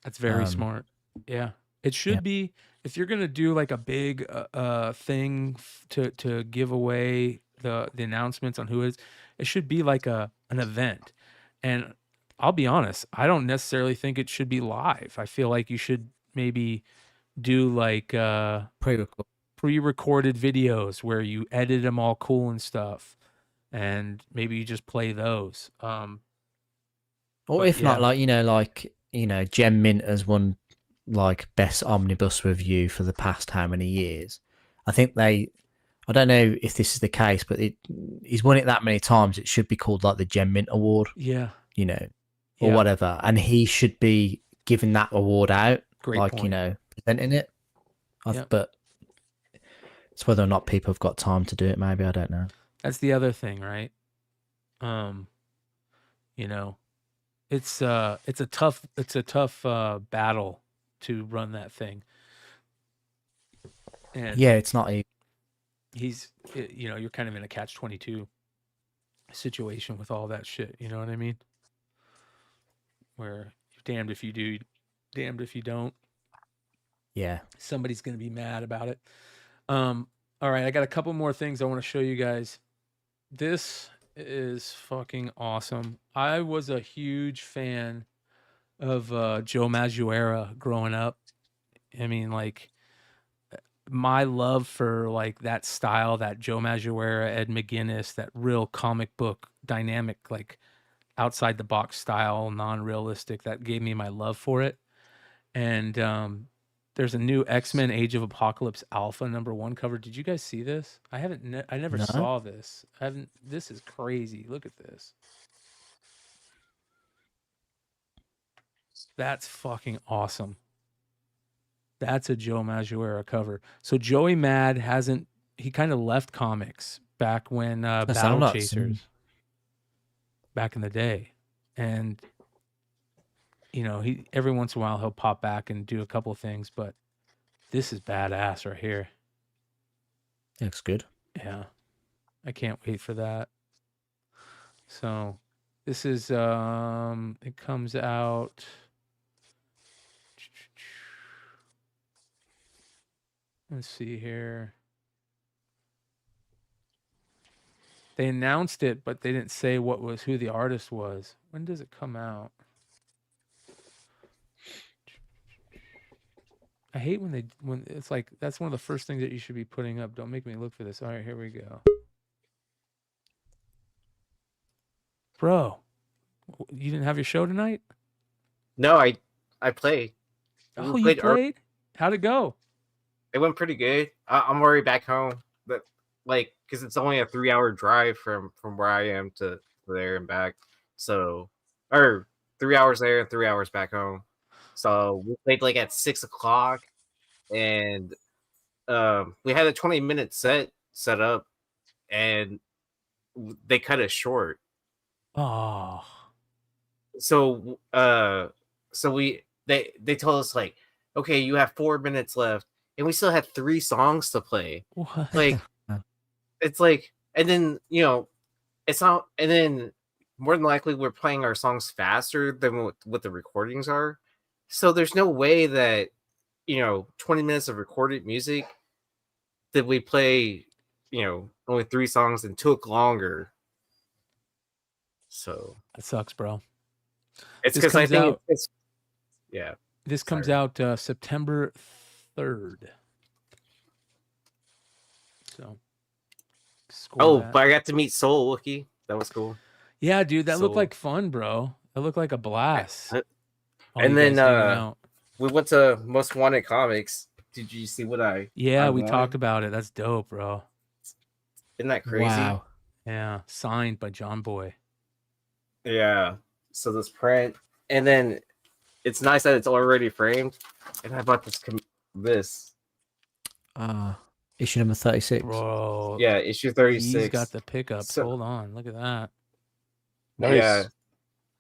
that's very smart. Yeah, it should be. If you're going to do like a big thing to give away the announcements on who it is, it should be like an event. And I'll be honest, I don't necessarily think it should be live. I feel like you should maybe do like pre-recorded videos where you edit them all cool and stuff, and maybe you just play those. Or if not, like Gem Mint has won like best omnibus review for the past how many years? I think I don't know if this is the case, but he's won it that many times. It should be called like the Gem Mint Award. Yeah. You know, or whatever, and he should be giving that award out. Great like point. You know, presenting it. But it's whether or not people have got time to do it. Maybe I don't know. That's the other thing, right? You know, it's a tough battle to run that thing. And yeah, it's not easy. You know, you're kind of in a catch-22 situation with all that shit. You know what I mean? Where you're damned if you do, damned if you don't. Yeah. Somebody's going to be mad about it. All right, I got a couple more things I want to show you guys. This is fucking awesome. I was a huge fan of Joe Madureira growing up. I mean, like, my love for like that style, that Joe Madureira, Ed McGuinness, that real comic book dynamic, like outside the box style, non-realistic, that gave me my love for it. And there's a new X-Men Age of Apocalypse Alpha #1 cover. Did you guys see this? I never saw this. This is crazy. Look at this. That's fucking awesome. That's a Joe Madureira cover. So Joey Mad he kind of left comics back when Battle Chasers, back in the day. And, you know, every once in a while he'll pop back and do a couple of things, but this is badass right here. Looks good. Yeah. I can't wait for that. So this is, it comes out. Let's see here. They announced it, but they didn't say who the artist was. When does it come out? I hate when it's like that's one of the first things that you should be putting up. Don't make me look for this. All right, here we go. Bro, you didn't have your show tonight? No, I played. Oh, We you played played? How'd it go? It went pretty good. I'm already back home, but like, because it's only a 3-hour drive from where I am to there and back. So, or 3 hours there and 3 hours back home. So we played like at 6 o'clock, and we had a 20-minute set up, and they cut it short. Oh. So they told us like, okay, you have 4 minutes left, and we still had 3 songs to play. What? Like, it's like, and then it's not, and then more than likely we're playing our songs faster than what the recordings are. So there's no way that 20 minutes of recorded music that we play, only 3 songs and took longer. So that sucks, bro. It's because I think it's yeah. This comes out September 3rd. So. But I got to meet Soul Wookie. That was cool. Yeah, dude, that looked like fun, bro. That looked like a blast. And then we went to Most Wanted Comics. Did you see what I? Yeah, we talked about it. That's dope, bro. Isn't that crazy? Wow. Yeah, signed by John Boy. Yeah. So this print, and then it's nice that it's already framed. And I bought this. Issue number 36. Bro. Yeah, issue 36. He's got the pickups. Hold on, look at that. Nice. Yeah.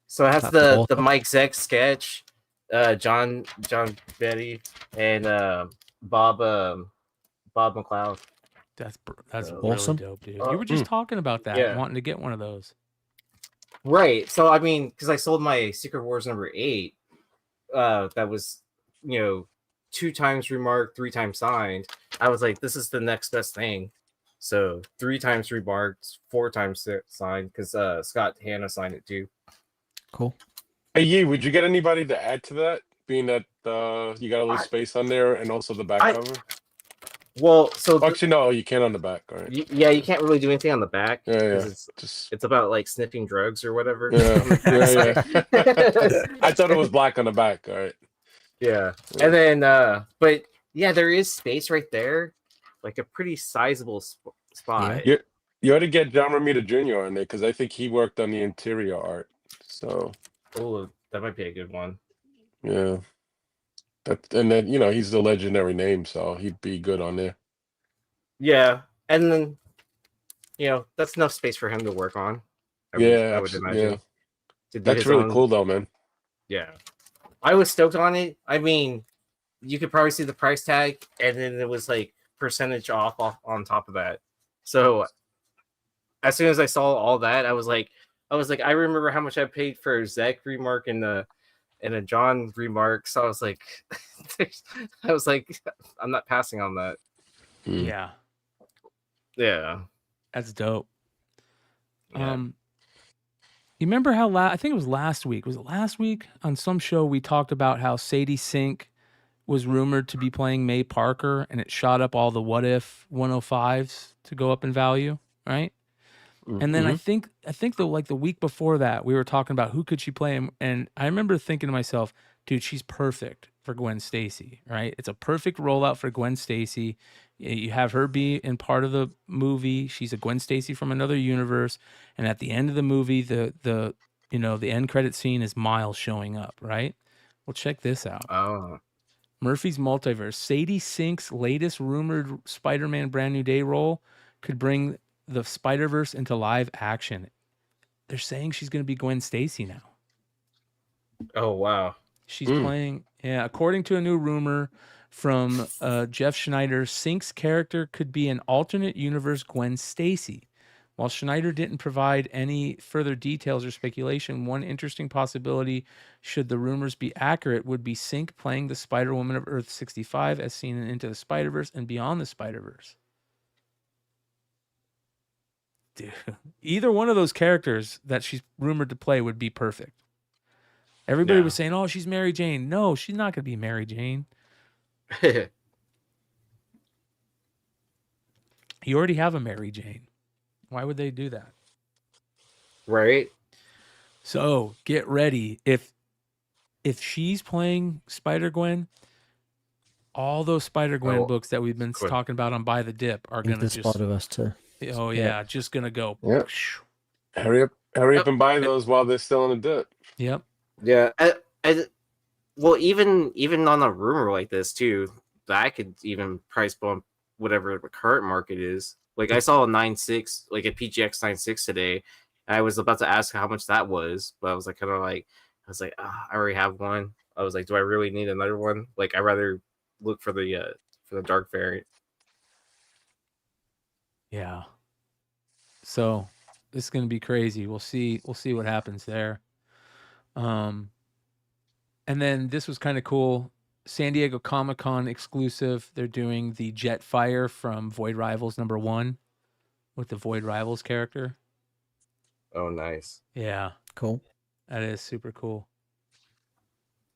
So it has the Mike Zeck sketch, John Betty, and Bob McLeod. That's awesome. Really dope, dude. You were just talking about that, wanting to get one of those. Right. So I mean, because I sold my Secret Wars number 8, that was 2 times remarked, 3 times signed. I was like, this is the next best thing. So 3 times remarked, 4 times signed, because Scott Hanna signed it too. Cool. Hey, Yee, would you get anybody to add to that? Being that you got a little space on there and also the back cover? Well, so actually, no, you can't on the back. All right. Yeah, you can't really do anything on the back. Yeah. It's about like sniffing drugs or whatever. Yeah. I thought it was black on the back. All right. Yeah. And then, but yeah, there is space right there, like a pretty sizable spot. Yeah. You ought to get John Romita Jr. on there because I think he worked on the interior art. So. Oh, that might be a good one. Yeah. And then he's the legendary name, so he'd be good on there. Yeah, and then that's enough space for him to work on. I would imagine. Yeah. That's really cool, though, man. Yeah, I was stoked on it. I mean, you could probably see the price tag, and then it was like percentage off on top of that. So as soon as I saw all that, I was like, I remember how much I paid for Zach remark and a John remark. So I was like, I'm not passing on that. Yeah. Yeah. That's dope. Yeah. You remember how I think it was last week. Was it last week on some show we talked about how Sadie Sink was rumored to be playing May Parker, and it shot up all the What If 105s to go up in value, right? And then I think the week before that, we were talking about who could she play, and I remember thinking to myself, dude, she's perfect for Gwen Stacy, right? It's a perfect rollout for Gwen Stacy. You have her be in part of the movie. She's a Gwen Stacy from another universe, and at the end of the movie, the end credit scene is Miles showing up, right? Well, check this out. Oh. Murphy's Multiverse. Sadie Sink's latest rumored Spider-Man Brand New Day role could bring the Spider-Verse into live action. They're saying she's going to be Gwen Stacy now. Oh, wow. She's playing, according to a new rumor from Jeff Schneider, Sink's character could be an alternate universe Gwen Stacy. While Schneider didn't provide any further details or speculation, one interesting possibility, should the rumors be accurate, would be Sink playing the Spider-Woman of Earth 65 as seen in Into the Spider-Verse and Beyond the Spider-Verse. Dude, either one of those characters that she's rumored to play would be perfect. Everybody was saying, oh, she's Mary Jane. No, she's not going to be Mary Jane. You already have a Mary Jane. Why would they do that? Right. So get ready. If she's playing Spider-Gwen, all those Spider-Gwen books that we've been talking about on Buy the Dip are going to just... Spider-Verse too. Oh, yeah. Just going to go... Yep. Hurry up and buy those while they're still in the dip. Yep. Yeah. Well, even on a rumor like this too, that could even price bump whatever the current market is. Like I saw a 9.6, like a PGX 9.6 today. And I was about to ask how much that was, but I was like, I I already have one. I was like, do I really need another one? Like, I'd rather look for the dark variant. Yeah. So this is going to be crazy. We'll see what happens there. And then this was kind of cool. San Diego Comic-Con exclusive. They're doing the Jetfire from Void Rivals #1 with the Void Rivals character. Oh, nice. Yeah. Cool. That is super cool.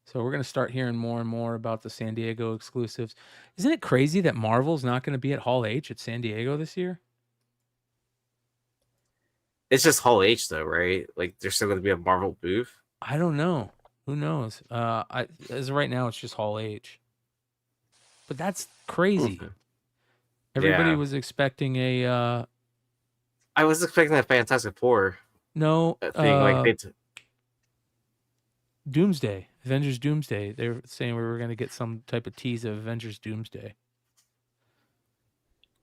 So we're going to start hearing more and more about the San Diego exclusives. Isn't it crazy that Marvel's not going to be at Hall H at San Diego this year? It's just Hall H though, right? Like there's still going to be a Marvel booth. I don't know. Who knows? As of right now, it's just Hall H. But that's crazy. Everybody was expecting a... I was expecting a Fantastic Four. No. Thing. Like Doomsday. Avengers Doomsday. They were saying we were going to get some type of tease of Avengers Doomsday.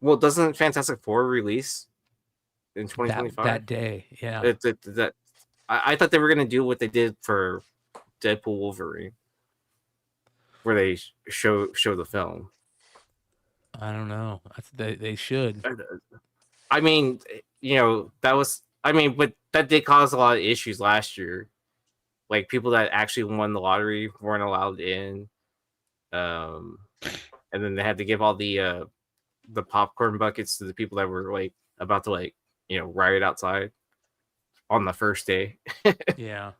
Well, doesn't Fantastic Four release in 2025? That day, yeah. I thought they were going to do what they did for Deadpool Wolverine, where they show the film. I don't know. They should. I mean, but that did cause a lot of issues last year. Like people that actually won the lottery weren't allowed in, and then they had to give all the popcorn buckets to the people that were like about to riot outside on the first day. Yeah.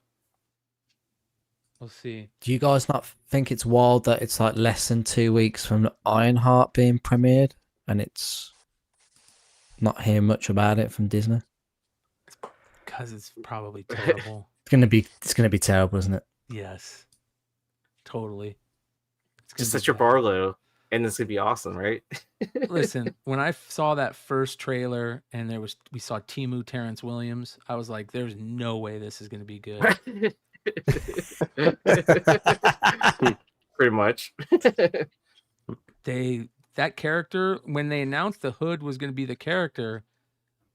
We'll see. Do you guys not think it's wild that it's like less than 2 weeks from Ironheart being premiered and it's not hearing much about it from Disney? Because it's probably terrible. It's gonna be terrible, isn't it? Yes. Totally. Just set your bar low and it's gonna be awesome, right? Listen, when I saw that first trailer and we saw Temu Terrence Williams, I was like, there's no way this is gonna be good. Pretty much. That character, when they announced the Hood was going to be the character,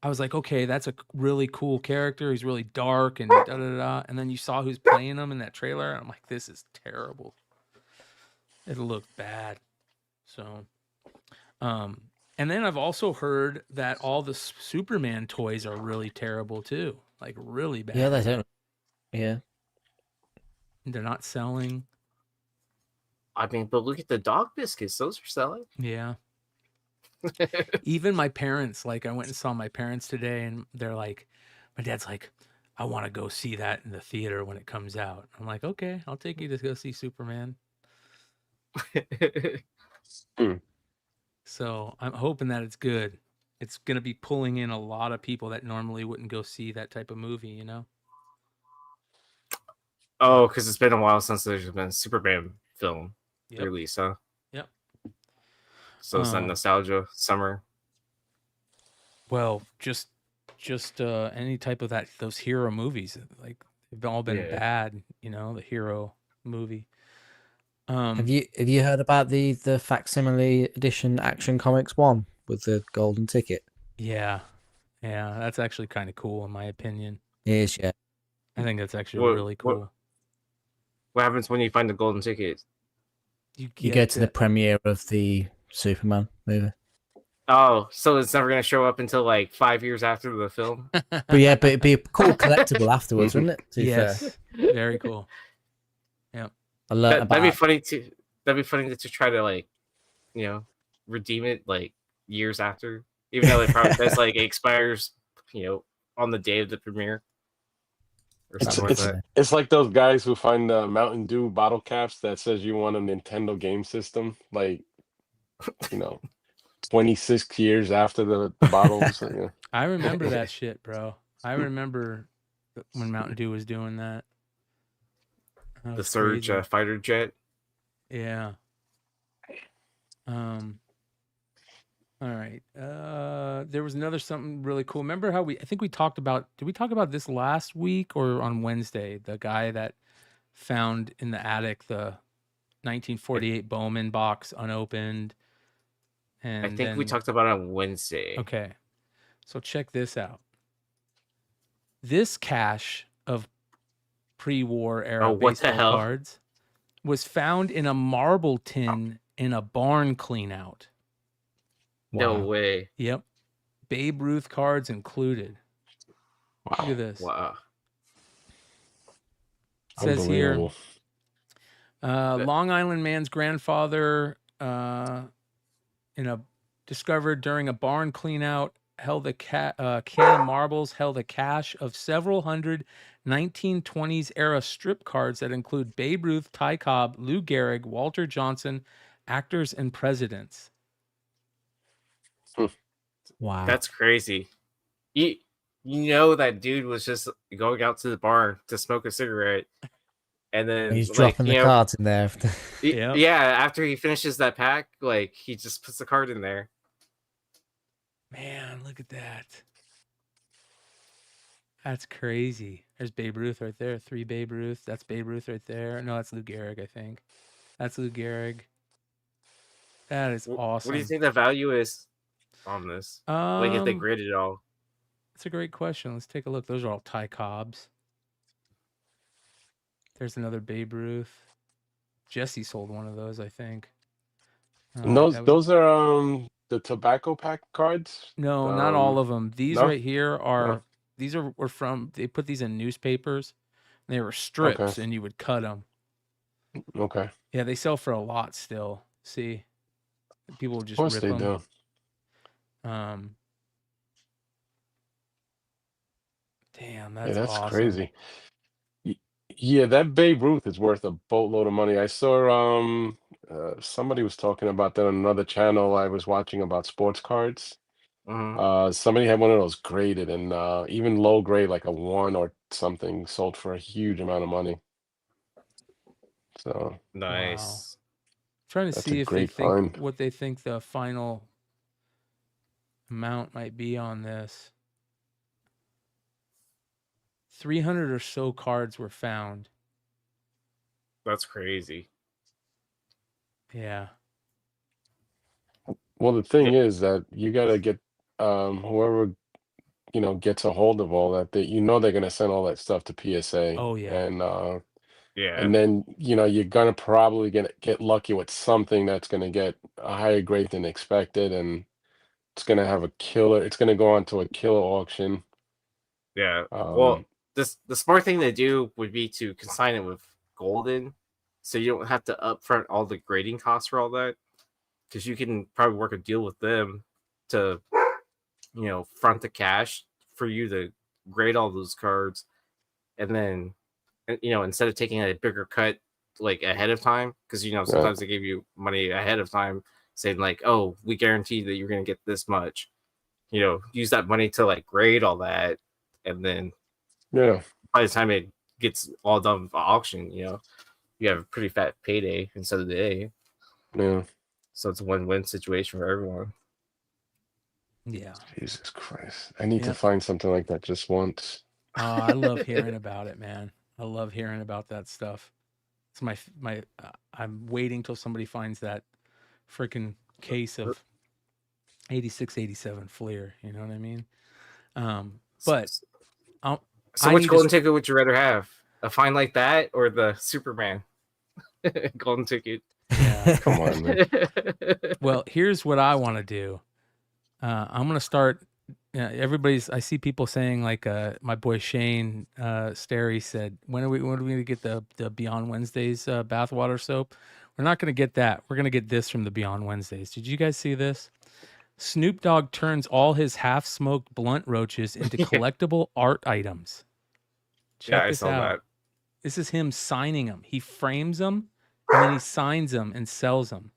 I was like, okay, that's a really cool character. He's really dark and da da da. And then you saw who's playing him in that trailer. And I'm like, this is terrible. It looked bad. So, and then I've also heard that all the Superman toys are really terrible too. Like really bad. Yeah, they don't. Yeah. They're not selling. I mean, but look at the dog biscuits; those are selling. Yeah. Even my parents, like I went and saw my parents today, and they're like, my dad's like, I want to go see that in the theater when it comes out. I'm like, okay, I'll take you to go see Superman. So I'm hoping that it's good. It's gonna be pulling in a lot of people that normally wouldn't go see that type of movie, you know. Oh, because it's been a while since there's been a Superman film release, huh? Yep. So it's a nostalgia summer. Well, just any type of those hero movies, like they've all been bad, you know, the hero movie. Have you heard about the facsimile edition Action Comics 1 with the golden ticket? Yeah, that's actually kind of cool in my opinion. It is, yeah. I think that's actually really cool. What happens when you find the golden ticket? You go to the premiere of the Superman movie. Oh, so it's never going to show up until like 5 years after the film? But it'd be a cool collectible afterwards, wouldn't it? Yes, very cool. Yeah, that'd be funny to try to redeem it like years after, even though it probably does like it expires, on the day of the premiere. or It's something like that. it's like those guys who find the Mountain Dew bottle caps that says you want a Nintendo game system, like 26 years after the bottles. I remember that shit, bro. I remember when Mountain Dew was doing that. That The was Surge crazy. fighter jet. Yeah. All right. There was another something really cool. Remember how I think we talked about, did we talk about this last week or on Wednesday? The guy that found in the attic the 1948 Bowman box unopened. And I think we talked about it on Wednesday. Okay. So check this out. This cache of pre-war era what the baseball hell? cards was found in a marble tin in a barn clean out. No way. Yep. Babe Ruth cards included. Wow. Look at this. Wow. It says here, Unbelievable. Long Island man's grandfather discovered during a barn clean out held a can of marbles, held a cache of several hundred 1920s era strip cards that include Babe Ruth, Ty Cobb, Lou Gehrig, Walter Johnson, actors and presidents. Wow. That's crazy. You know that dude was just going out to the barn to smoke a cigarette, and then He's dropping the cards in there. Yeah, after he finishes that pack, like he just puts the card in there. Man, look at that. That's crazy. There's Babe Ruth right there. 3 Babe Ruth. That's Babe Ruth right there. No, that's Lou Gehrig, I think. That's Lou Gehrig. That is awesome. What do you think the value is on this? Like if they graded it all. That's a great question. Let's take a look. Those are all Ty Cobbs. There's another Babe Ruth. Jesse sold one of those, I think. And those are the tobacco pack cards? No, not all of them. These no? right here are were from, they put these in newspapers. And they were strips and you would cut them. Okay. Yeah, they sell for a lot still. See? People will just Of course rip they them. do. Damn, that's awesome. crazy. Yeah, that Babe Ruth is worth a boatload of money. I saw somebody was talking about that on another channel I was watching about sports cards. Somebody had one of those graded, and even low grade, like a 1 or something, sold for a huge amount of money. So nice. Trying to That's see a if they great think find. what they think the final amount might be on this. 300 or so cards were found. That's crazy. Yeah. Well, the thing is that you got to get whoever gets a hold of all that. They're going to send all that stuff to PSA. Oh yeah. And yeah. And then you're gonna probably get lucky with something that's gonna get a higher grade than expected, and it's gonna have a killer. It's gonna go on to a killer auction. Yeah. Well, the smart thing to do would be to consign it with Golden, so you don't have to upfront all the grading costs for all that, because you can probably work a deal with them to, front the cash for you to grade all those cards, and then, instead of taking a bigger cut like ahead of time, because sometimes they give you money ahead of time, saying like, oh, we guarantee that you're gonna get this much. Use that money to like grade all that, and then by the time it gets all done for auction, you have a pretty fat payday instead of the day. Yeah. So it's a win-win situation for everyone. Yeah. Jesus Christ! I need to find something like that just once. I love hearing about it, man. I love hearing about that stuff. It's my I'm waiting till somebody finds that freaking case of 86, 87 Fleer. You know what I mean? But so which golden ticket would you rather have? A find like that or the Superman golden ticket? Yeah. Come on, man. Well, here's what I want to do. I'm gonna start. I see people saying like my boy Shane Sterry said, when are we gonna get the Beyond Wednesdays bathwater soap? We're not gonna get that. We're gonna get this from the Beyond Wednesdays. Did you guys see this? Snoop Dogg turns all his half-smoked blunt roaches into collectible art items. Check I this saw out. that. This is him signing them. He frames them and then he signs them and sells them.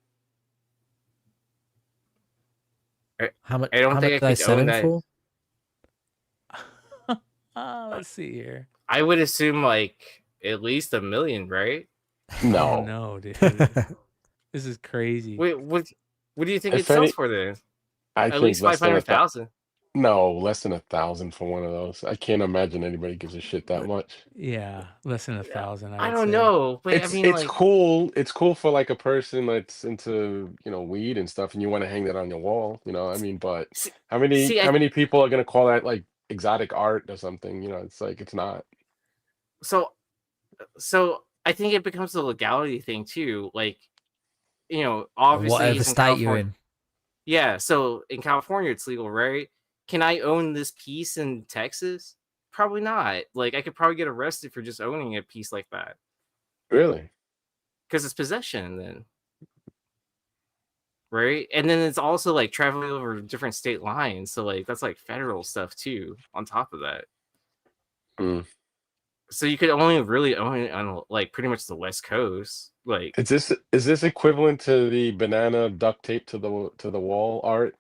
How much? I don't How think much I they could sell own him that. for? Let's see here. I would assume like at least $1 million, right? Oh no, dude. This is crazy. Wait, what do you think it If sells any, for then? I At think least less than 500,000. No, less than 1,000 for one of those. I can't imagine anybody gives a shit that much. Yeah, less than 1,000. I would don't say. know, but I mean, It's like, cool. It's cool for like a person that's into, weed and stuff, and you want to hang that on your wall. I mean, but how many see, how many people are gonna call that like exotic art or something? It's like it's not. so I think it becomes a legality thing too. Like, obviously Whatever he's in state you're California. in. Yeah, so in California it's legal, right? Can I own this piece in Texas? Probably not. Like, I could probably get arrested for just owning a piece like that Really? because it's possession then, right? And then it's also like traveling over different state lines, so like that's like federal stuff too on top of that. Mm. So you could only really own it on like pretty much the West Coast. Like, Is this equivalent to the banana duct tape to the wall art?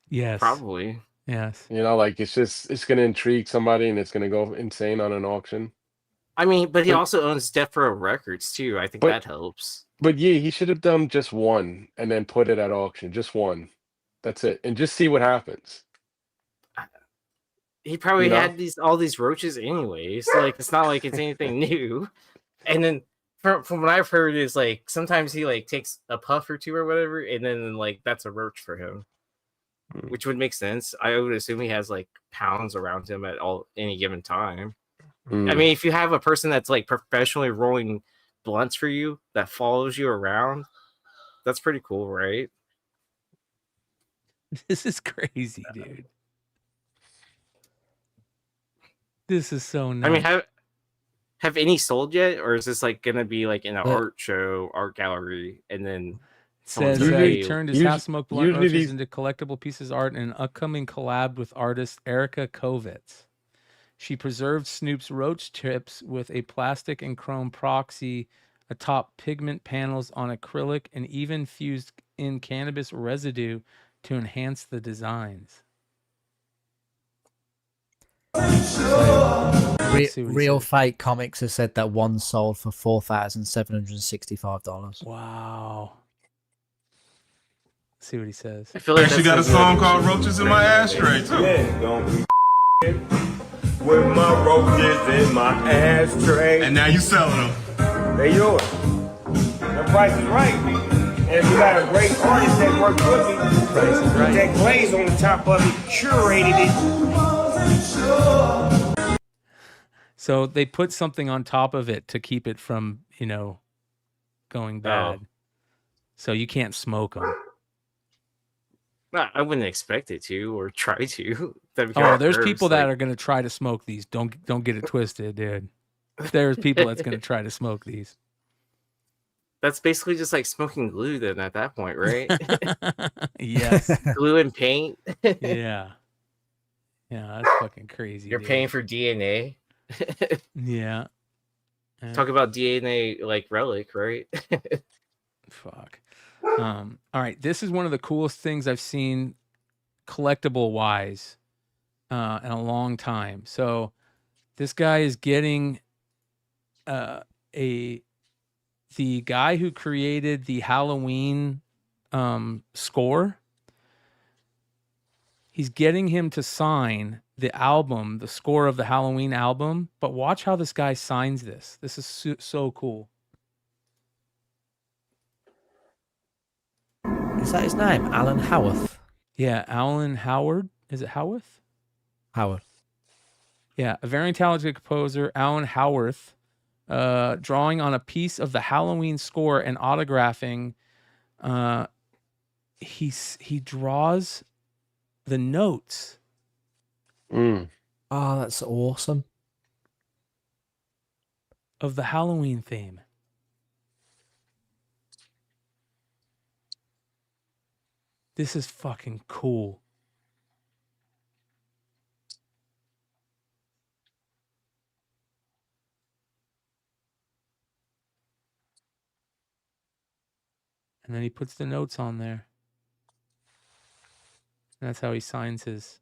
Yes. probably. Yes. Like it's gonna intrigue somebody and it's gonna go insane on an auction. I mean, but he But- also owns Death Row Records too. I think But- that helps. But yeah, he should have done just one and then put it at auction. Just one. That's it. And just see what happens. He probably You know? had all these roaches anyways. Like, it's not like it's anything new. And then from what I've heard is like sometimes he like takes a puff or two or whatever, and then like that's a roach for him, which would make sense. I would assume he has like pounds around him at any given time. I mean, if you have a person that's like professionally rolling blunts for you that follows you around, that's pretty cool, right? This is crazy, dude. This is so nice. I mean, have any sold yet, or is this like gonna be like in an Yeah. art show, art gallery, and then says someone's gonna he pay- turned his usually- half smoked blunt usually roaches these- into collectible pieces of art in an upcoming collab with artist Erica Kovitz. She preserved Snoop's roach chips with a plastic and chrome proxy atop pigment panels on acrylic and even fused in cannabis residue to enhance the designs. See what he Real says. Fake Comics has said that one sold for $4,765. Wow. See what he says. I feel like Actually got a song called Roaches in My Ashtray, too. Don't be with my roaches in my ashtray. And now you selling them. They yours. The price is right. And if you got a great artist that worked with me, put that glaze on the top of it, curated it. So they put something on top of it to keep it from, going bad. So you can't smoke them. Nah, I wouldn't expect it to or try to. Oh, there's people that are going to try to smoke these. Don't get it twisted, dude. There's people that's going to try to smoke these. That's basically just like smoking glue then at that point, right? Yes. Glue and paint. Yeah. Yeah, that's fucking crazy. You're dude. paying for DNA. Yeah. Talk about DNA like relic, right? Fuck. All right. This is one of the coolest things I've seen collectible wise in a long time. So this guy is getting the guy who created the Halloween score. He's getting him to sign the album, the score of the Halloween album. But watch how this guy signs this. This is so cool. Is that his name? Alan Howarth? Yeah, Alan Howard. Is it Howarth? Howard. Yeah, a very talented composer, Alan Howarth, drawing on a piece of the Halloween score and autographing. He draws the notes. Oh, that's awesome. Of the Halloween theme. This is fucking cool. And then he puts the notes on there. And that's how he signs his.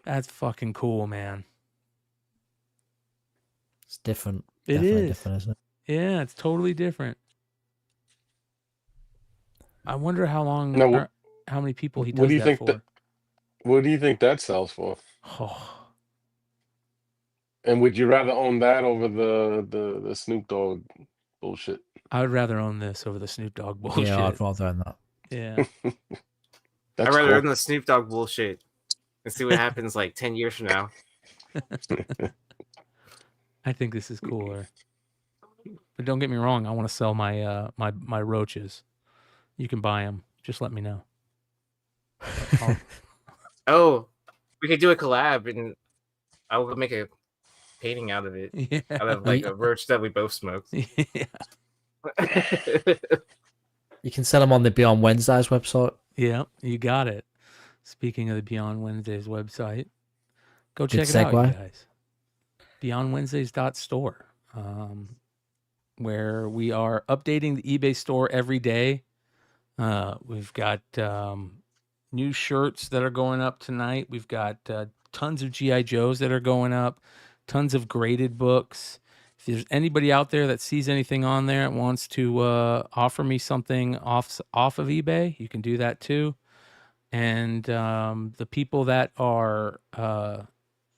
That's fucking cool, man. It's different. It Definitely is. different, isn't it? Yeah, it's totally different. I wonder how long, Now, or how many people he does what do you that think for. What do you think that sells for? Oh, And would you rather own that over the Snoop Dogg bullshit? I would rather own this over the Snoop Dogg bullshit. Yeah, I'd rather own that. Yeah. I'd rather own the Snoop Dogg bullshit and see what happens like 10 years from now. I think this is cooler. But don't get me wrong, I want to sell my my roaches. You can buy them. Just let me know. Oh, we could do a collab and I will make a painting out of it. Yeah. Out of like a roach that we both smoked. Yeah. You can sell them on the Beyond Wednesdays website. Yeah, you got it. Speaking of the Beyond Wednesdays website, go Good check it out, you segue. guys. BeyondWednesdays.store, where we are updating the eBay store every day. We've got new shirts that are going up tonight. We've got tons of G.I. Joes that are going up, tons of graded books. If there's anybody out there that sees anything on there and wants to offer me something off of eBay, you can do that too. And the people that are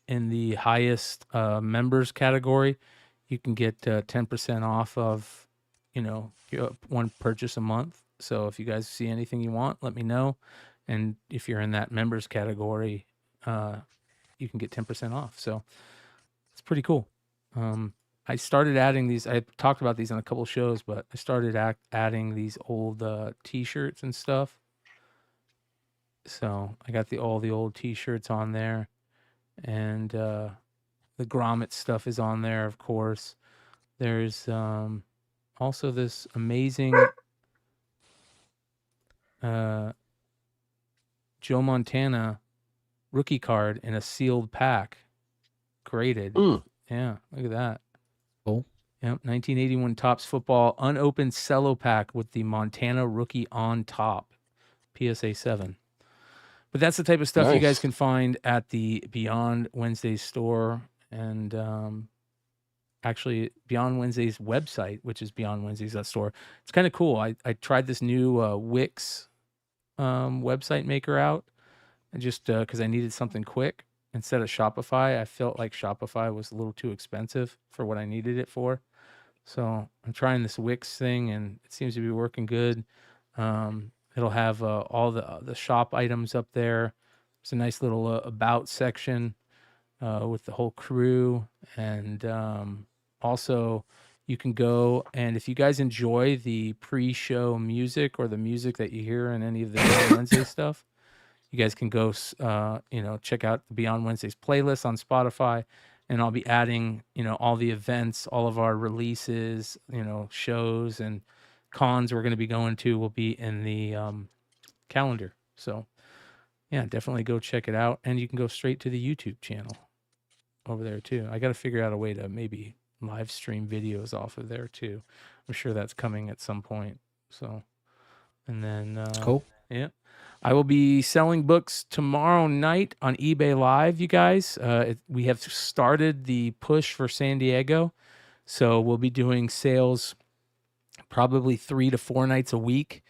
in the highest members category, you can get 10% off of, your one purchase a month. So if you guys see anything you want, let me know. And if you're in that members category, you can get 10% off. So it's pretty cool. I started adding these. I talked about these on a couple of shows, but I started adding these old T-shirts and stuff. So I got all the old T-shirts on there, and the grommet stuff is on there, of course. There's also this amazing Joe Montana rookie card in a sealed pack, graded. Yeah, look at that. Cool. Yep, 1981 Topps football unopened cello pack with the Montana rookie on top, PSA 7. But that's the type of stuff you guys Nice. can find at the Beyond Wednesdays store, and actually Beyond Wednesdays website, which is beyondwednesdays.store. It's kind of cool. I tried this new Wix website maker out, and just because I needed something quick instead of Shopify. I felt like Shopify was a little too expensive for what I needed it for. So I'm trying this Wix thing, and it seems to be working good. It'll have all the shop items up there. It's a nice little about section with the whole crew, and also you can go, and if you guys enjoy the pre-show music or the music that you hear in any of the Beyond Wednesday stuff, you guys can go check out the Beyond Wednesdays playlist on Spotify, and I'll be adding all the events, all of our releases, shows and cons we're going to be going to will be in the calendar. So yeah, definitely go check it out, and you can go straight to the YouTube channel over there too. I got to figure out a way to maybe live stream videos off of there too. I'm sure that's coming at some point. So, and then Cool. Yeah, I will be selling books tomorrow night on eBay Live, you guys. We have started the push for San Diego, so we'll be doing sales probably 3 to 4 nights a week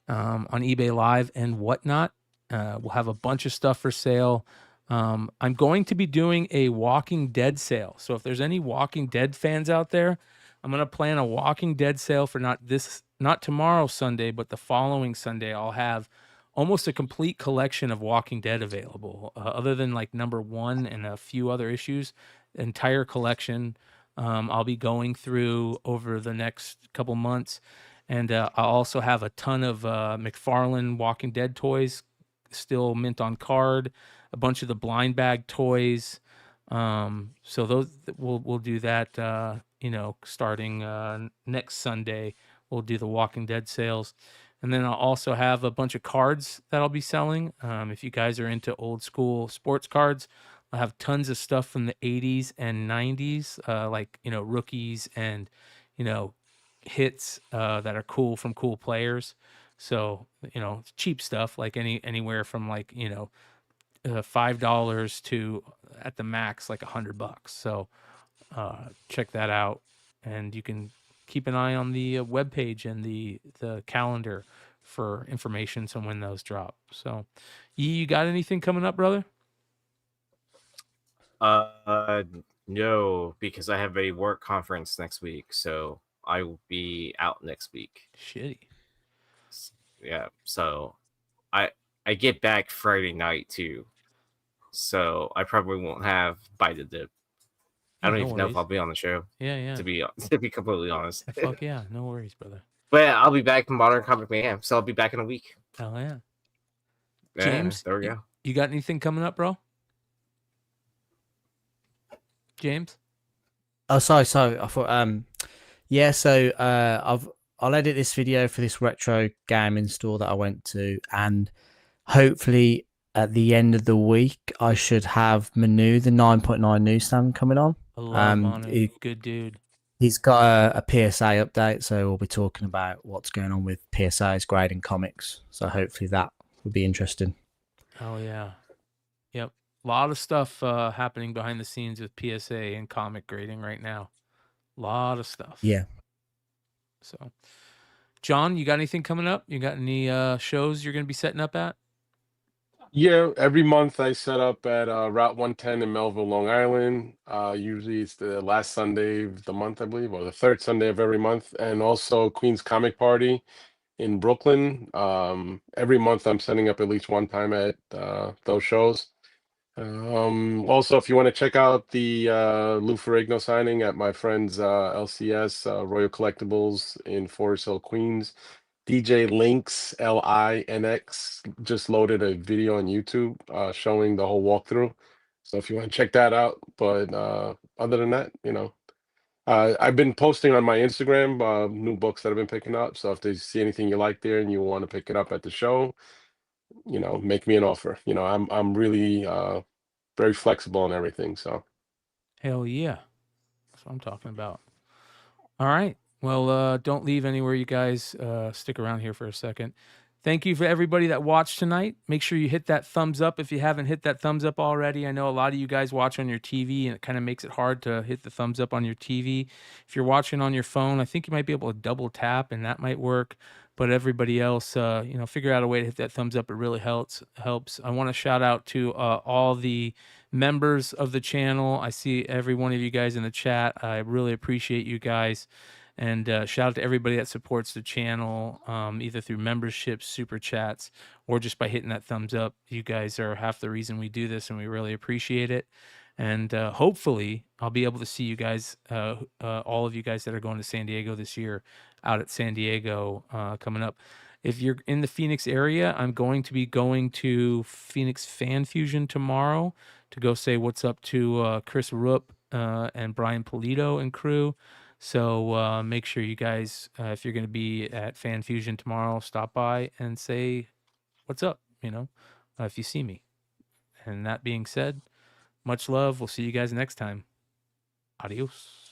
on eBay Live and whatnot. We'll have a bunch of stuff for sale. I'm going to be doing a Walking Dead sale. So if there's any Walking Dead fans out there, I'm going to plan a Walking Dead sale for not tomorrow Sunday, but the following Sunday. I'll have almost a complete collection of Walking Dead available, other than like #1 and a few other issues. Entire collection I'll be going through over the next couple months. And I'll also have a ton of McFarlane Walking Dead toys still mint on card, a bunch of the blind bag toys. So those we'll do that, starting next Sunday. We'll do the Walking Dead sales. And then I'll also have a bunch of cards that I'll be selling. If you guys are into old school sports cards, I'll have tons of stuff from the 80s and 90s, like, rookies and, hits that are cool from cool players. So, cheap stuff, like anywhere from like, $5 to at the max, like $100. So check that out. And you can keep an eye on the webpage and the calendar for information on when those drop. So you got anything coming up, brother? No, because I have a work conference next week, so I will be out next week. Shitty. Yeah, so I get back Friday night too, so I probably won't have Bite the Dip. I don't even know if I'll be on the show. Yeah. To be completely honest. Fuck yeah, no worries, brother. But I'll be back from Modern Comic Mayhem, so I'll be back in a week. Hell yeah. Yeah, James, there we go. You got anything coming up, bro? James? Oh, sorry. I thought, yeah. So, I'll edit this video for this retro gaming store that I went to, and hopefully at the end of the week, I should have Manu, the 9.9 newsstand, coming on. I love Manu. Good dude. He's got a PSA update, so we'll be talking about what's going on with PSA's grading comics. So hopefully that will be interesting. Oh yeah, yep. A lot of stuff happening behind the scenes with PSA and comic grading right now. A lot of stuff. Yeah. So, John, you got anything coming up? You got any shows you're going to be setting up at? Yeah, every month I set up at Route 110 in Melville, Long Island. Usually it's the last Sunday of the month, I believe, or the third Sunday of every month. And also Queen's Comic Party in Brooklyn. Every month I'm setting up at least one time at those shows. Also, if you want to check out the Lou Ferrigno signing at my friend's LCS, Royal Collectibles in Forest Hill, Queens, DJ Links, Linx, just loaded a video on YouTube showing the whole walkthrough. So if you want to check that out. But other than that, I've been posting on my Instagram new books that I've been picking up. So if they see anything you like there and you want to pick it up at the show, make me an offer. I'm really very flexible and everything. So hell yeah, that's what I'm talking about. All right. Well, don't leave anywhere, you guys. Stick around here for a second. Thank you for everybody that watched tonight. Make sure you hit that thumbs up if you haven't hit that thumbs up already. I know a lot of you guys watch on your TV, and it kind of makes it hard to hit the thumbs up on your TV. If you're watching on your phone, I think you might be able to double tap, and that might work. But everybody else, figure out a way to hit that thumbs up. It really helps. I want to shout out to all the members of the channel. I see every one of you guys in the chat. I really appreciate you guys. And shout out to everybody that supports the channel, either through memberships, super chats, or just by hitting that thumbs up. You guys are half the reason we do this, and we really appreciate it. And hopefully I'll be able to see you guys, all of you guys that are going to San Diego this year, out at San Diego coming up. If you're in the Phoenix area, I'm going to be going to Phoenix Fan Fusion tomorrow to go say what's up to Chris Rupp and Brian Polito and crew. So make sure you guys, if you're going to be at Fan Fusion tomorrow, stop by and say what's up, if you see me. And that being said, much love. We'll see you guys next time. Adios.